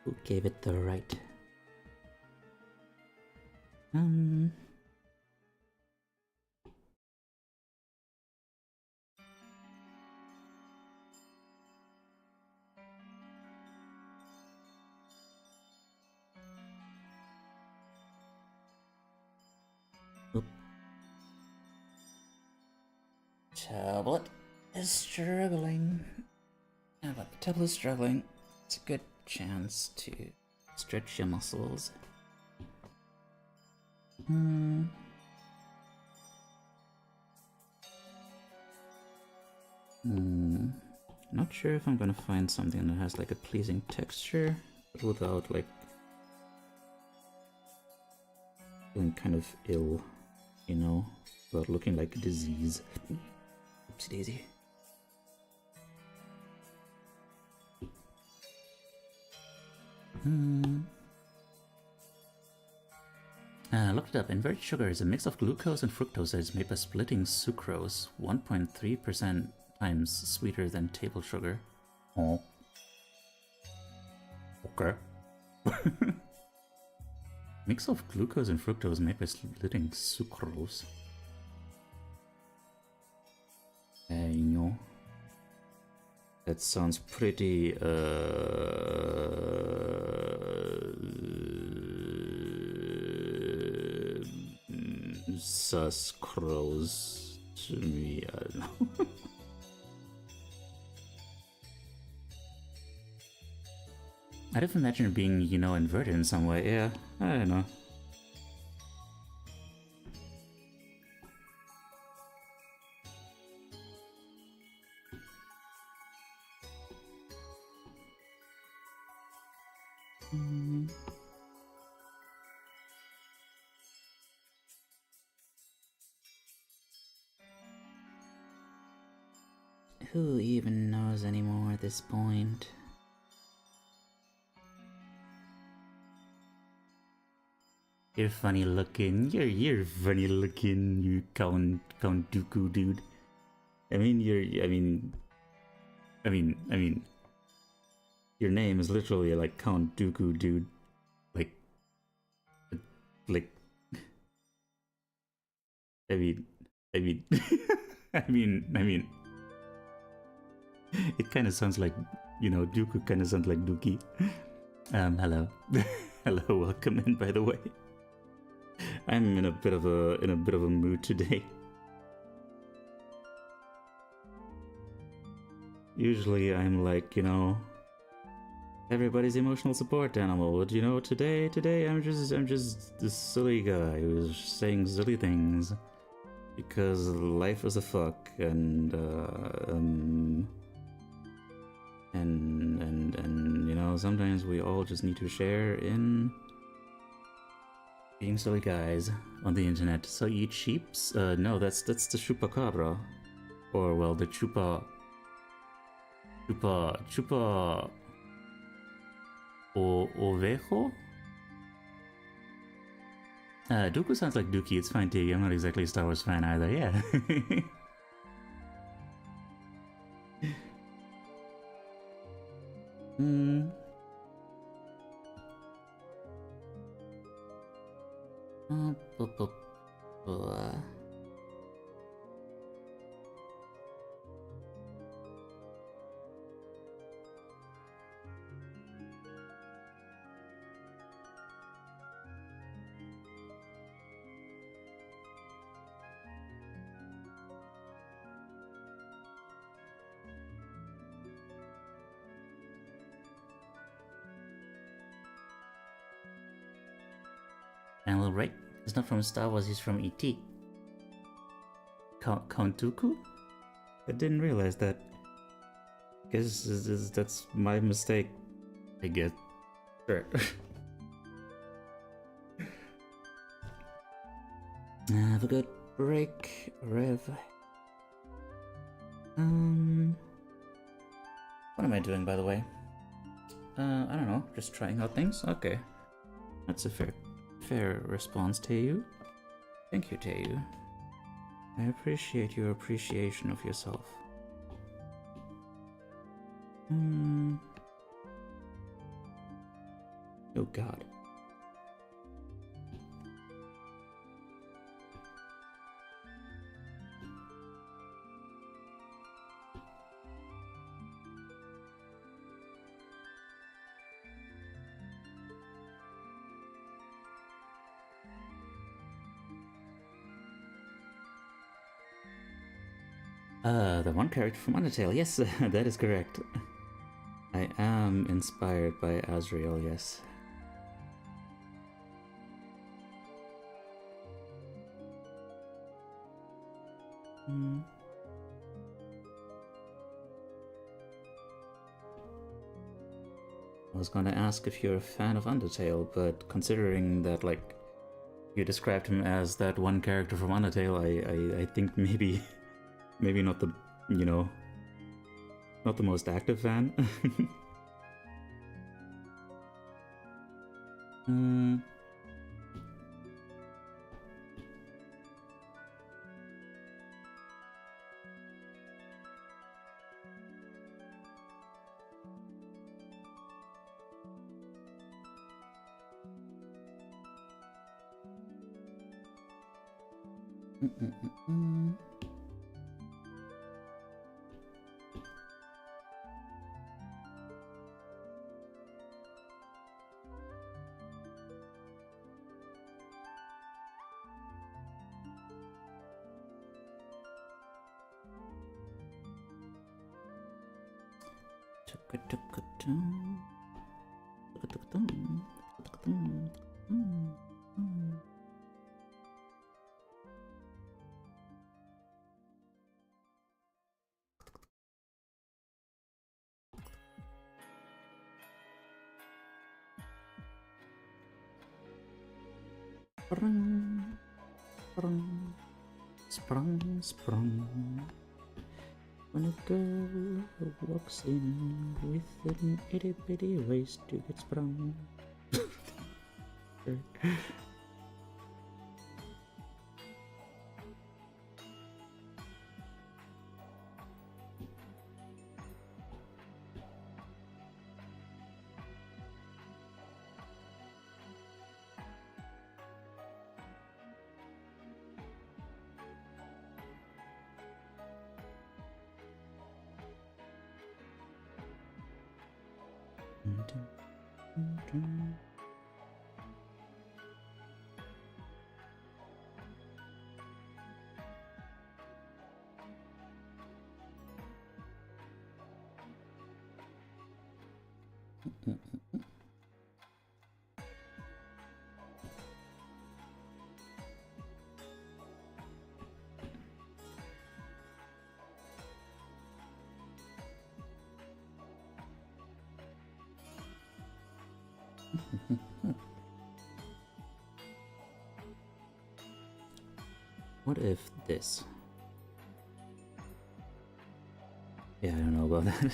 Who gave it the right? Tablet is struggling. Now that the tablet is struggling, it's a good chance to stretch your muscles. Not sure if I'm gonna find something that has like a pleasing texture, but without like feeling kind of ill, you know, without looking like a disease. Oopsie daisy. Looked it up. Inverted sugar is a mix of glucose and fructose that is made by splitting sucrose, 1.3% times sweeter than table sugar. Oh. Okay. Mix of glucose and fructose made by splitting sucrose. You know. That sounds pretty, sus crows to me. I don't know. I'd have imagined it being, you know, inverted in some way. Yeah, I don't know. Who even knows anymore at this point? You're funny looking. You're funny looking. You Count Dooku dude. I mean, your name is literally like Count Dooku dude. Like. I mean, I mean. It kind of sounds like, you know, Dooku kind of sounds like Dookie. Hello. Hello, welcome in, by the way. I'm in a bit of a mood today. Usually I'm like, you know, everybody's emotional support animal, but you know, today I'm just this silly guy who's saying silly things because life is a fuck and you know, sometimes we all just need to share in being silly guys on the internet. So you eat sheeps? No, that's the chupacabra, or well, the chupa ovejo. Dooku sounds like Dookie. It's fine, Teiyu. I'm not exactly a Star Wars fan either. Yeah. And well, right, he's not from Star Wars, he's from E.T. Count Dooku? I didn't realize that. Guess that's my mistake, I guess. Sure. Have a good break, Rev. What am I doing, by the way? I don't know, just trying out things? Okay. That's a fair response, Teiyu. Thank you, Teiyu. I appreciate your appreciation of yourself. Oh god. The one character from Undertale, yes, that is correct. I am inspired by Azrael, yes. I was gonna ask if you're a fan of Undertale, but considering that, like, you described him as that one character from Undertale, I think maybe not the, you know, not the most active fan. Sprung, sprung. When a girl walks in with an itty bitty waist to get sprung. What if this? Yeah, I don't know about that.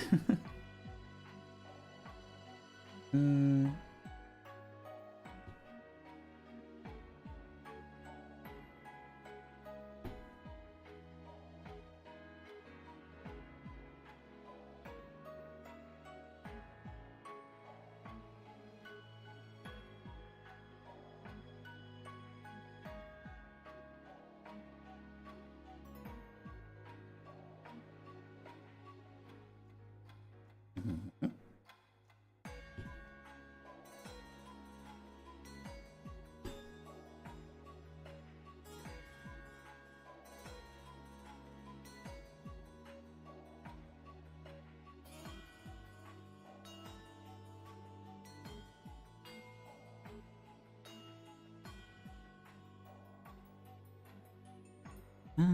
I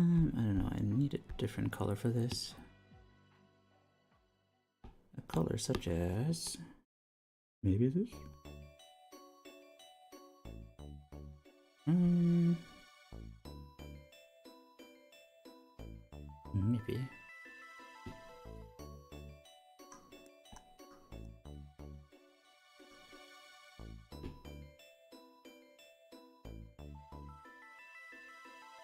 don't know, I need a different color for this. A color such as... maybe this? Maybe.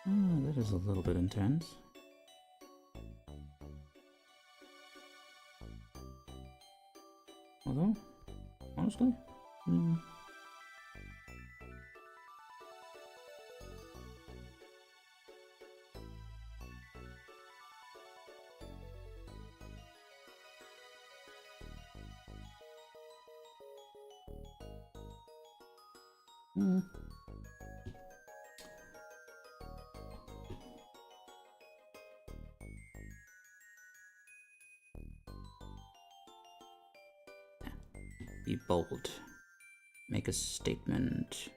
Oh, that is a little bit intense. Although, honestly, be bold. Make a statement.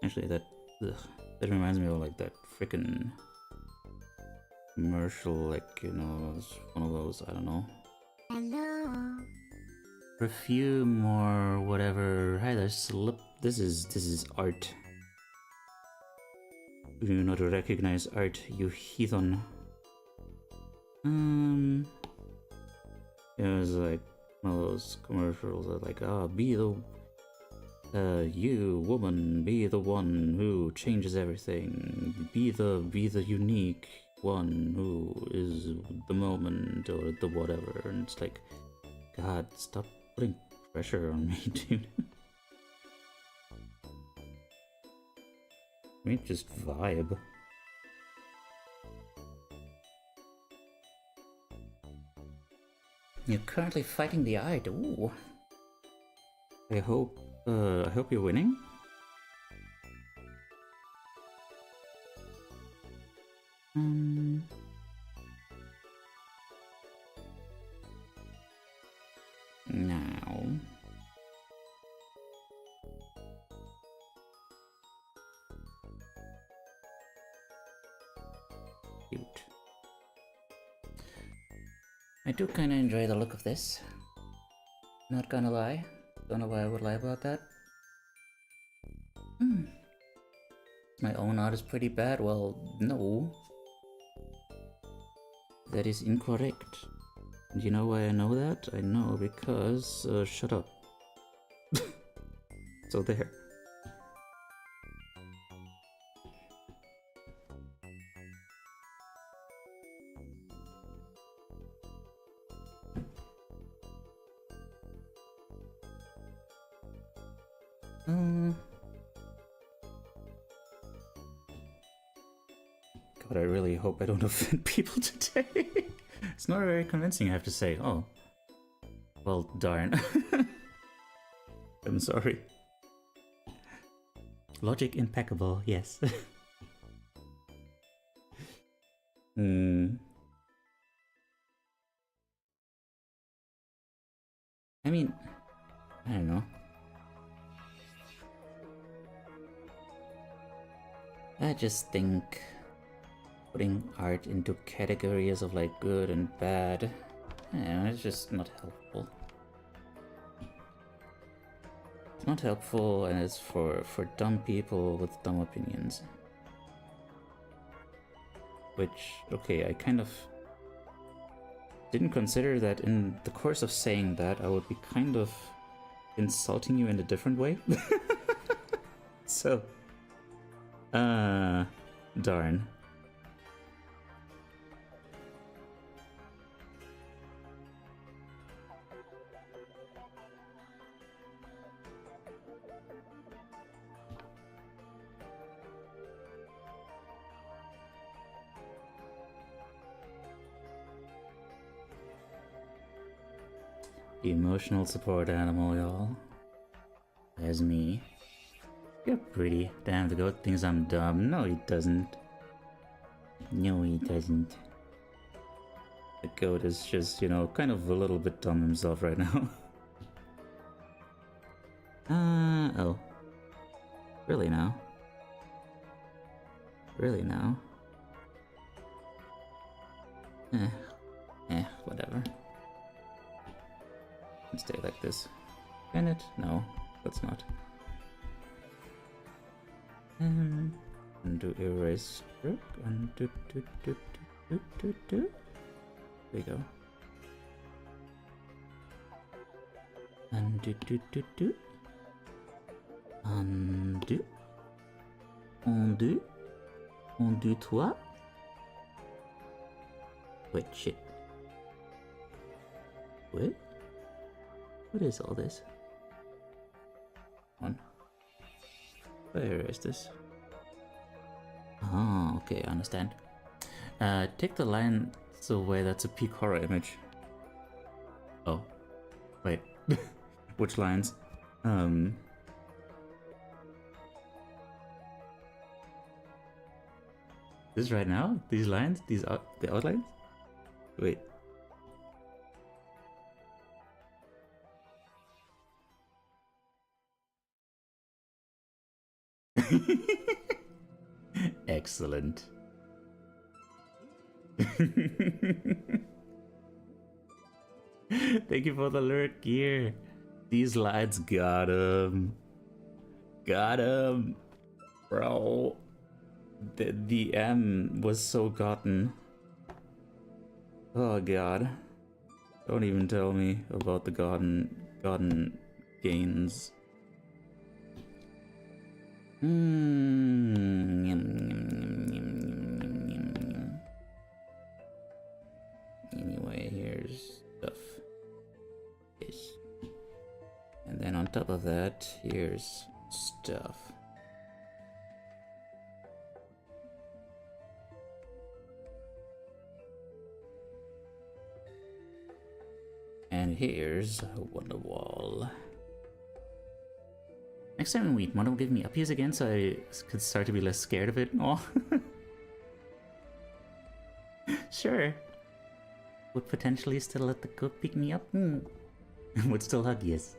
Actually, that reminds me of like that frickin' commercial, like, you know, it's one of those, I don't know. Hello. Perfume or whatever. Hi, there's this is art. You know to recognize art, you heathen. It was like one of those commercials that like, be the you woman, be the one who changes everything. Be the unique one who is the moment or the whatever. And it's like, God, stop putting pressure on me, dude. I mean, just vibe. You're currently fighting the eye. Ooh. I hope you're winning. I do kind of enjoy the look of this. Not gonna lie. Don't know why I would lie about that. My own art is pretty bad. Well, no. That is incorrect. And you know why I know that? I know because... shut up. So there. God, I really hope I don't offend people today. It's not very convincing, I have to say. Oh. Well, darn. I'm sorry. Logic impeccable, yes. I mean, I don't know. I just think putting art into categories of like good and bad, it's just not helpful. It's not helpful, and it's for dumb people with dumb opinions. Which, okay, I kind of didn't consider that in the course of saying that I would be kind of insulting you in a different way. So, darn. Emotional support animal, y'all. There's me. You're pretty. Damn, the goat thinks I'm dumb. No, he doesn't. No, he doesn't. The goat is just, you know, kind of a little bit dumb himself right now. Oh. Really now? Really now? Whatever. Let's stay like this. Can it? No, let's not. Undo erase stroke. Undo do. There we go. Undo do. Undo. Undo. Undo toi. Wait, shit. What? What is all this? One. Where is this? Oh, okay, I understand. Take the lines away, that's a peak horror image. Oh. Wait. Which lines? This right now? These lines? These the outlines? Wait. Excellent. Thank you for the lurk gear. These lights got him. Got him. Bro. The M was so gotten. Oh god. Don't even tell me about the gotten gains. Anyway, here's stuff. Yes. And then on top of that, here's stuff. And here's Wonderwall. Next time we meet, Mono will give me uppies again so I could start to be less scared of it. Oh. Sure. Would potentially still let the goat pick me up? Would still hug, yes.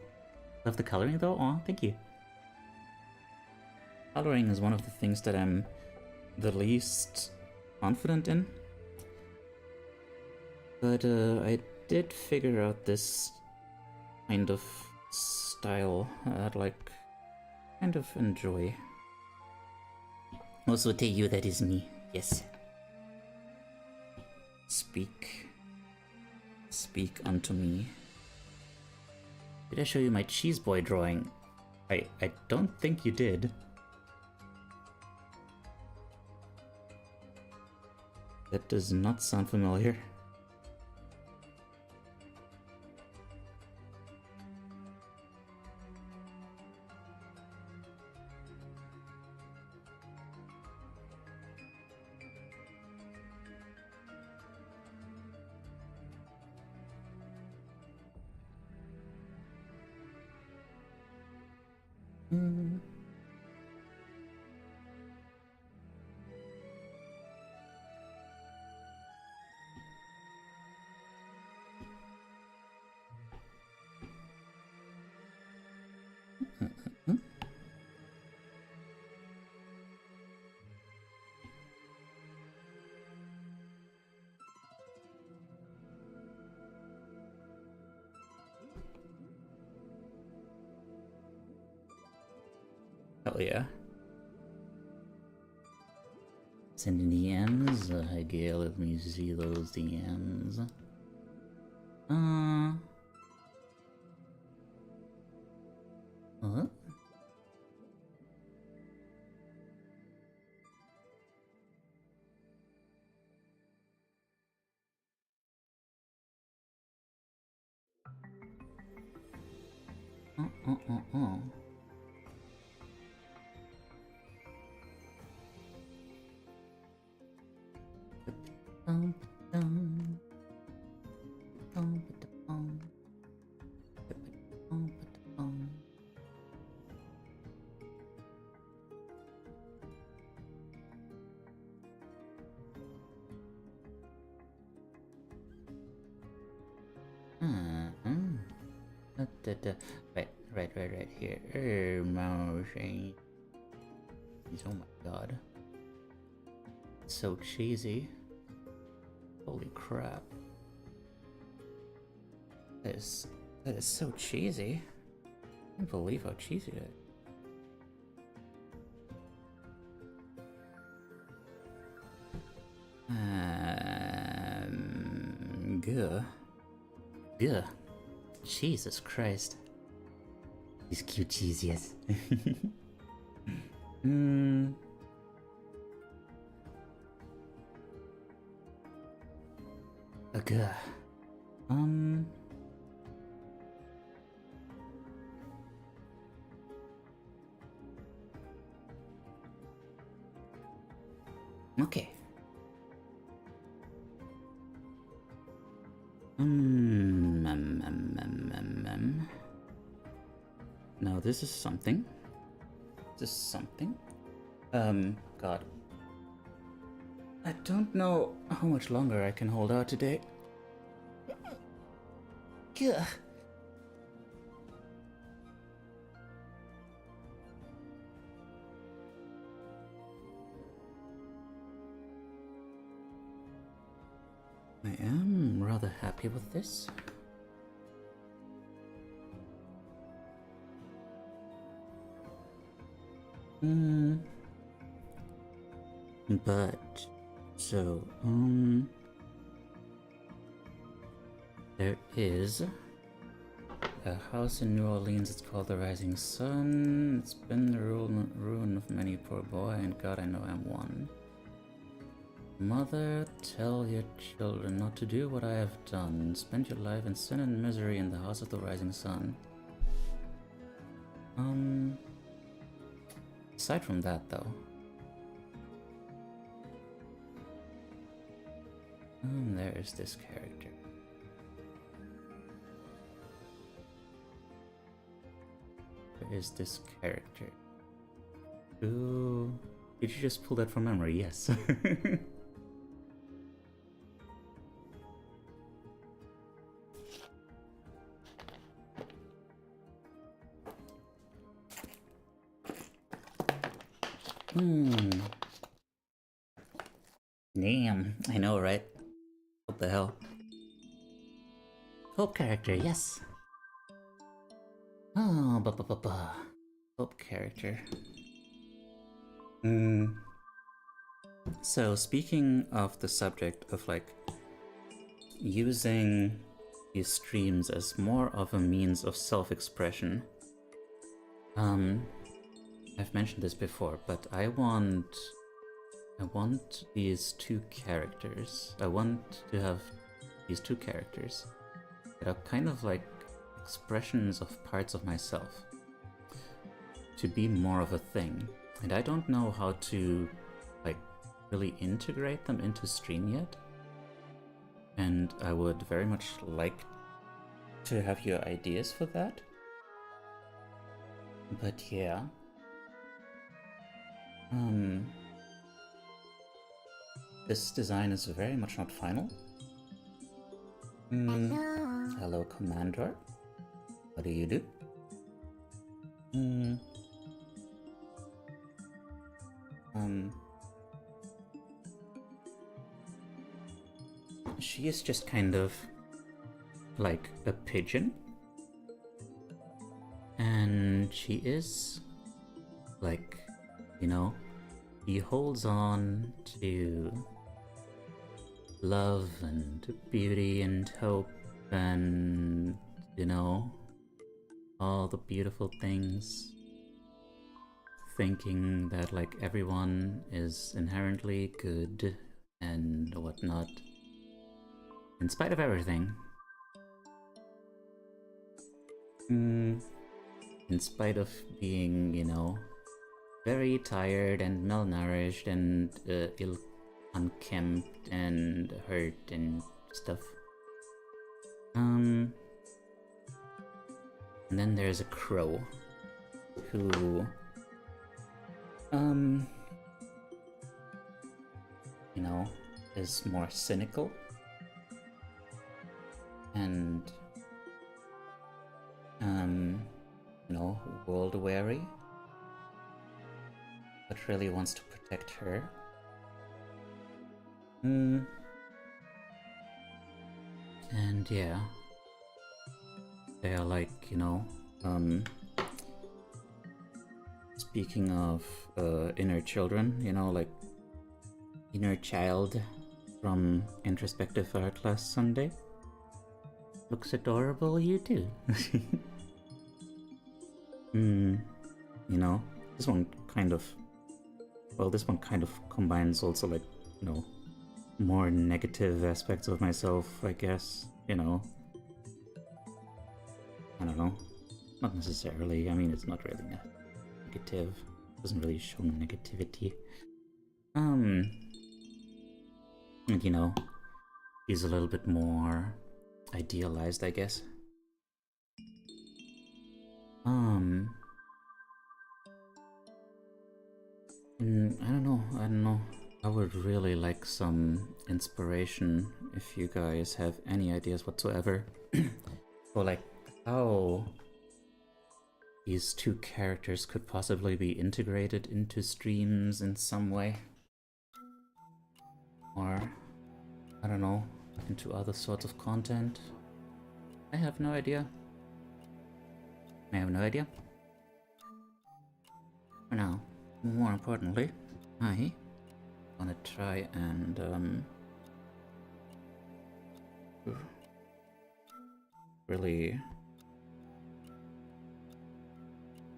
Love the coloring though? Aw, thank you. Coloring is one of the things that I'm the least confident in. But I did figure out this kind of style I'd like kind of enjoy. Also, Teiyu, that is me. Yes. Speak unto me. Did I show you my cheese boy drawing? I don't think you did. That does not sound familiar. Hell yeah. Sending DMs? Okay, let me see those DMs. What? Right here. Motion. Oh my god. So cheesy. Holy crap. That is so cheesy. I can't believe how cheesy it is. Gah. Jesus Christ. These cute cheesiest. Gah. Okay. Now this is something. God. I don't know how much longer I can hold out today. Gah. I am rather happy with this. But, so, there is a house in New Orleans, it's called the Rising Sun. It's been the ruin of many poor boy, and God, I know I'm one. Mother, tell your children not to do what I have done. Spend your life in sin and misery in the house of the Rising Sun. Aside from that, though, there is this character. Ooh, did you just pull that from memory? Yes. Damn, I know, right? What the hell? Hope character, yes. Oh, Hope character. So, speaking of the subject of like using these streams as more of a means of self-expression, I've mentioned this before, but I want these two characters. I want to have these two characters that are kind of like expressions of parts of myself to be more of a thing. And I don't know how to like really integrate them into stream yet. And I would very much like to have your ideas for that. But yeah. This design is very much not final. Hello, Commander. What do you do? She is just kind of like a pigeon. And she is like, you know, he holds on to love and beauty and hope and, you know, all the beautiful things, thinking that like everyone is inherently good and whatnot, in spite of everything. In spite of being, you know, very tired and malnourished and unkempt and hurt and stuff. And then there's a crow who, you know, is more cynical and, you know, world weary, but really wants to protect her. And yeah, they are like, you know, speaking of inner children, you know, like inner child from introspective art last Sunday. Looks adorable, you too. You know, this one kind of combines also like, you know, more negative aspects of myself, I guess, you know. I don't know. Not necessarily. I mean, it's not really negative. It doesn't really show negativity. And you know, he's a little bit more idealized, I guess. I don't know. I would really like some inspiration if you guys have any ideas whatsoever. Or like how these two characters could possibly be integrated into streams in some way. Or, I don't know, into other sorts of content. I have no idea. I have no idea. For now, more importantly, I wanna try and really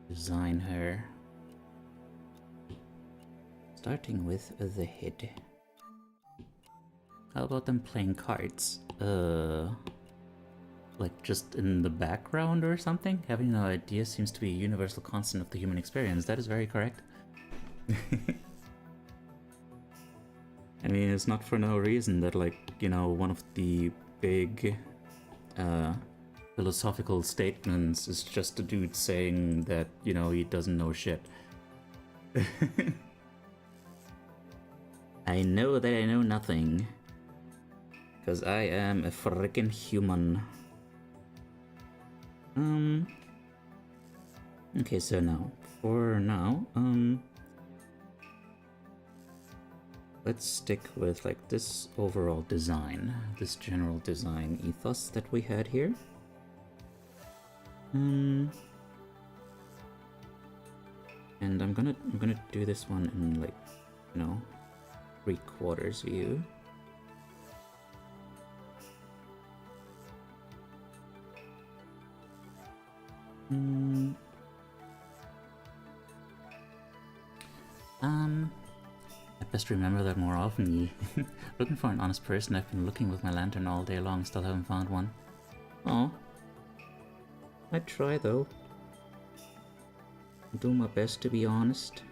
design her, starting with the head. How about them playing cards? Like just in the background or something? Having no idea seems to be a universal constant of the human experience. That is very correct. I mean, it's not for no reason that, like, you know, one of the big philosophical statements is just a dude saying that, you know, he doesn't know shit. I know that I know nothing. Because I am a freaking human. Okay, so now, for now, let's stick with like this overall design, this general design ethos that we had here. And I'm gonna do this one in like, you know, 3/4 view. I best remember that more often, Yi. Looking for an honest person. I've been looking with my lantern all day long, still haven't found one. Oh, I'd try though. I'll do my best to be honest.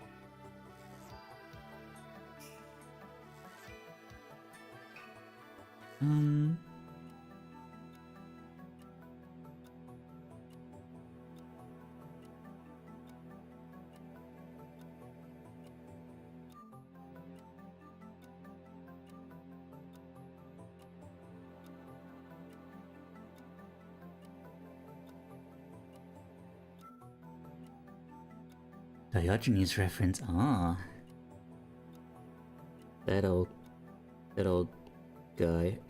Diogenes reference, ah. That old guy.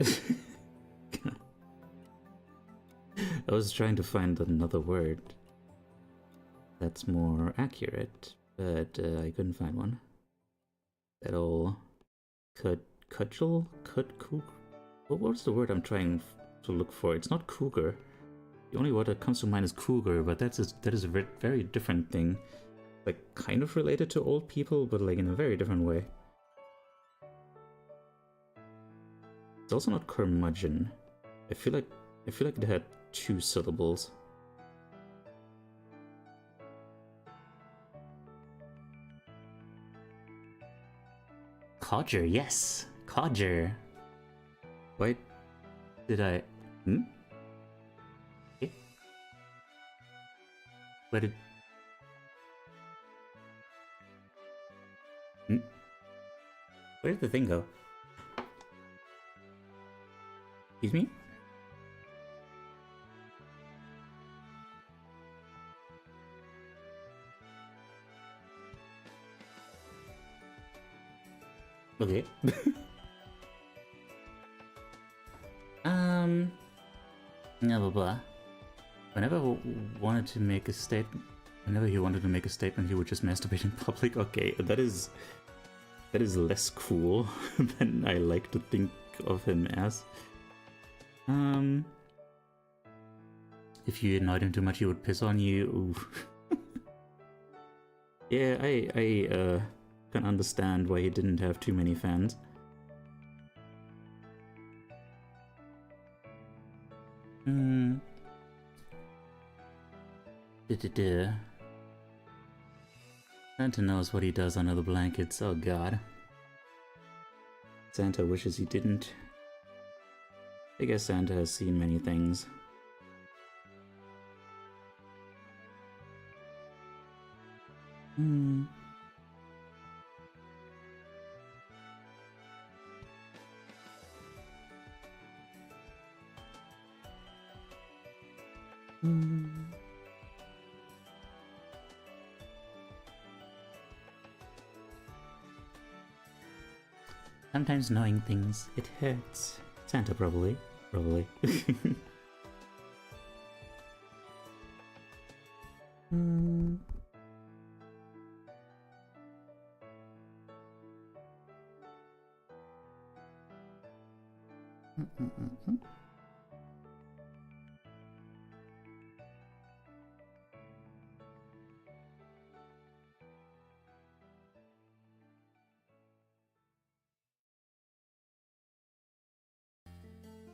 I was trying to find another word that's more accurate, but I couldn't find one. That old cudgel? What was the word I'm trying to look for? It's not cougar. The only word that comes to mind is cougar, but that is a very different thing. Like, kind of related to old people, but like in a very different way. It's also not curmudgeon. I feel like it had 2 syllables. Codger, yes! Codger! Why did I... Okay. Where did... Where did the thing go? Excuse me? Okay. Blah blah blah. Whenever he wanted to make a statement, he would just masturbate in public. Okay, that is less cool than I like to think of him as. If you annoyed him too much, he would piss on you. Ooh. Yeah, I can understand why he didn't have too many fans. Santa knows what he does under the blankets, oh god. Santa wishes he didn't. I guess Santa has seen many things. Sometimes knowing things, it hurts. Santa probably.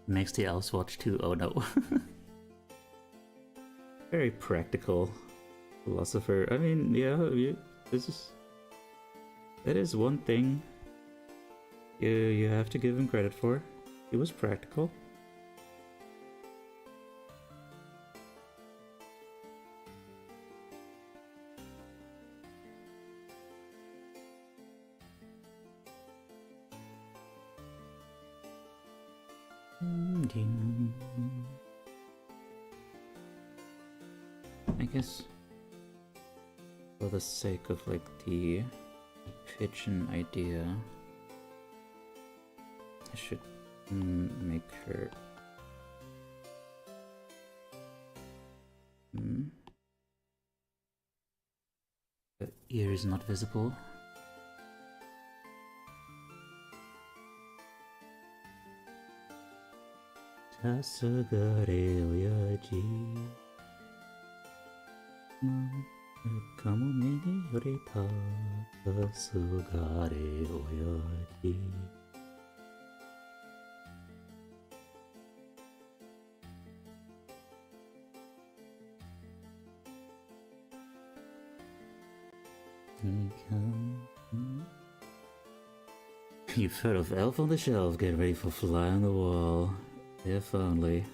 Makes the elves watch too. Oh no. Very practical philosopher. I mean, yeah, that is one thing you have to give him credit for. He was practical. I guess for the sake of like the pigeon idea, I should make her... The ear is not visible. Tasugare oyaji Kamo meni yoreta Tasugare oyaji. You've heard of Elf on the Shelf, get ready for Fly on the Wall. If only.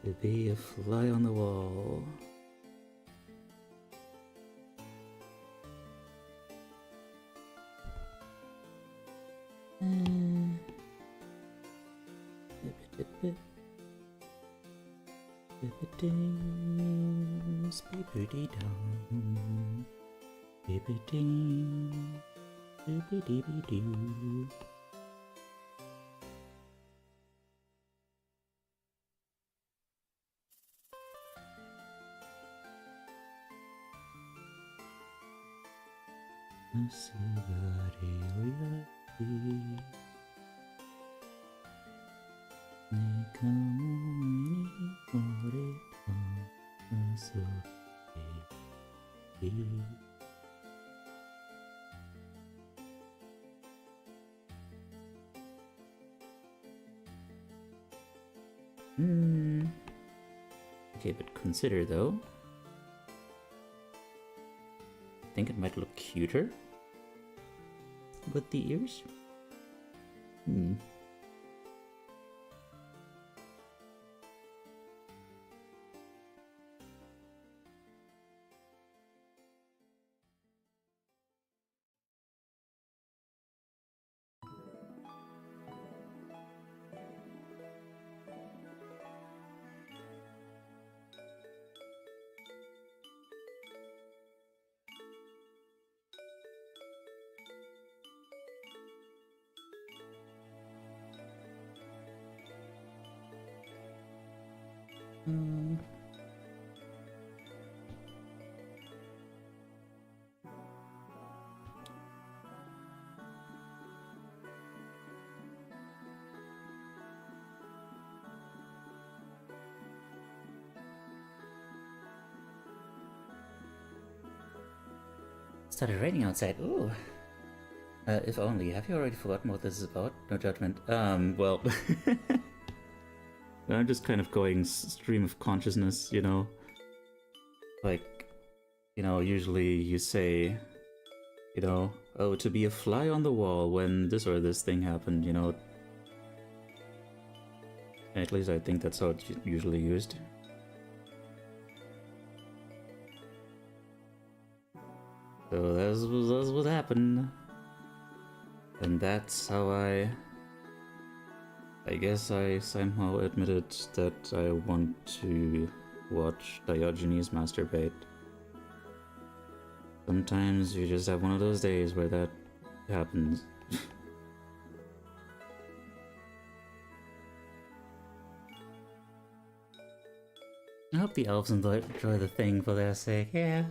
To be a fly on the wall. Okay, but consider though. I think it might look cuter with the ears. Started raining outside. Ooh. If only. Have you already forgotten what this is about? No judgment. Well... I'm just kind of going stream of consciousness, you know? Like, you know, usually you say, you know, oh, to be a fly on the wall when this or this thing happened, you know? At least I think that's how it's usually used. So that's what happened. And that's how I guess I somehow admitted that I want to watch Diogenes masturbate. Sometimes you just have one of those days where that happens. I hope the elves enjoy the thing for their sake, yeah.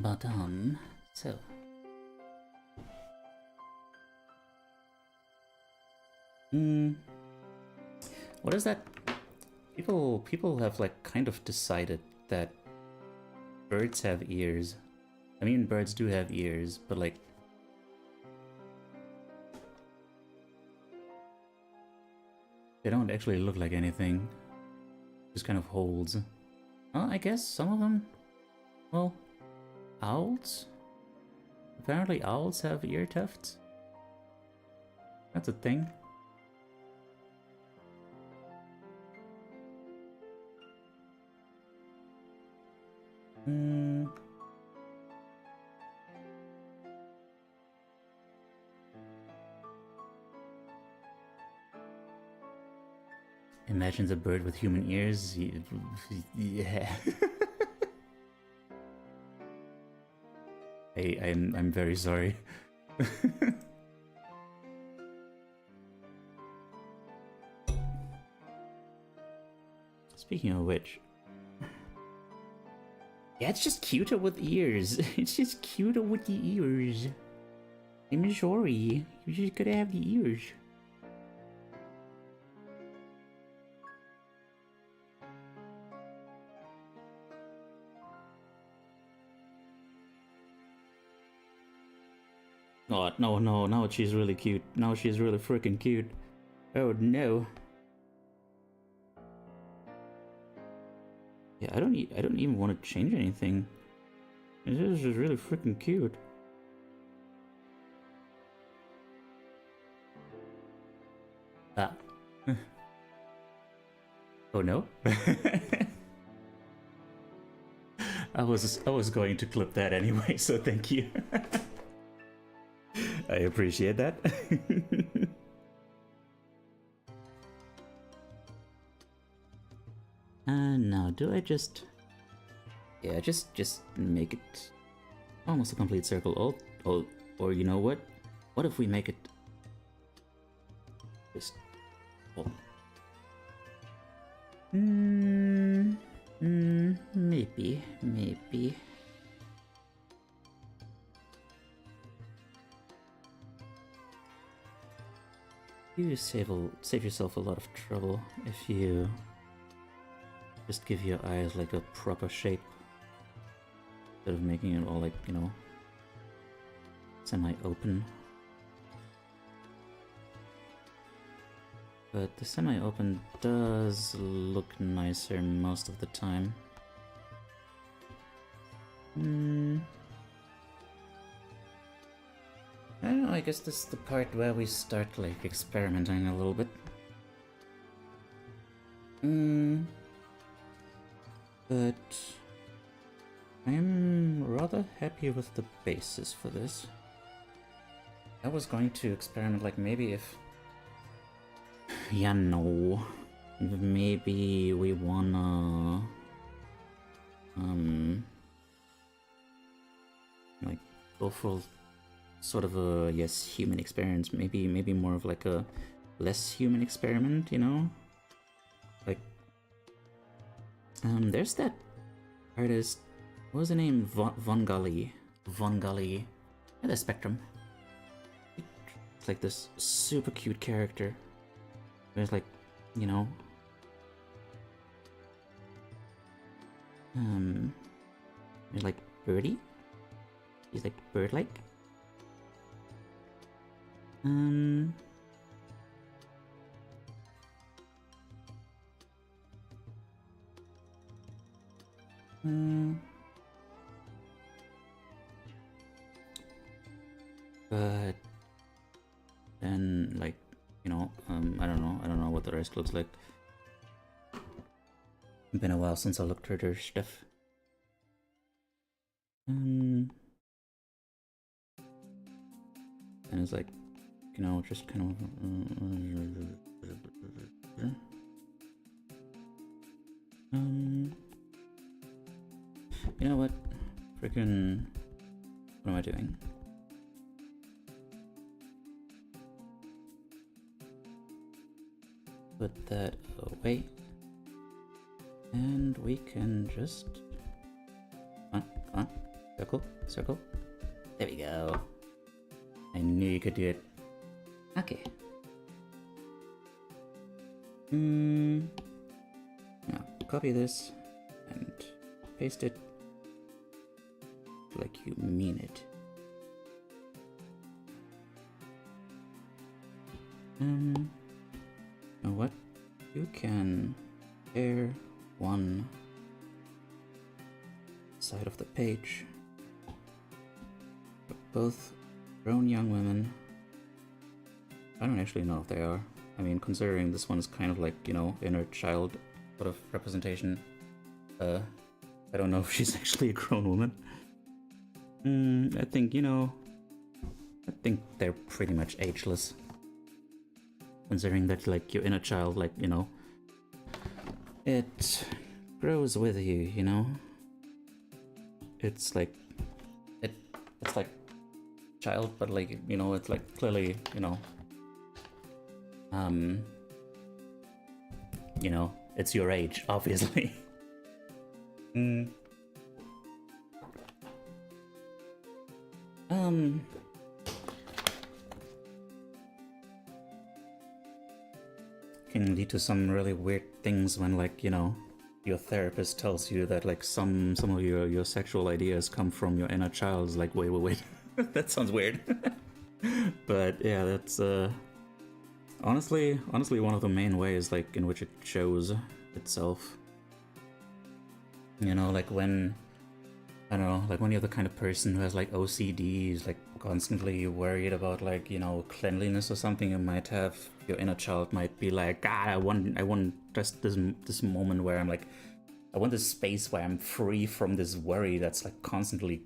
Ba-dum. So. What is that? People have like kind of decided that birds have ears. I mean, birds do have ears, but like they don't actually look like anything. Just kind of holes. Well, I guess some of them. Well, owls? Apparently owls have ear tufts. That's a thing. Imagine a bird with human ears. Yeah. I'm very sorry. Speaking of which, yeah, it's just cuter with ears. It's just cuter with the ears. I'm sorry. You just gotta have the ears. Oh, no, now she's really cute. Now she's really freaking cute. Oh no. Yeah, I don't even want to change anything. This is just really freaking cute. Ah. Oh no. I was going to clip that anyway, so thank you. I appreciate that. Now do I just... Yeah, just make it almost a complete circle. Or you know what? What if we make it... Just... Oh. Maybe. You save yourself a lot of trouble if you just give your eyes like a proper shape instead of making it all like, you know, semi-open. But the semi-open does look nicer most of the time. I don't know, I guess this is the part where we start like experimenting a little bit. But I'm rather happy with the basis for this. I was going to experiment like maybe if... Yeah, no. Maybe we wanna... like go for sort of a, yes, human experience. Maybe more of like a less human experiment, you know? Like... there's that artist, what was the name? Von Gully. Yeah, the Spectrum. It's like this super cute character. There's like, you know... There's like Birdie? He's like bird-like? But then, like, you know, I don't know what the rest looks like. It's been a while since I looked at her stuff. And it's like, you know, just kind of... you know what? Freaking... What am I doing? Put that away. And we can just... Come on. Circle. There we go. I knew you could do it. Okay. Now, copy this and paste it like you mean it. You know what? You can tear one side of the page. Both grown young women. I don't actually know if they are. I mean, considering this one is kind of like, you know, inner child sort of representation. But I don't know if she's actually a grown woman. I think, you know, I think they're pretty much ageless. Considering that, like, your inner child, like, you know, it grows with you, you know? It's like, it's like child, but like, you know, it's like clearly, you know, it's your age, obviously. Can lead to some really weird things when, like, you know, your therapist tells you that, like, some of your sexual ideas come from your inner child. It's like, wait. That sounds weird. But yeah, that's honestly one of the main ways, like, in which it shows itself. You know, like when, I don't know, like when you're the kind of person who has like OCD, is like constantly worried about, like, you know, cleanliness or something, you might have, your inner child might be like, God, I want just this moment where I'm like, I want this space where I'm free from this worry that's like constantly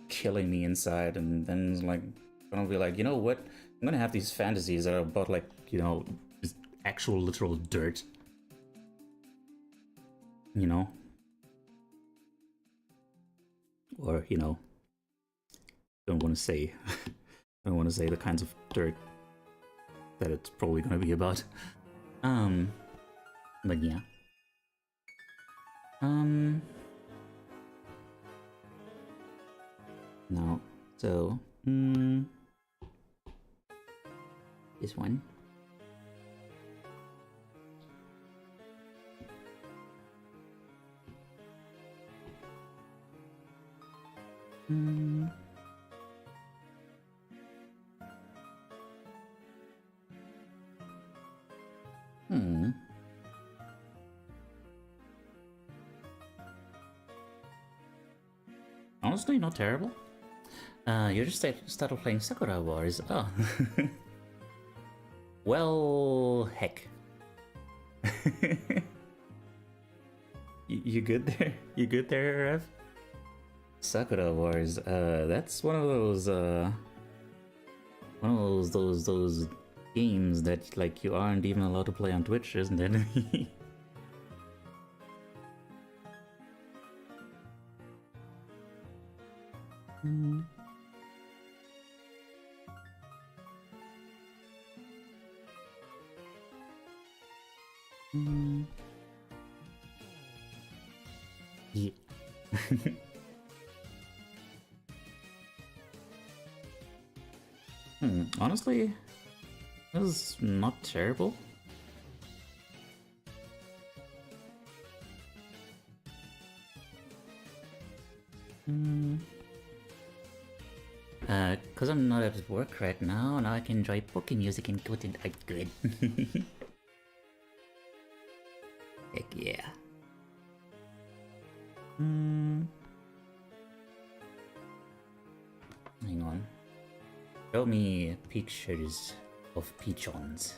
killing me inside. And then it's like, I'm gonna be like, you know what? I'm gonna have these fantasies that are about, like, you know, just actual literal dirt. You know? Or, you know, don't want to say the kinds of dirt that it's probably gonna be about. But yeah. No, so, this one. Honestly, not terrible. You just started playing Sakura Wars. Oh. Well, heck. You good there? You good there, Rev? Sakura Wars. That's one of those games that, like, you aren't even allowed to play on Twitch, isn't it? Yeah. Honestly, this is not terrible. Cause I'm not at work right now, I can enjoy Poké music and go to good. Heck yeah. Hang on. Show me pictures of pigeons.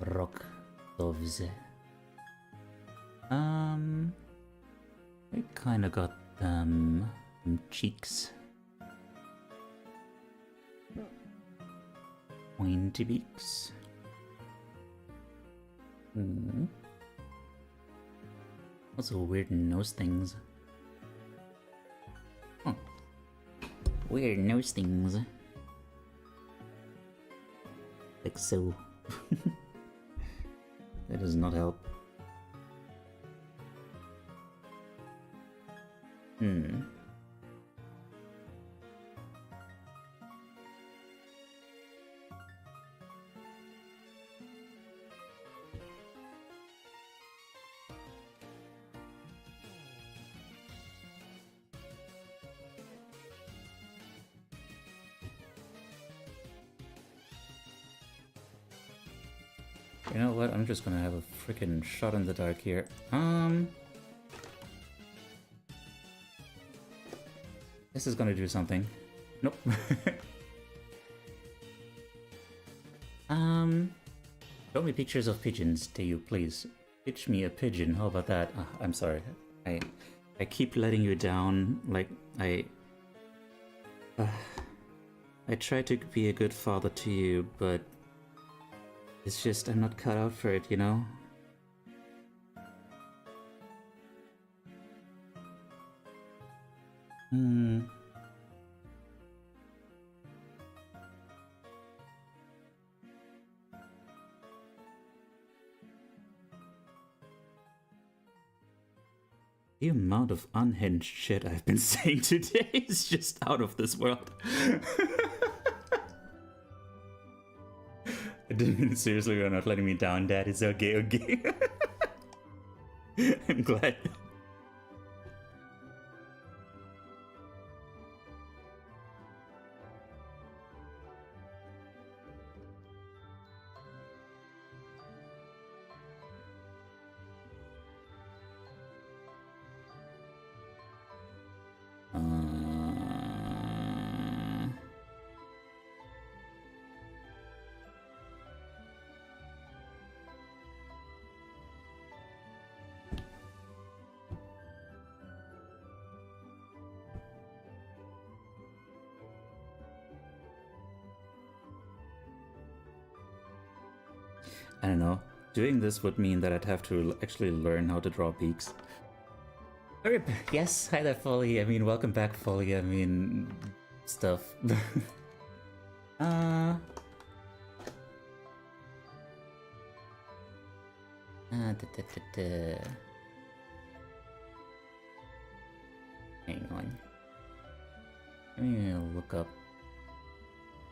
Rock doves. I kinda got cheeks. Pointy beaks. Also weird nose things. Huh. Weird nose things. Like so. That does not help. You know what? I'm just gonna have a freaking shot in the dark here. This is gonna do something. Nope. Show me pictures of pigeons, Teiyu, please. pitch me a pigeon. How about that? I'm sorry. I keep letting you down. Like, I try to be a good father to you, but it's just I'm not cut out for it, you know? The amount of unhinged shit I've been saying today is just out of this world. I didn't mean seriously, you're not letting me down, Dad. It's okay, okay. I'm glad. I don't know. Doing this would mean that I'd have to actually learn how to draw beaks. Yes, hi there, Folly. I mean, welcome back, Folly. I mean, stuff. Hang on. Let me look up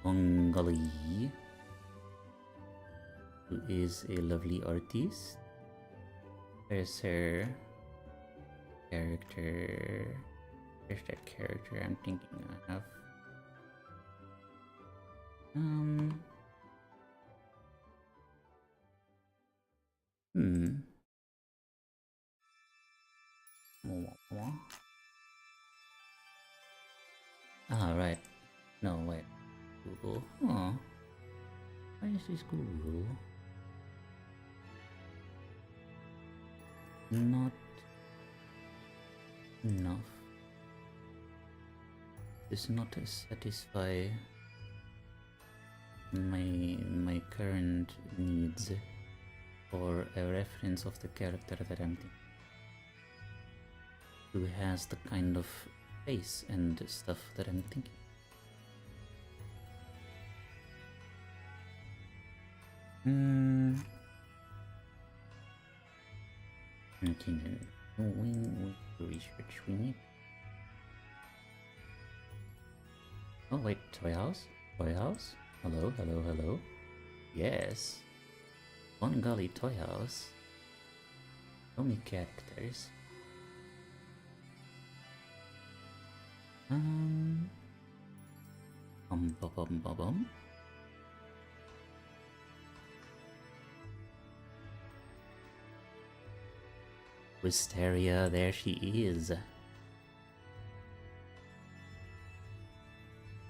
Mongali, who is a lovely artist. There's her character. There's that character I'm thinking of. Ah, right. No, wait. Google. Oh. Why is this Google? Not enough. Does not satisfy my current needs for a reference of the character that I'm thinking, who has the kind of face and stuff that I'm thinking. Research we need. Oh wait, Toy House? Toy House? Hello, hello, hello. Yes. Bengali Toy House. Show me characters. Bum. Wisteria, there she is.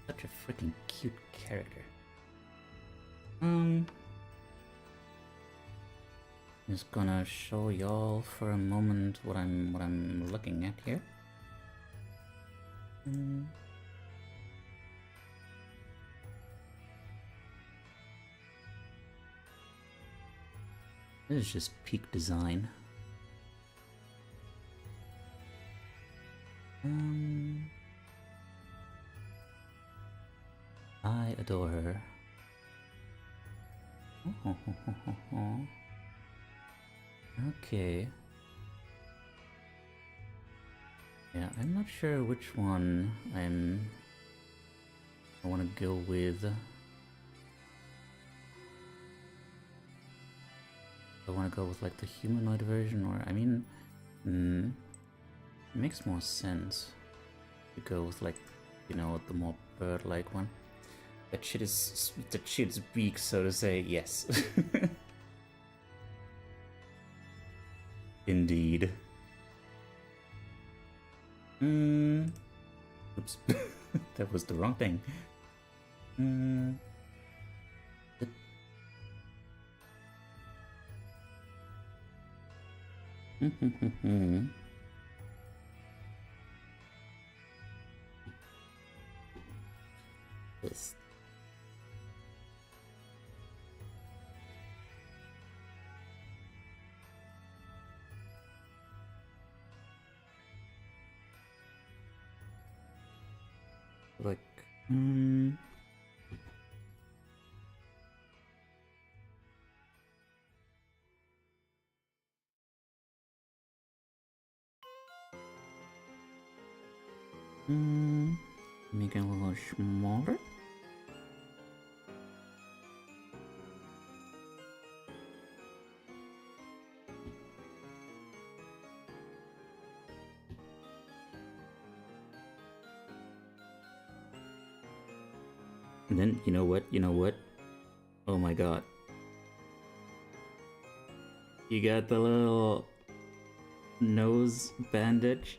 Such a freaking cute character. Just gonna show y'all for a moment what I'm looking at here. This is just peak design. I adore her. Okay. Yeah, I'm not sure which one I want to go with. I want to go with like the humanoid version, or I mean, it makes more sense to go with like, you know, the more bird-like one. That shit's beak, so to say. Yes. Indeed. Oops. That was the wrong thing. This. Like, make it a little smaller. And then, you know what? Oh my god. You got the little nose bandage.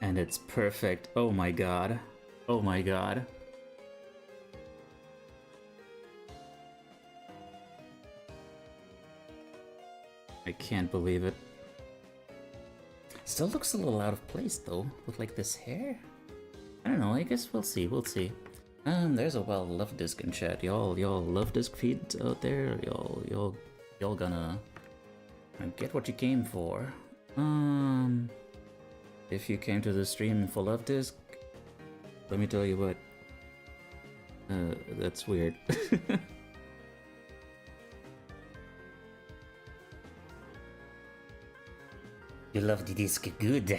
And it's perfect. Oh my god. Oh my god. I can't believe it. Still looks a little out of place though, with like this hair. I don't know, I guess we'll see. There's a love disc in chat. Y'all love disc feeds out there. Y'all gonna get what you came for. If you came to the stream for love disc, let me tell you what. That's weird. You love the disc good.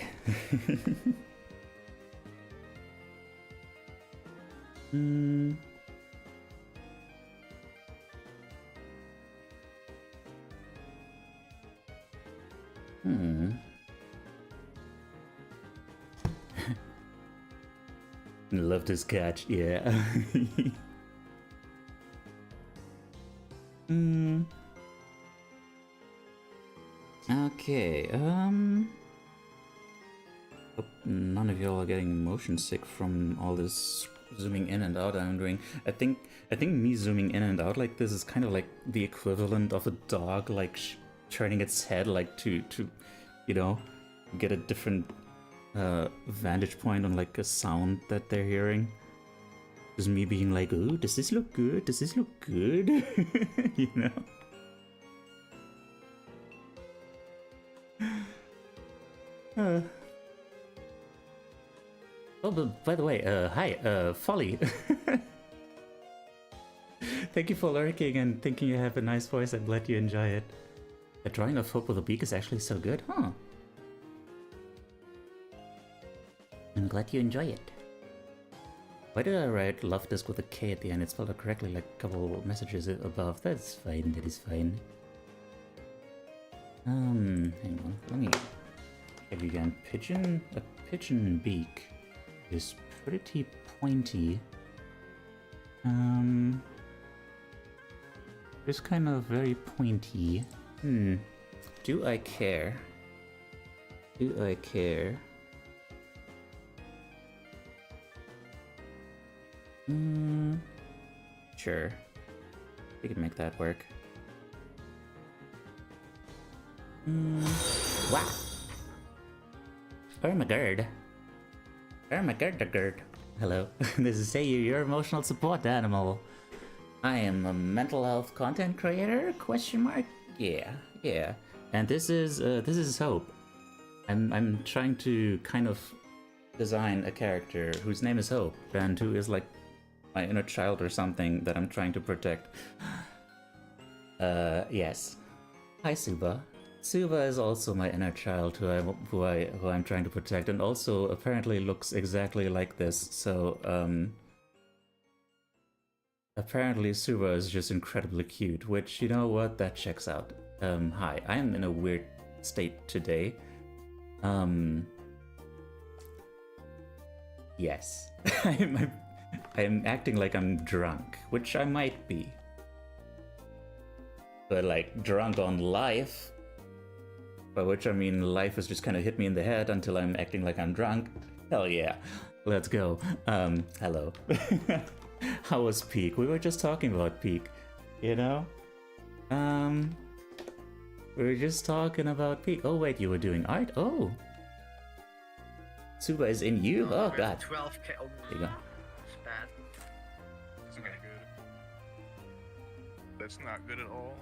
Love this catch, yeah. Okay, hope none of y'all are getting motion sick from all this zooming in and out I'm doing. I think me zooming in and out like this is kind of like the equivalent of a dog like turning its head like to you know, get a different vantage point on like a sound that they're hearing. Just me being like, oh, does this look good? Does this look good? You know? Oh, but by the way, hi, Folly. Thank you for lurking and thinking you have a nice voice. I'm glad you enjoy it. A drawing of Hope with a beak is actually so good, huh? I'm glad you enjoy it. Why did I write love disc with a K at the end? It's spelled out correctly like a couple messages above. That's fine, that is fine. Hang on, let me give you again. A pigeon beak is pretty pointy. It's kind of very pointy. Do I care? Do I care? Sure. We can make that work. Wow. Oh my god. Oh my god. Hello. This is Teiyu, your emotional support animal. I am a mental health content creator? Question mark? Yeah. And this is Hope. I'm trying to kind of design a character whose name is Hope and who is like my inner child or something that I'm trying to protect. Yes. Hi, Suba. Suba is also my inner child who I'm trying to protect, and also apparently looks exactly like this. So apparently Suba is just incredibly cute, which, you know what, that checks out. Hi, I am in a weird state today. Yes. I'm acting like I'm drunk, which I might be. But like drunk on life, by which I mean life has just kind of hit me in the head until I'm acting like I'm drunk. Hell yeah, let's go. Hello. How was Peak? We were just talking about Peak, you know? We were just talking about Pete. Oh wait, you were doing art? Oh. Suba is in you? Oh god. 12k. Oh, There you go. it's bad. That's not good. That's not good at all.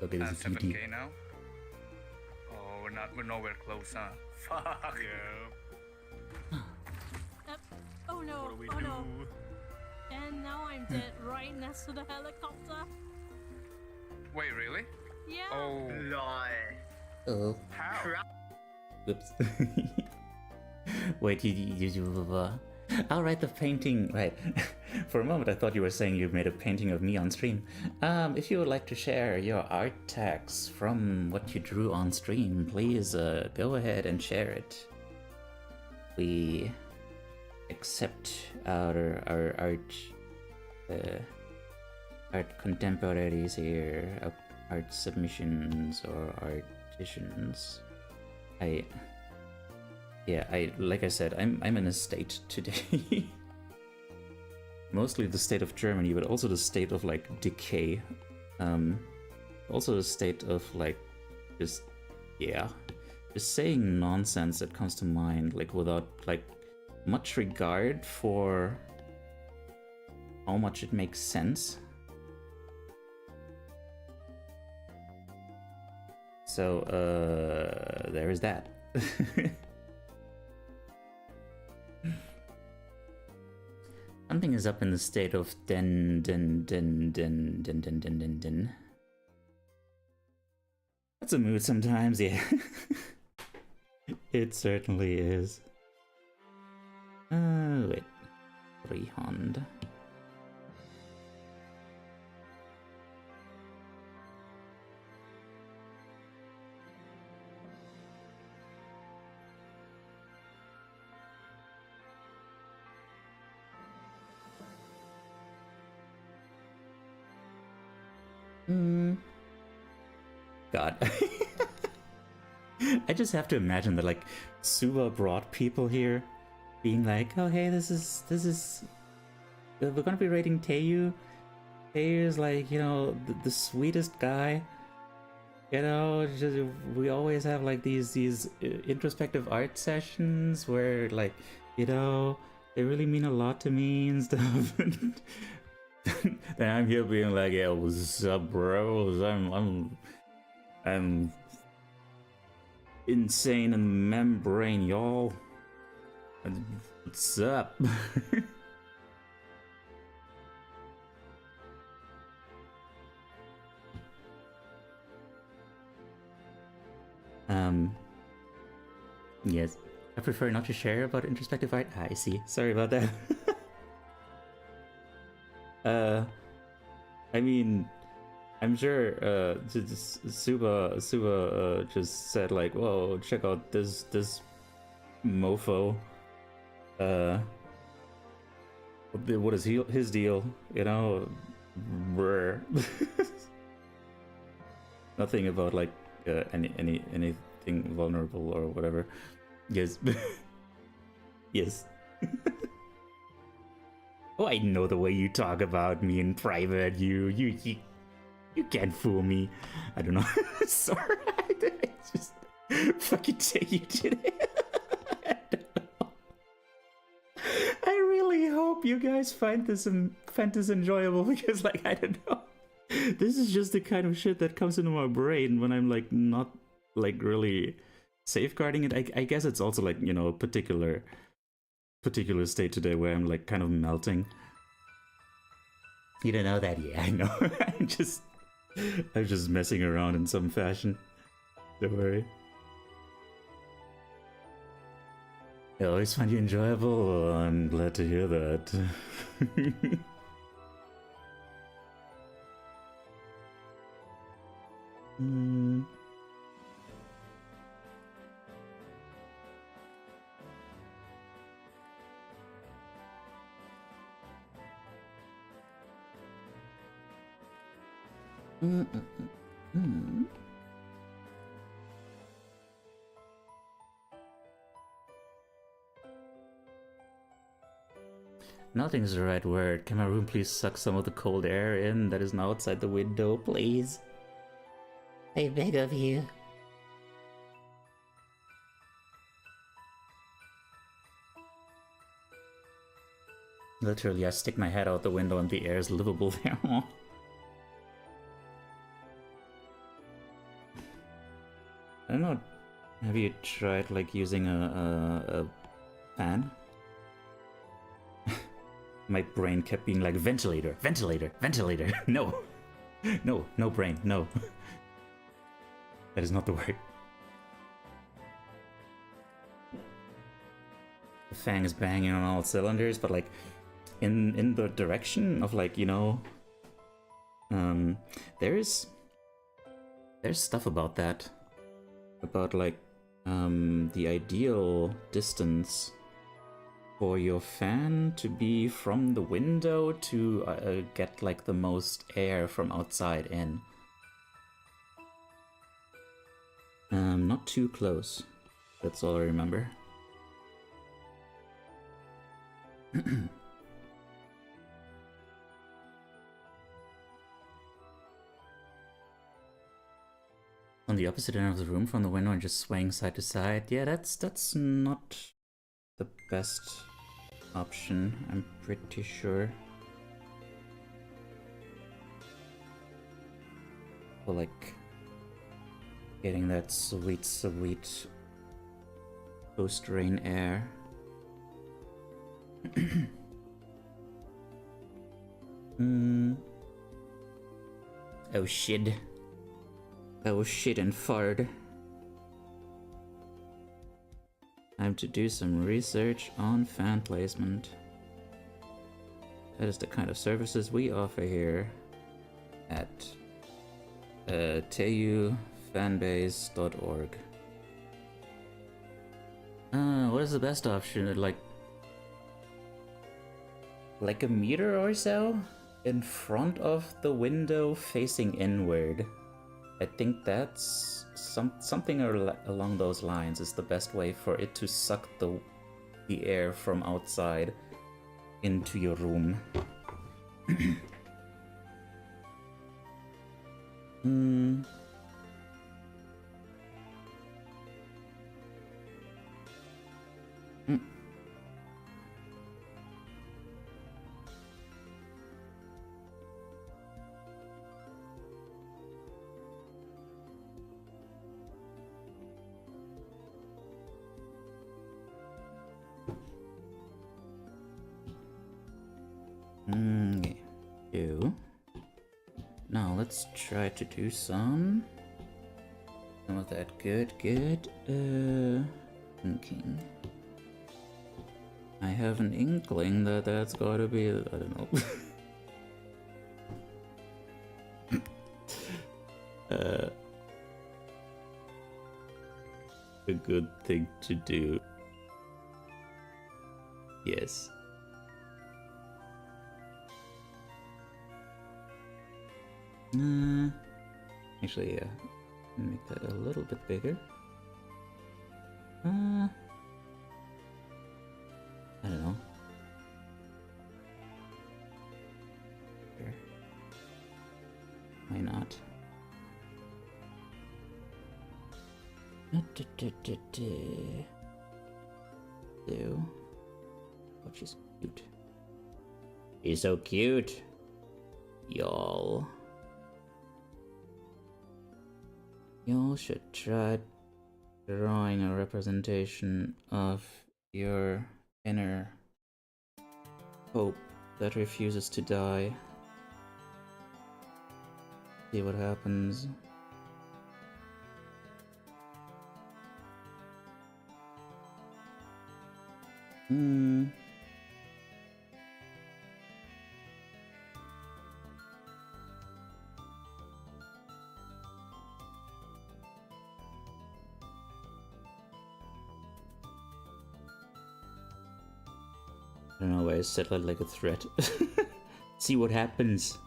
Look at this 7k now. Oh, we're nowhere close, huh? Fuck. Yeah. Oh no, What do we oh do? no. And now I'm dead right next to the helicopter. Wait, really? Yeah. Oh. Oh. How? Oops. Wait, I'll write the painting. Right. For a moment, I thought you were saying you made a painting of me on stream. If you would like to share your art tags from what you drew on stream, please go ahead and share it. We accept our art contemporaries here, art submissions or artisans. Like I said, I'm in a state today. Mostly the state of Germany, but also the state of like decay. Also the state of like just saying nonsense that comes to mind, like without like much regard for how much it makes sense. So there is that. Something is up in the state of den. That's a mood sometimes, yeah. It certainly is. Wait. Freehand. God. I just have to imagine that like Suba brought people here being like, oh hey, this is we're gonna be rating Teiyu. Teiyu is like, you know, the sweetest guy. You know, just, we always have like these introspective art sessions where like, you know, they really mean a lot to me and stuff. Then I'm here being like, yeah, what's up, bros? I'm insane in membrane, y'all. What's up? Yes. I prefer not to share about introspective art. I see. Sorry about that. I mean, I'm sure Suba just said like, whoa, check out this mofo. What is his deal? You know, brr. Nothing about like anything vulnerable or whatever. Yes. Yes. Oh, I know the way you talk about me in private. You can't fool me. I don't know. Sorry, I just fucking take you today. I really hope you guys find this enjoyable because, like, I don't know. This is just the kind of shit that comes into my brain when I'm like not like really safeguarding it. I guess it's also like, you know, a particular state today where I'm like kind of melting. You don't know that? Yeah, I know. I'm just messing around in some fashion. Don't worry. I always find you enjoyable. Oh, I'm glad to hear that. Melting's the right word. Can my room please suck some of the cold air in that is now outside the window, please? I beg of you. Literally, I stick my head out the window and the air is livable there. I don't know. Have you tried like using a fan? My brain kept being like ventilator, ventilator, ventilator. No, no brain, no. That is not the word. The fan is banging on all cylinders, but like in the direction of like, you know, there's stuff about that, about like the ideal distance for your fan to be from the window to get like the most air from outside in. Not too close. That's all I remember. On the opposite end of the room from the window and just swaying side to side. Yeah, that's not the best option, I'm pretty sure. For like getting that sweet, sweet post-rain air. Oh shit. Oh shit and fart. Time to do some research on fan placement. That is the kind of services we offer here at Teiyu fanbase.org. What is the best option? Like a meter or so in front of the window facing inward. I think that's something along those lines is the best way for it to suck the air from outside into your room. Now let's try to do some of that good thinking. I have an inkling that that's gotta be, I don't know. A good thing to do. Yes. Actually, yeah. Make that a little bit bigger. I don't know. Sure. Why not? So, oh, she's cute. He's so cute, y'all. You should try drawing a representation of your inner hope that refuses to die. See what happens. I don't know why I said that like a threat. See what happens.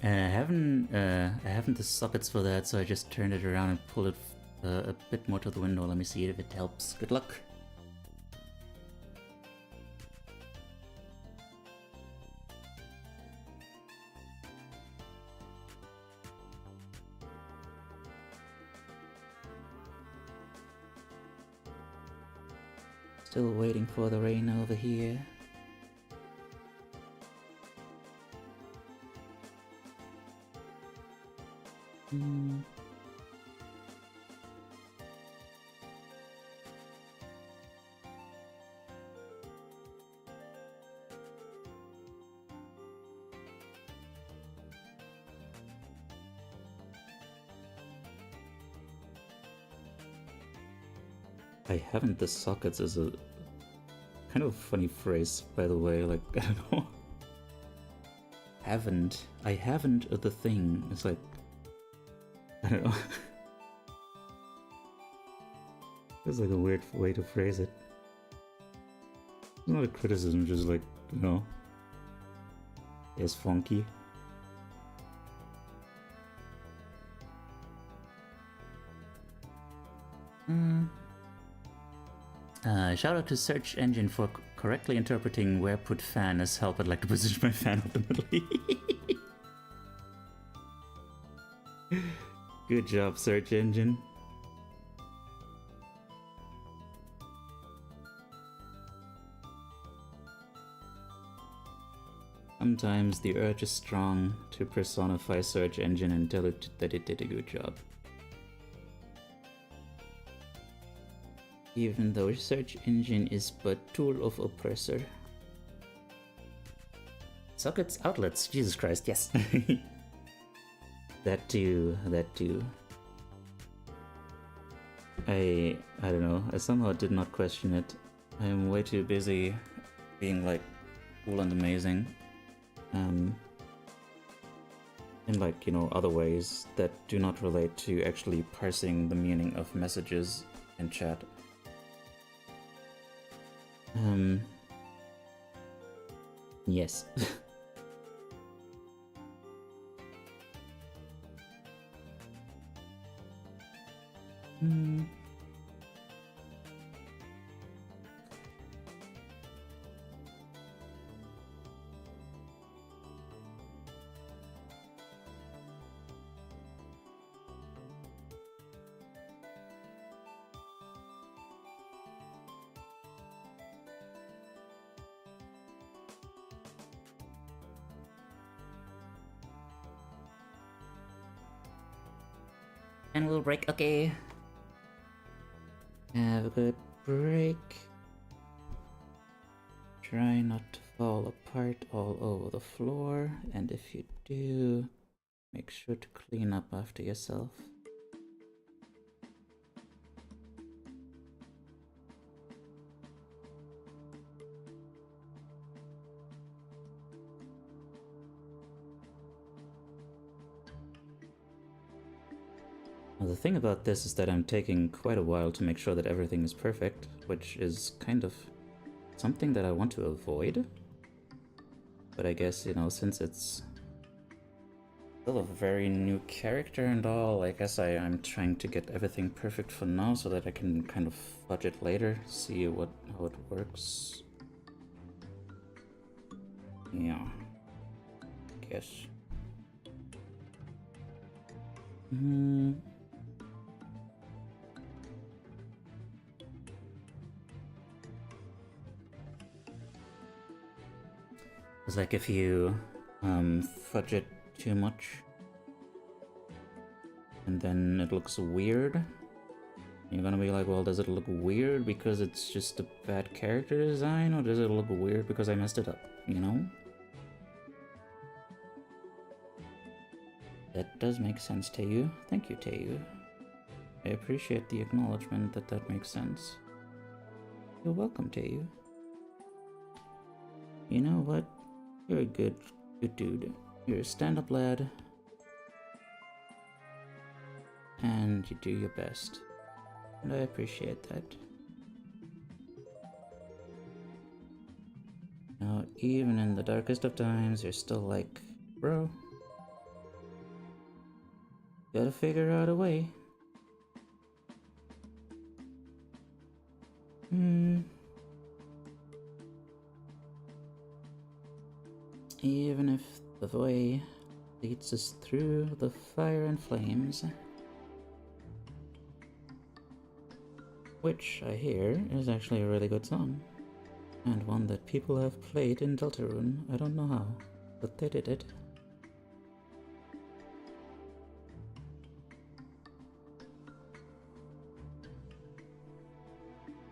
I haven't the sockets for that, so I just turned it around and pulled it a bit more to the window. Let me see if it helps. Good luck. Still waiting for the rain over here. I haven't the sockets as a kind of funny phrase, by the way, like, I don't know. I haven't the thing. It's like, I don't know. It's like a weird way to phrase it. It's not a criticism, just like, you know, it's funky. Shout out to search engine for correctly interpreting where put fan as help. I'd like to position my fan optimally. Good job, search engine. Sometimes the urge is strong to personify search engine and tell it that it did a good job. Even though search engine is but tool of oppressor. Sockets, outlets, Jesus Christ, yes. That too, that too. I don't know, I somehow did not question it. I am way too busy being like cool and amazing. In like, you know, other ways that do not relate to actually parsing the meaning of messages in chat. Yes. And we'll break, okay. Have a good break. Try not to fall apart all over the floor, and if you do, make sure to clean up after yourself. Now, the thing about this is that I'm taking quite a while to make sure that everything is perfect, which is kind of something that I want to avoid. But I guess, you know, since it's still a very new character and all, I guess I'm trying to get everything perfect for now so that I can kind of fudge it later, see how it works. Yeah, I guess. It's like if you fudge it too much and then it looks weird, you're gonna be like, well, does it look weird because it's just a bad character design, or does it look weird because I messed it up, you know? That does make sense, Teiyu. Thank you, Teiyu. I appreciate the acknowledgement that that makes sense. You're welcome, Teiyu. You know what? You're a good dude. You're a stand-up lad. And you do your best. And I appreciate that. Now, even in the darkest of times, you're still like, bro, gotta figure out a way. Even if the way leads us through the fire and flames. which I hear is actually a really good song, and one that people have played in Deltarune. I don't know how, but they did it.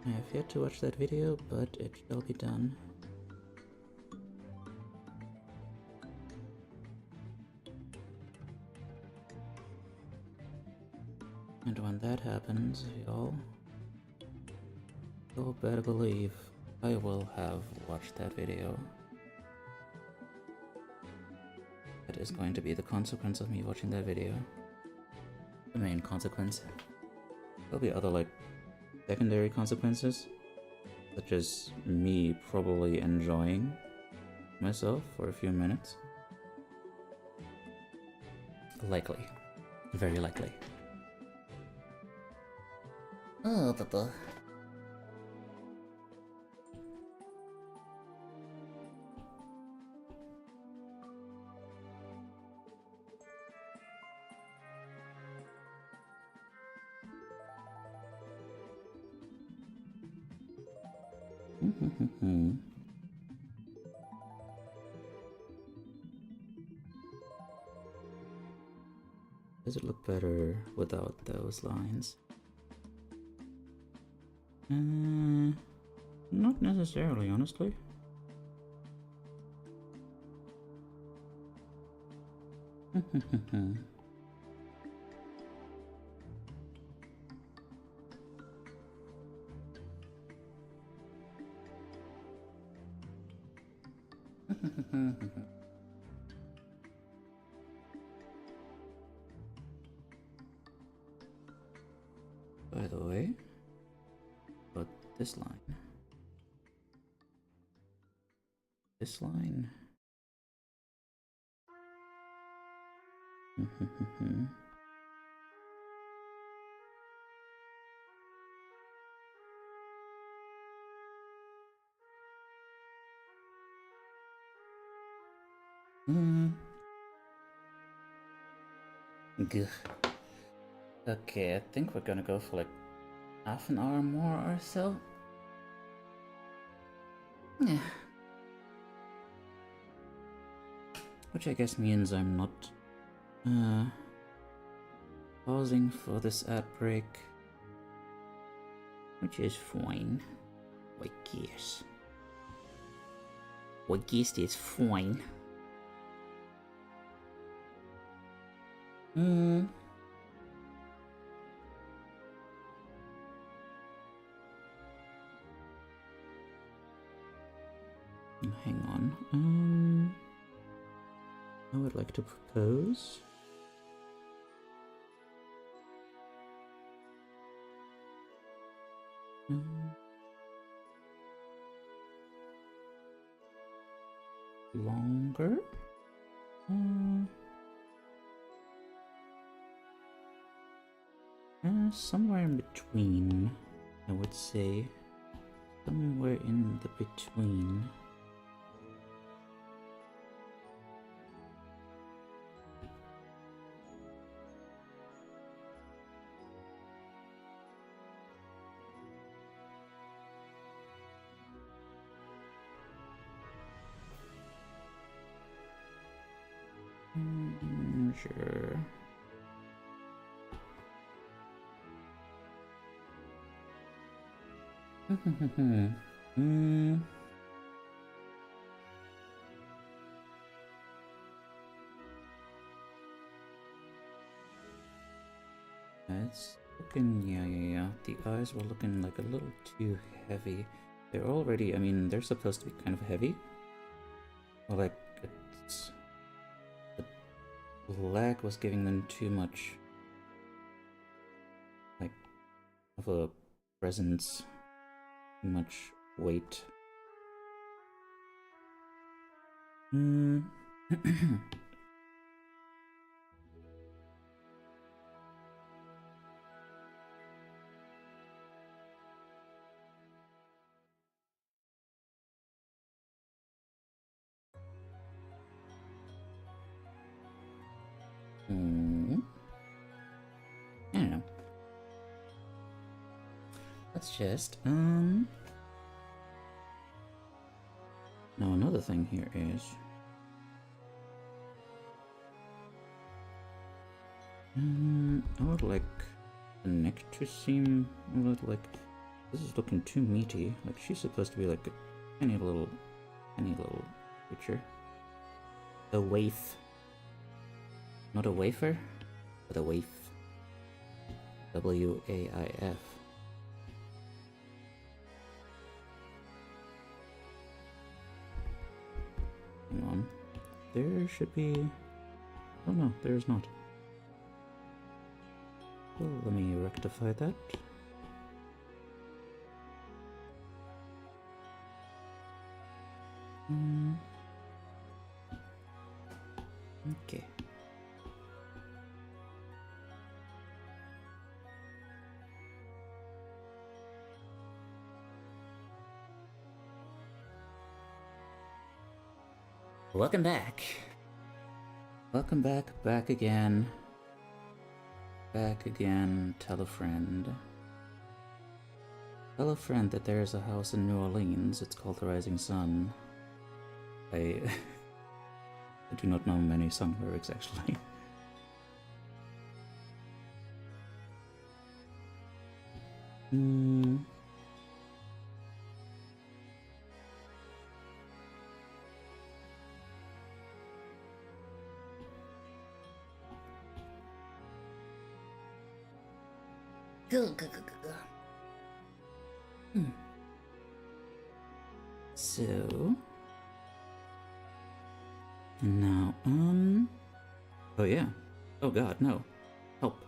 I have yet to watch that video, but it shall be done. And when that happens, y'all better believe I will have watched that video. That is going to be the consequence of me watching that video. The main consequence. There'll be other, like, secondary consequences, such as me probably enjoying myself for a few minutes. Likely. Very likely. Oh, Papa. Does it look better without those lines? Not necessarily, honestly. By the way, but this line. This line. Gah. Okay, I think we're gonna go for like half an hour more or so. Yeah. Which I guess means I'm not pausing for this ad break. Which is fine. I guess. I guess it's fine. Hang on. I would like to propose. Longer. Somewhere in between, I would say. Somewhere in the between. Sure. It's looking, yeah. The eyes were looking like a little too heavy. They're already, I mean, they're supposed to be kind of heavy. Or like, it's... the black was giving them too much, like, of a presence, too much weight. I don't know. let's just, now another thing here is, I would like the neck to seem a little like, this is looking too meaty, like she's supposed to be like a tiny little creature. A waif. Not a wafer, but a waif. W-A-I-F. Hang on. There should be... Oh no, there is not. Well, let me rectify that. Okay. Welcome back. Welcome back again. Back again, tell a friend. Tell a friend that there is a house in New Orleans, it's called the Rising Sun. I do not know many song lyrics, actually. So now, oh yeah. Oh god, no. Help.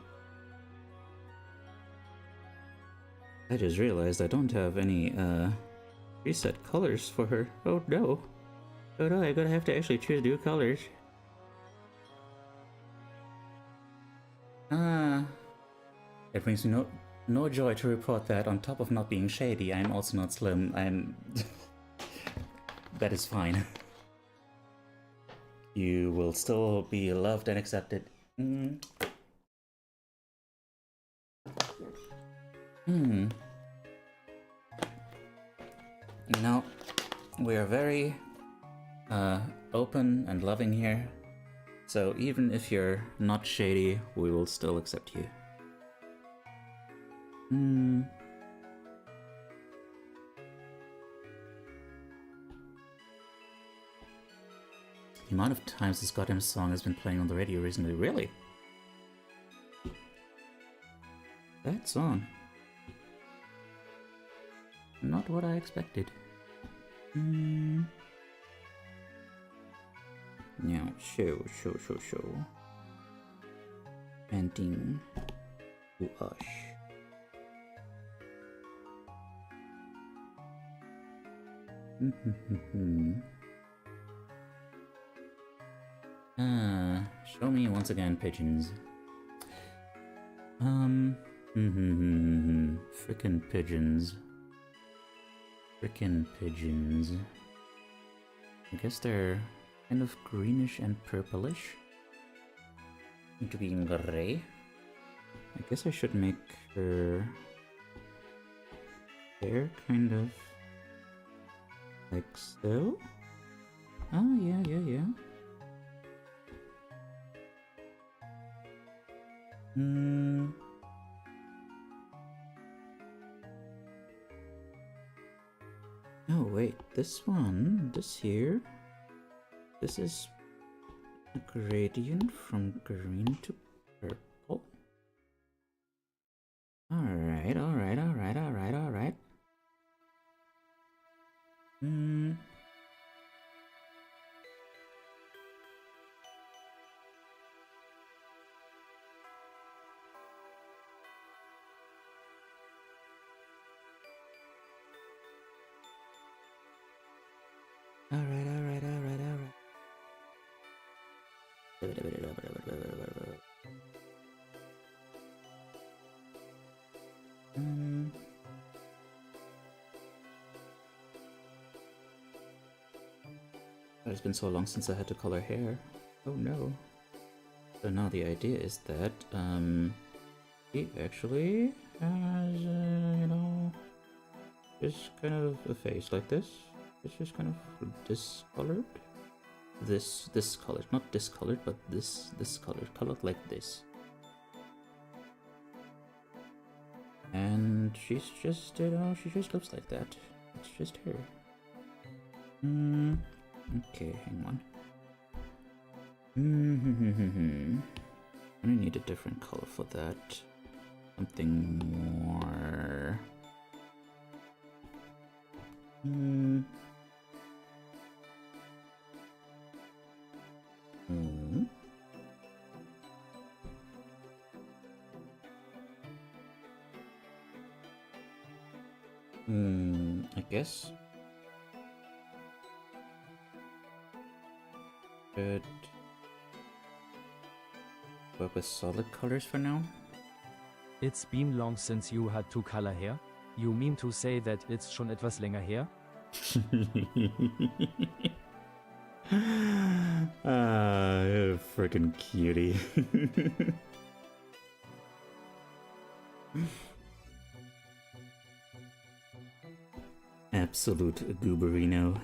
I just realized I don't have any, preset colors for her. Oh no. Oh no, I'm gonna have to actually choose new colors. It brings me no joy to report that on top of not being shady, I'm also not slim. I'm... That is fine. You will still be loved and accepted. You know, we are very open and loving here. So even if you're not shady, we will still accept you. The amount of times this goddamn song has been playing on the radio recently, really? That song. Not what I expected. Now, show. Painting to us. Show me once again, pigeons. Frickin' pigeons. Frickin' pigeons. I guess they're kind of greenish and purplish. Into being gray. I guess I should make her hair kind of like so. Oh, yeah. Oh wait, this here, this is a gradient from green to purple. Alright. It's been so long since I had to color hair. Oh no. So now the idea is that we actually has, just kind of a face like this. It's just kind of discolored. This colored, not discolored, but this colored like this. And she's just, she just looks like that. It's just her. Okay, hang on. I need a different color for that. Something more. I guess. Should work with solid colors for now. It's been long since you had two color hair? You mean to say that it's schon etwas länger her? Frickin' cutie. Absolute gooberino.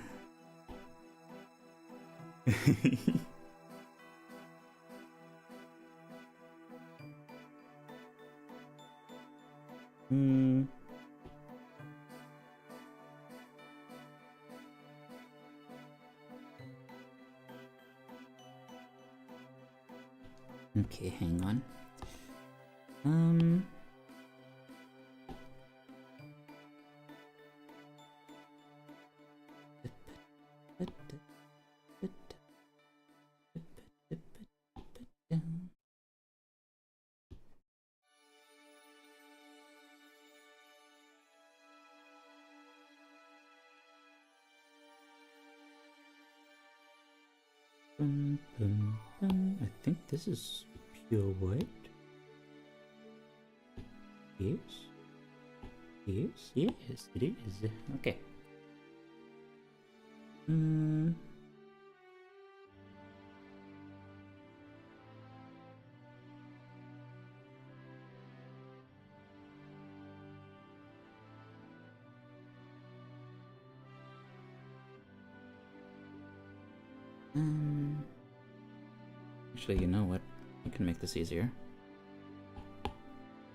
Okay, hang on. I think this is pure white. Yes. Yes, yes, it is. Okay. Actually, you know what? I can make this easier.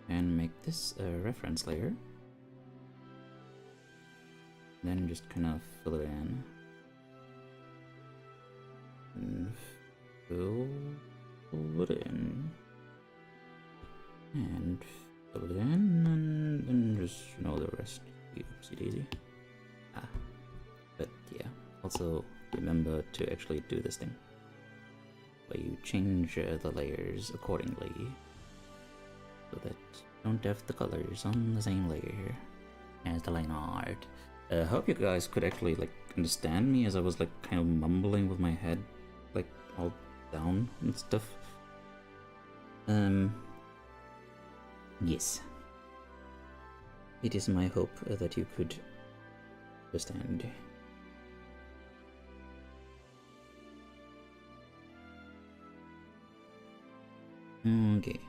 And make this a reference layer. Then just kind of fill it in. And fill it in. And fill it in, and then just, you know, the rest. Oopsie daisy. But yeah, also remember to actually do this thing. Where you change the layers accordingly. So that you don't have the colors on the same layer as the line art. Hope you guys could actually like understand me as I was like kind of mumbling with my head like all down and stuff. Yes. It is my hope that you could understand. Okay.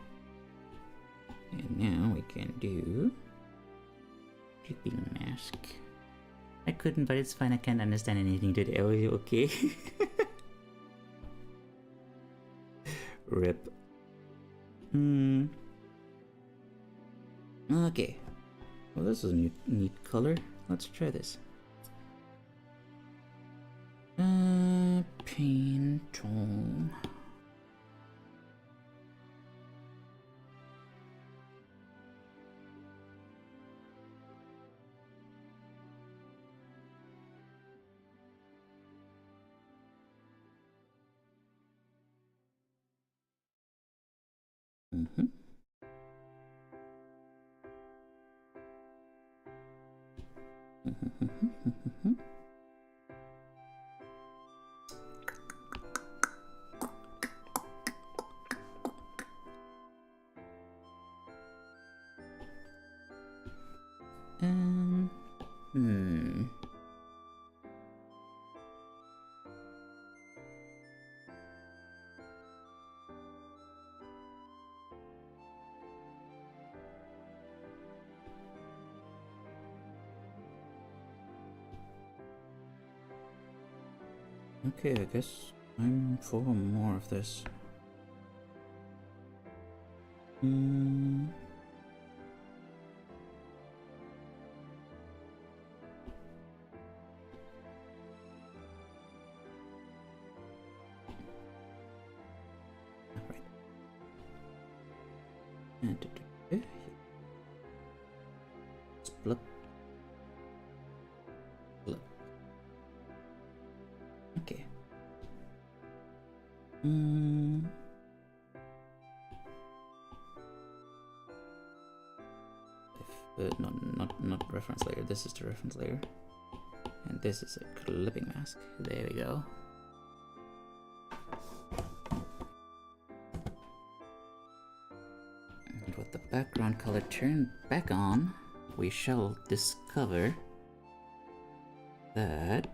And now we can do dripping mask. I couldn't, but it's fine. I can't understand anything today. Are you okay? Rip. Okay. Well, this is a neat color. Let's try this. Paint on. Okay, I guess I'm for more of this. And split. Okay. Not reference layer. This is the reference layer, and this is a clipping mask. There we go. And with the background color turned back on, we shall discover that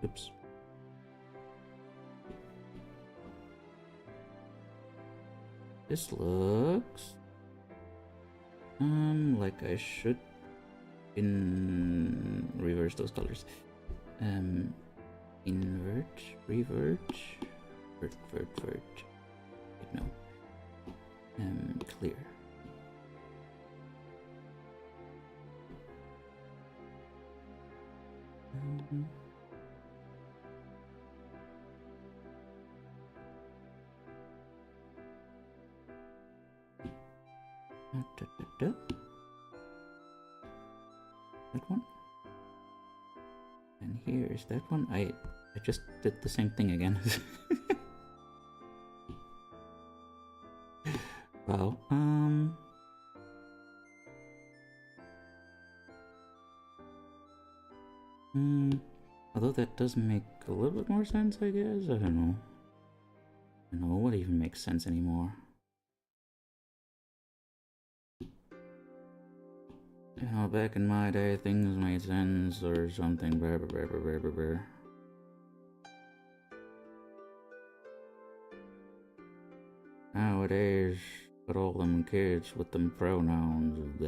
oops. This looks like I should reverse those colors. Invert, revert, vert. Wait, no. Clear. That one. And here is that one. I just did the same thing again. Wow. Although that does make a little bit more sense, I guess. I don't know. I don't know what even makes sense anymore. You know, back in my day, things made sense or something. Nowadays, got all them kids with them pronouns.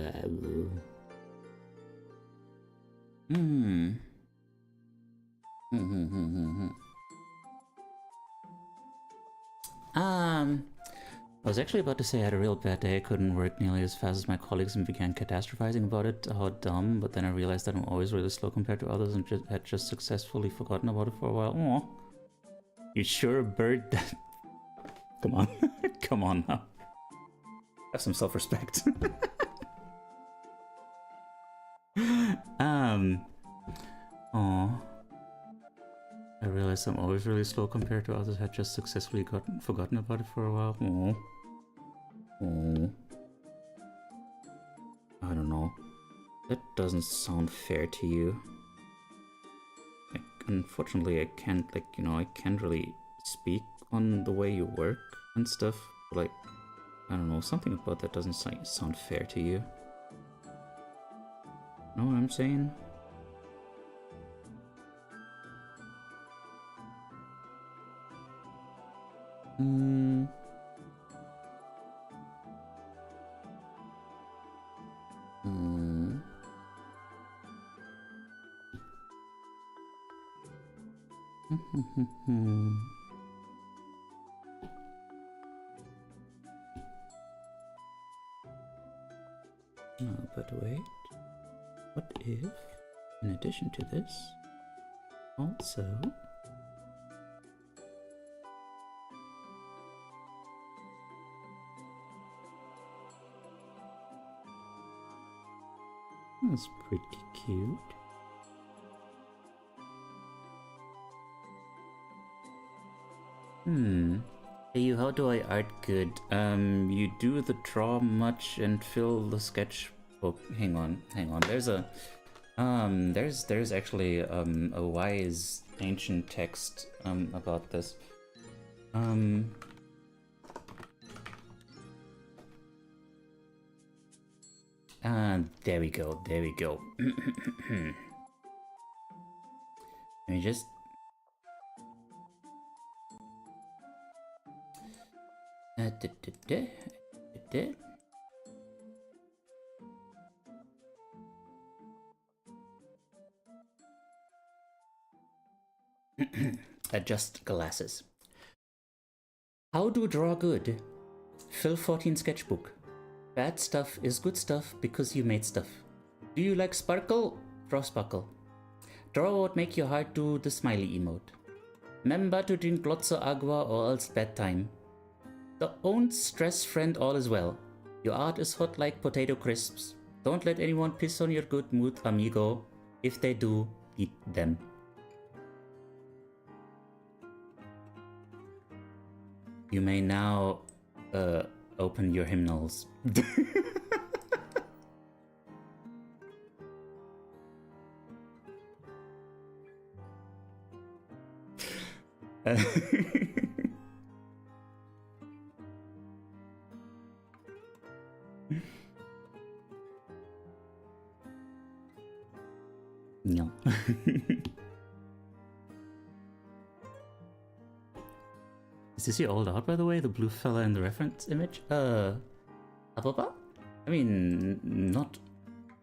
I was actually about to say I had a real bad day. I couldn't work nearly as fast as my colleagues and began catastrophizing about it. How dumb. But then I realized that I'm always really slow compared to others and had just successfully forgotten about it for a while. Aw. You sure, bird? Come on. Come on now. Have some self-respect. Aw. I realized I'm always really slow compared to others. Had just successfully forgotten about it for a while. Aw. Oh, I don't know. That doesn't sound fair to you. Like, unfortunately, I can't, like, you know, I can't really speak on the way you work and stuff. But, like, I don't know, something about that doesn't sound fair to you. Know what I'm saying? Oh, but wait. What if, in addition to this, also that's pretty cute. Hey, how do I art good? You do the draw much and fill the sketchbook. Hang on. There's a, there's actually a wise ancient text about this. There we go. Let me just. Adjust glasses. How to draw good? Phil 14 sketchbook. Bad stuff is good stuff because you made stuff. Do you like sparkle? Draw sparkle. Draw what make your heart do the smiley emote. Remember to drink lots of agua or else bad time. Don't stress friend, all is well. Your art is hot like potato crisps. Don't let anyone piss on your good mood, amigo. If they do, eat them. You may now open your hymnals. No. Is this your old art, by the way? The blue fella in the reference image? Ababa? I mean, not...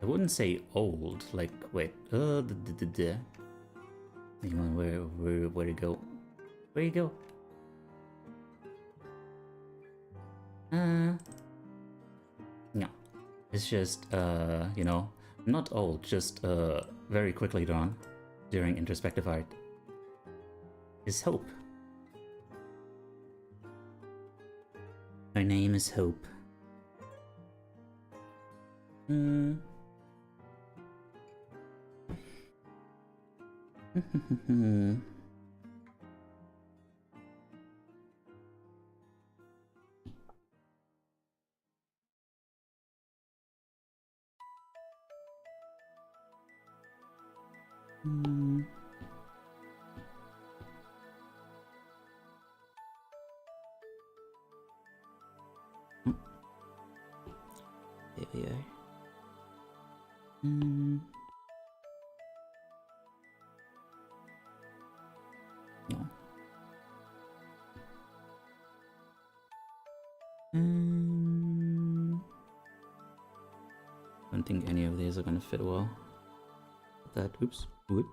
I wouldn't say old. Like, wait. Hang on, where'd it go? Where'd it go? No. It's just, you know, not old, just, very quickly drawn during introspective art. Is Hope. Her name is Hope. There we are. No. I don't think any of these are gonna fit well. That, oops, whoop.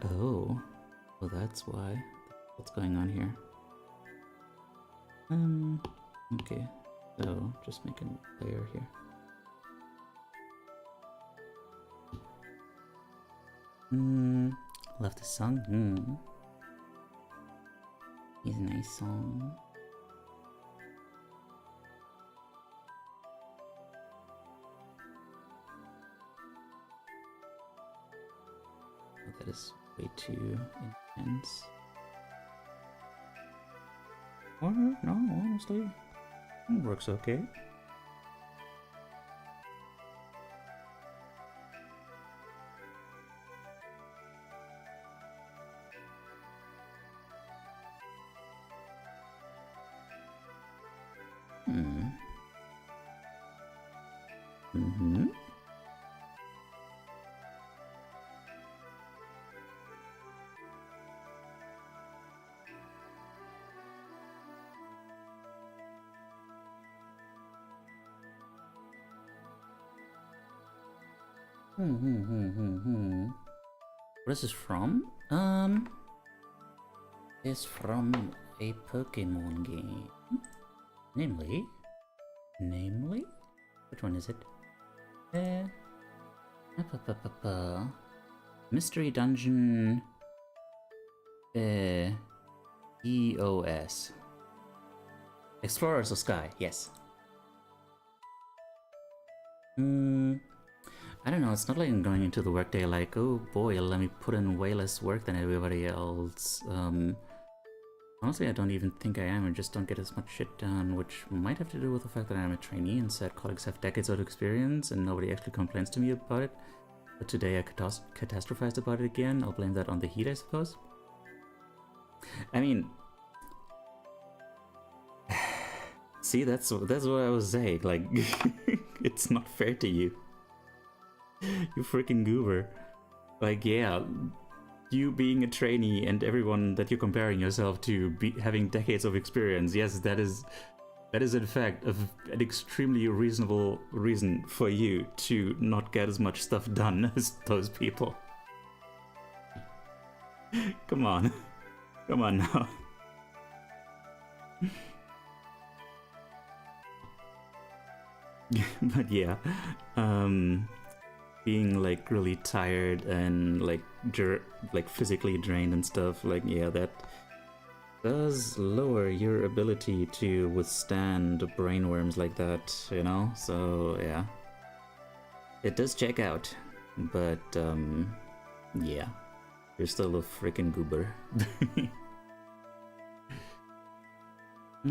Oh, well that's why. What's going on here? Okay, so just make a layer here. Love this song. It's a nice song. Oh, that is way too intense. Or no, honestly, it works okay. What is this from? It's from a Pokemon game. Namely? Which one is it? Mystery Dungeon... EOS. Explorers of Sky, yes. I don't know, it's not like I'm going into the workday like, oh boy, let me put in way less work than everybody else. Honestly, I don't even think I am. I just don't get as much shit done, which might have to do with the fact that I'm a trainee and said colleagues have decades of experience and nobody actually complains to me about it. But today I catastrophized about it again. I'll blame that on the heat, I suppose. I mean... See, that's what I was saying, like, it's not fair to you. You freaking goober. Like, yeah, you being a trainee and everyone that you're comparing yourself to having decades of experience, yes, that is in fact an extremely reasonable reason for you to not get as much stuff done as those people. Come on. Come on now. But yeah, being like really tired and like physically drained and stuff, like yeah, that does lower your ability to withstand brainworms like that, you know? So yeah, it does check out, but yeah, you're still a freaking goober. I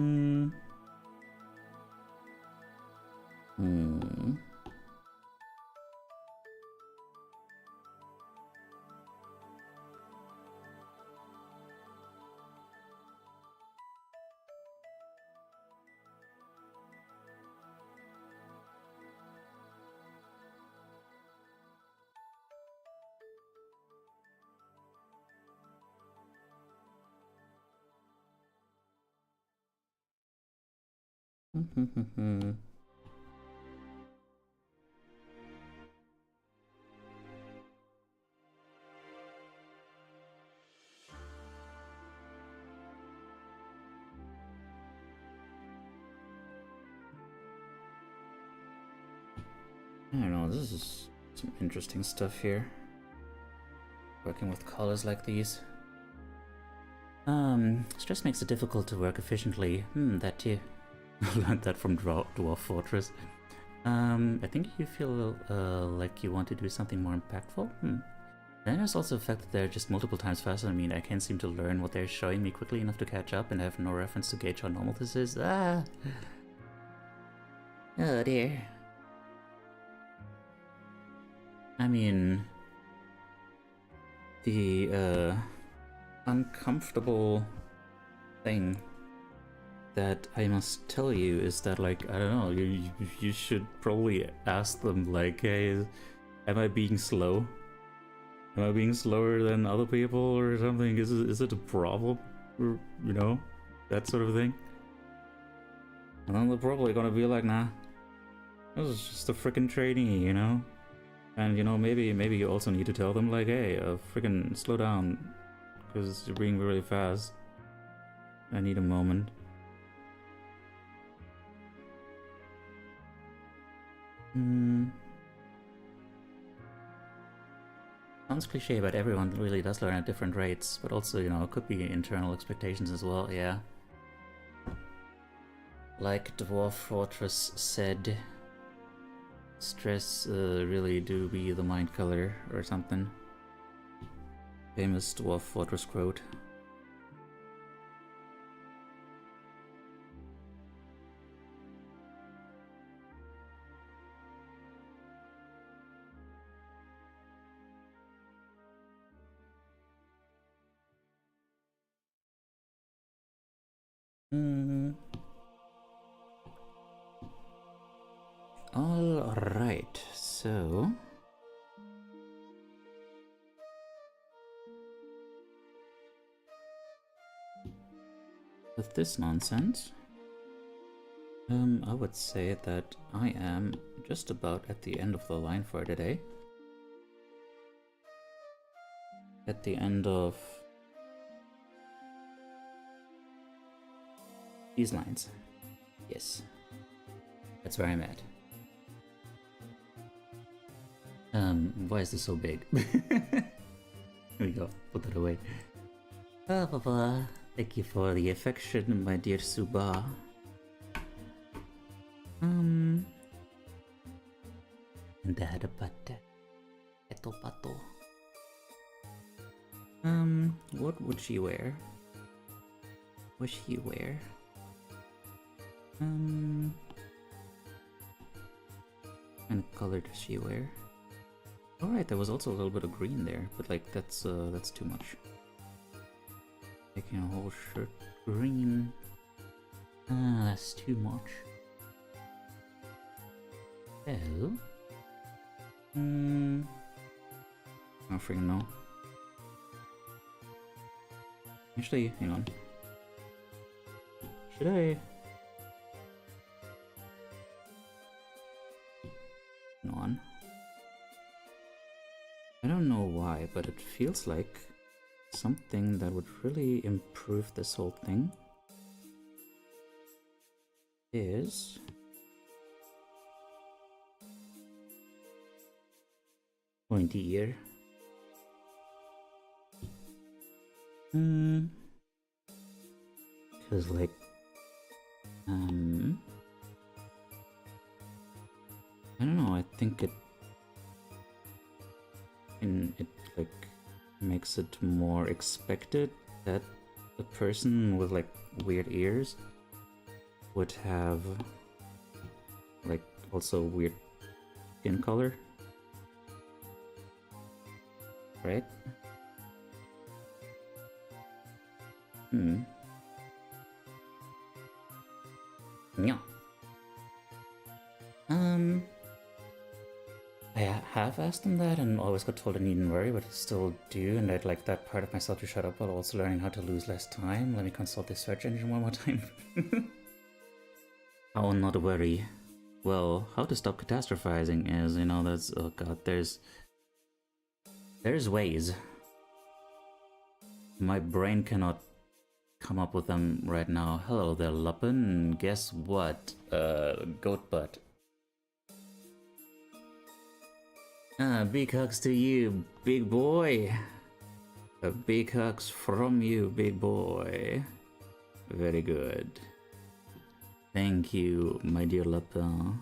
don't know, this is some interesting stuff here. Working with colors like these. Stress makes it difficult to work efficiently. That too. I learned that from Dwarf Fortress. I think you feel like you want to do something more impactful. Then there's also the fact that they're just multiple times faster than me and I can't seem to learn what they're showing me quickly enough to catch up, and I have no reference to gauge how normal this is. Ah! Oh dear. I mean, the uncomfortable thing that I must tell you is that, like, I don't know, you should probably ask them, like, hey, am I being slow? Am I being slower than other people or something? Is it a problem? Or, you know, that sort of thing? And then they're probably gonna be like, nah, this is just a freaking trainee, you know? And, you know, maybe you also need to tell them, like, hey, freaking slow down, because you're being really fast. I need a moment. Sounds cliche, but everyone really does learn at different rates, but also, you know, it could be internal expectations as well, yeah. Like Dwarf Fortress said, stress really do be the mind killer or something. Famous Dwarf Fortress quote. All right, so with this nonsense, I would say that I am just about at the end of the line for today. At the end of these lines. Yes. That's where I'm at. Why is this so big? Here we go. Put that away. Papa, thank you for the affection, my dear Suba. Dada pata. Eto pato. What would she wear? What she wear? What kind of color does she wear? Alright, there was also a little bit of green there, but like that's too much. Making a whole shirt green. That's too much. So I don't freaking know. Actually, hang on. Should I? Hang on. I don't know why, but it feels like something that would really improve this whole thing is pointy ear. Cause like I don't know, I think it like makes it more expected that a person with like weird ears would have like also weird skin color, right? Yeah. I have asked him that and always got told I needn't worry, but I still do, and I'd like that part of myself to shut up while also learning how to lose less time. Let me consult the search engine one more time. How not to worry? Well, how to stop catastrophizing is, you know, that's, oh god, there's ways. My brain cannot come up with them right now. Hello there, Luppin. Guess what? Goat butt. Big hugs to you, big boy. Big hugs from you, big boy. Very good. Thank you, my dear Lapin.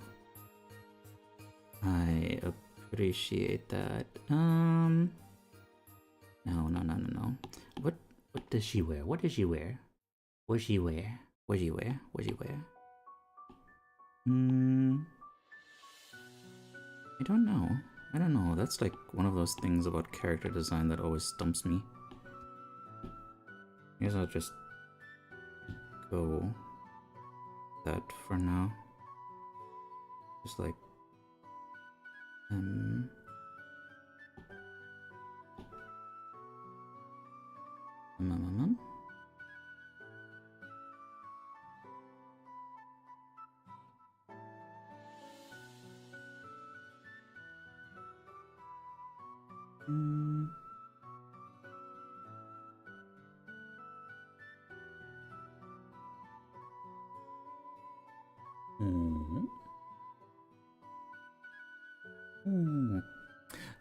I appreciate that. No. What does she wear? What does she wear? What does she wear? What does she wear? What does she wear? I don't know. I don't know. That's like one of those things about character design that always stumps me. I guess I'll just go that for now. Just like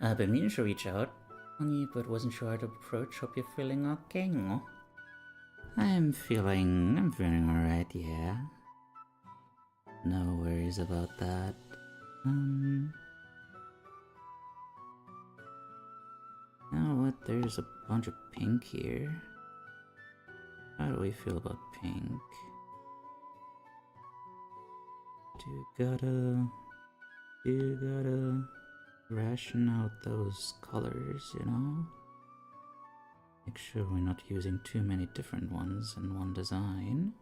I've been meaning to reach out on you, but wasn't sure how to approach. Hope you're feeling okay. I'm feeling alright, yeah. No worries about that. Now what? There's a bunch of pink here. How do we feel about pink? You gotta ration out those colors, you know? Make sure we're not using too many different ones in one design.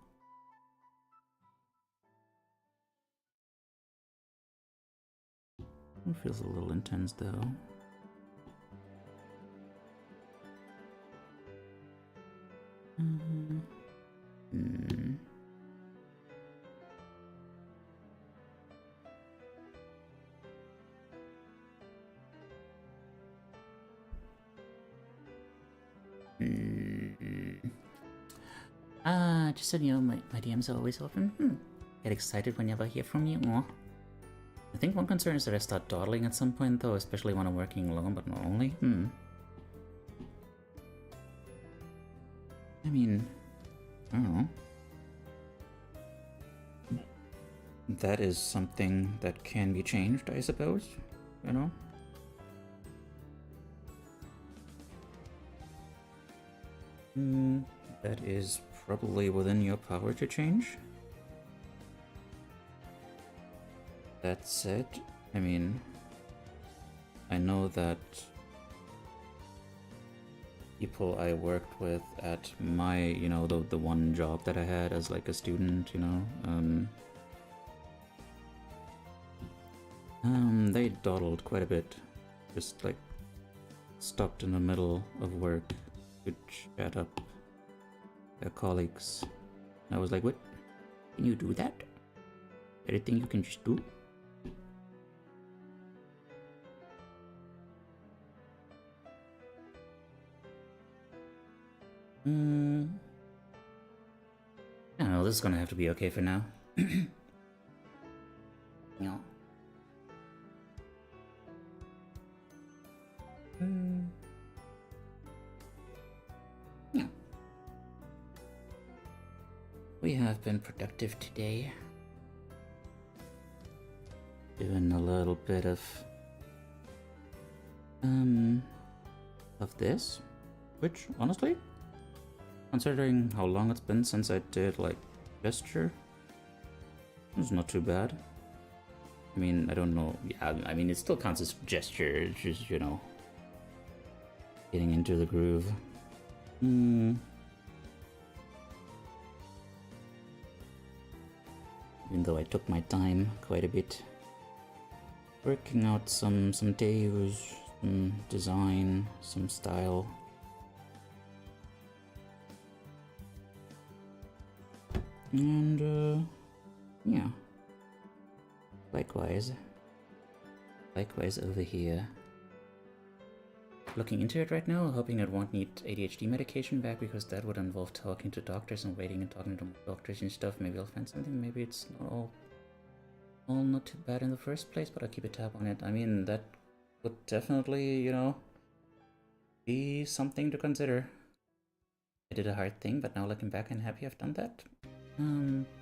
It feels a little intense though. Just so you know, my DMs are always open. Get excited whenever I hear from you. Aw. I think one concern is that I start dawdling at some point though, especially when I'm working alone, but not only. I mean, I don't know. That is something that can be changed, I suppose, you know? That is probably within your power to change. That said, I mean, I know that people I worked with at my, you know, the one job that I had as like a student, you know, they dawdled quite a bit. Just like stopped in the middle of work to chat up their colleagues. And I was like, what? Can you do that? Anything you can just do? I don't know, this is gonna have to be okay for now. Yeah. Yeah. We have been productive today. Doing a little bit of this, which honestly, considering how long it's been since I did like gesture, it's not too bad. I mean, I don't know. Yeah, I mean, it still counts as gesture. It's just, you know, getting into the groove. Even though I took my time quite a bit, working out some Teiyus, some design, some style. And yeah. Likewise over here. Looking into it right now, hoping I won't need ADHD medication back, because that would involve talking to doctors and waiting and talking to doctors and stuff. Maybe I'll find something. Maybe it's not all not too bad in the first place, but I'll keep a tab on it. I mean, that would definitely, you know, be something to consider. I did a hard thing, but now looking back, I'm happy I've done that.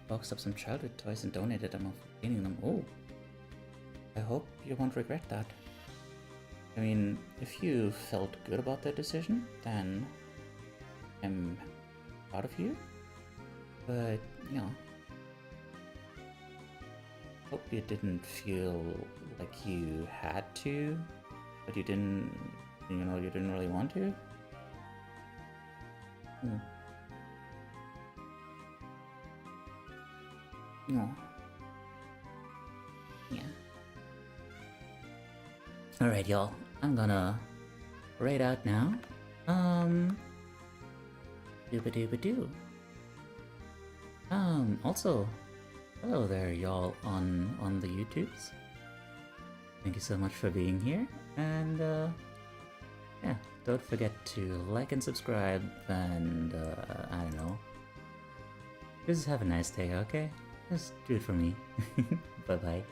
Boxed up some childhood toys and donated them off cleaning them. Oh, I hope you won't regret that. I mean, if you felt good about that decision, then I'm proud of you. But, you know, hope you didn't feel like you had to, but you didn't, you know, you didn't really want to. No. Yeah. Alright, y'all. I'm gonna raid out now. Dooba-dooba-doo. Also, hello there, y'all on the YouTubes. Thank you so much for being here, and yeah, don't forget to like and subscribe, and I don't know, just have a nice day, okay? Just do it for me. Bye bye.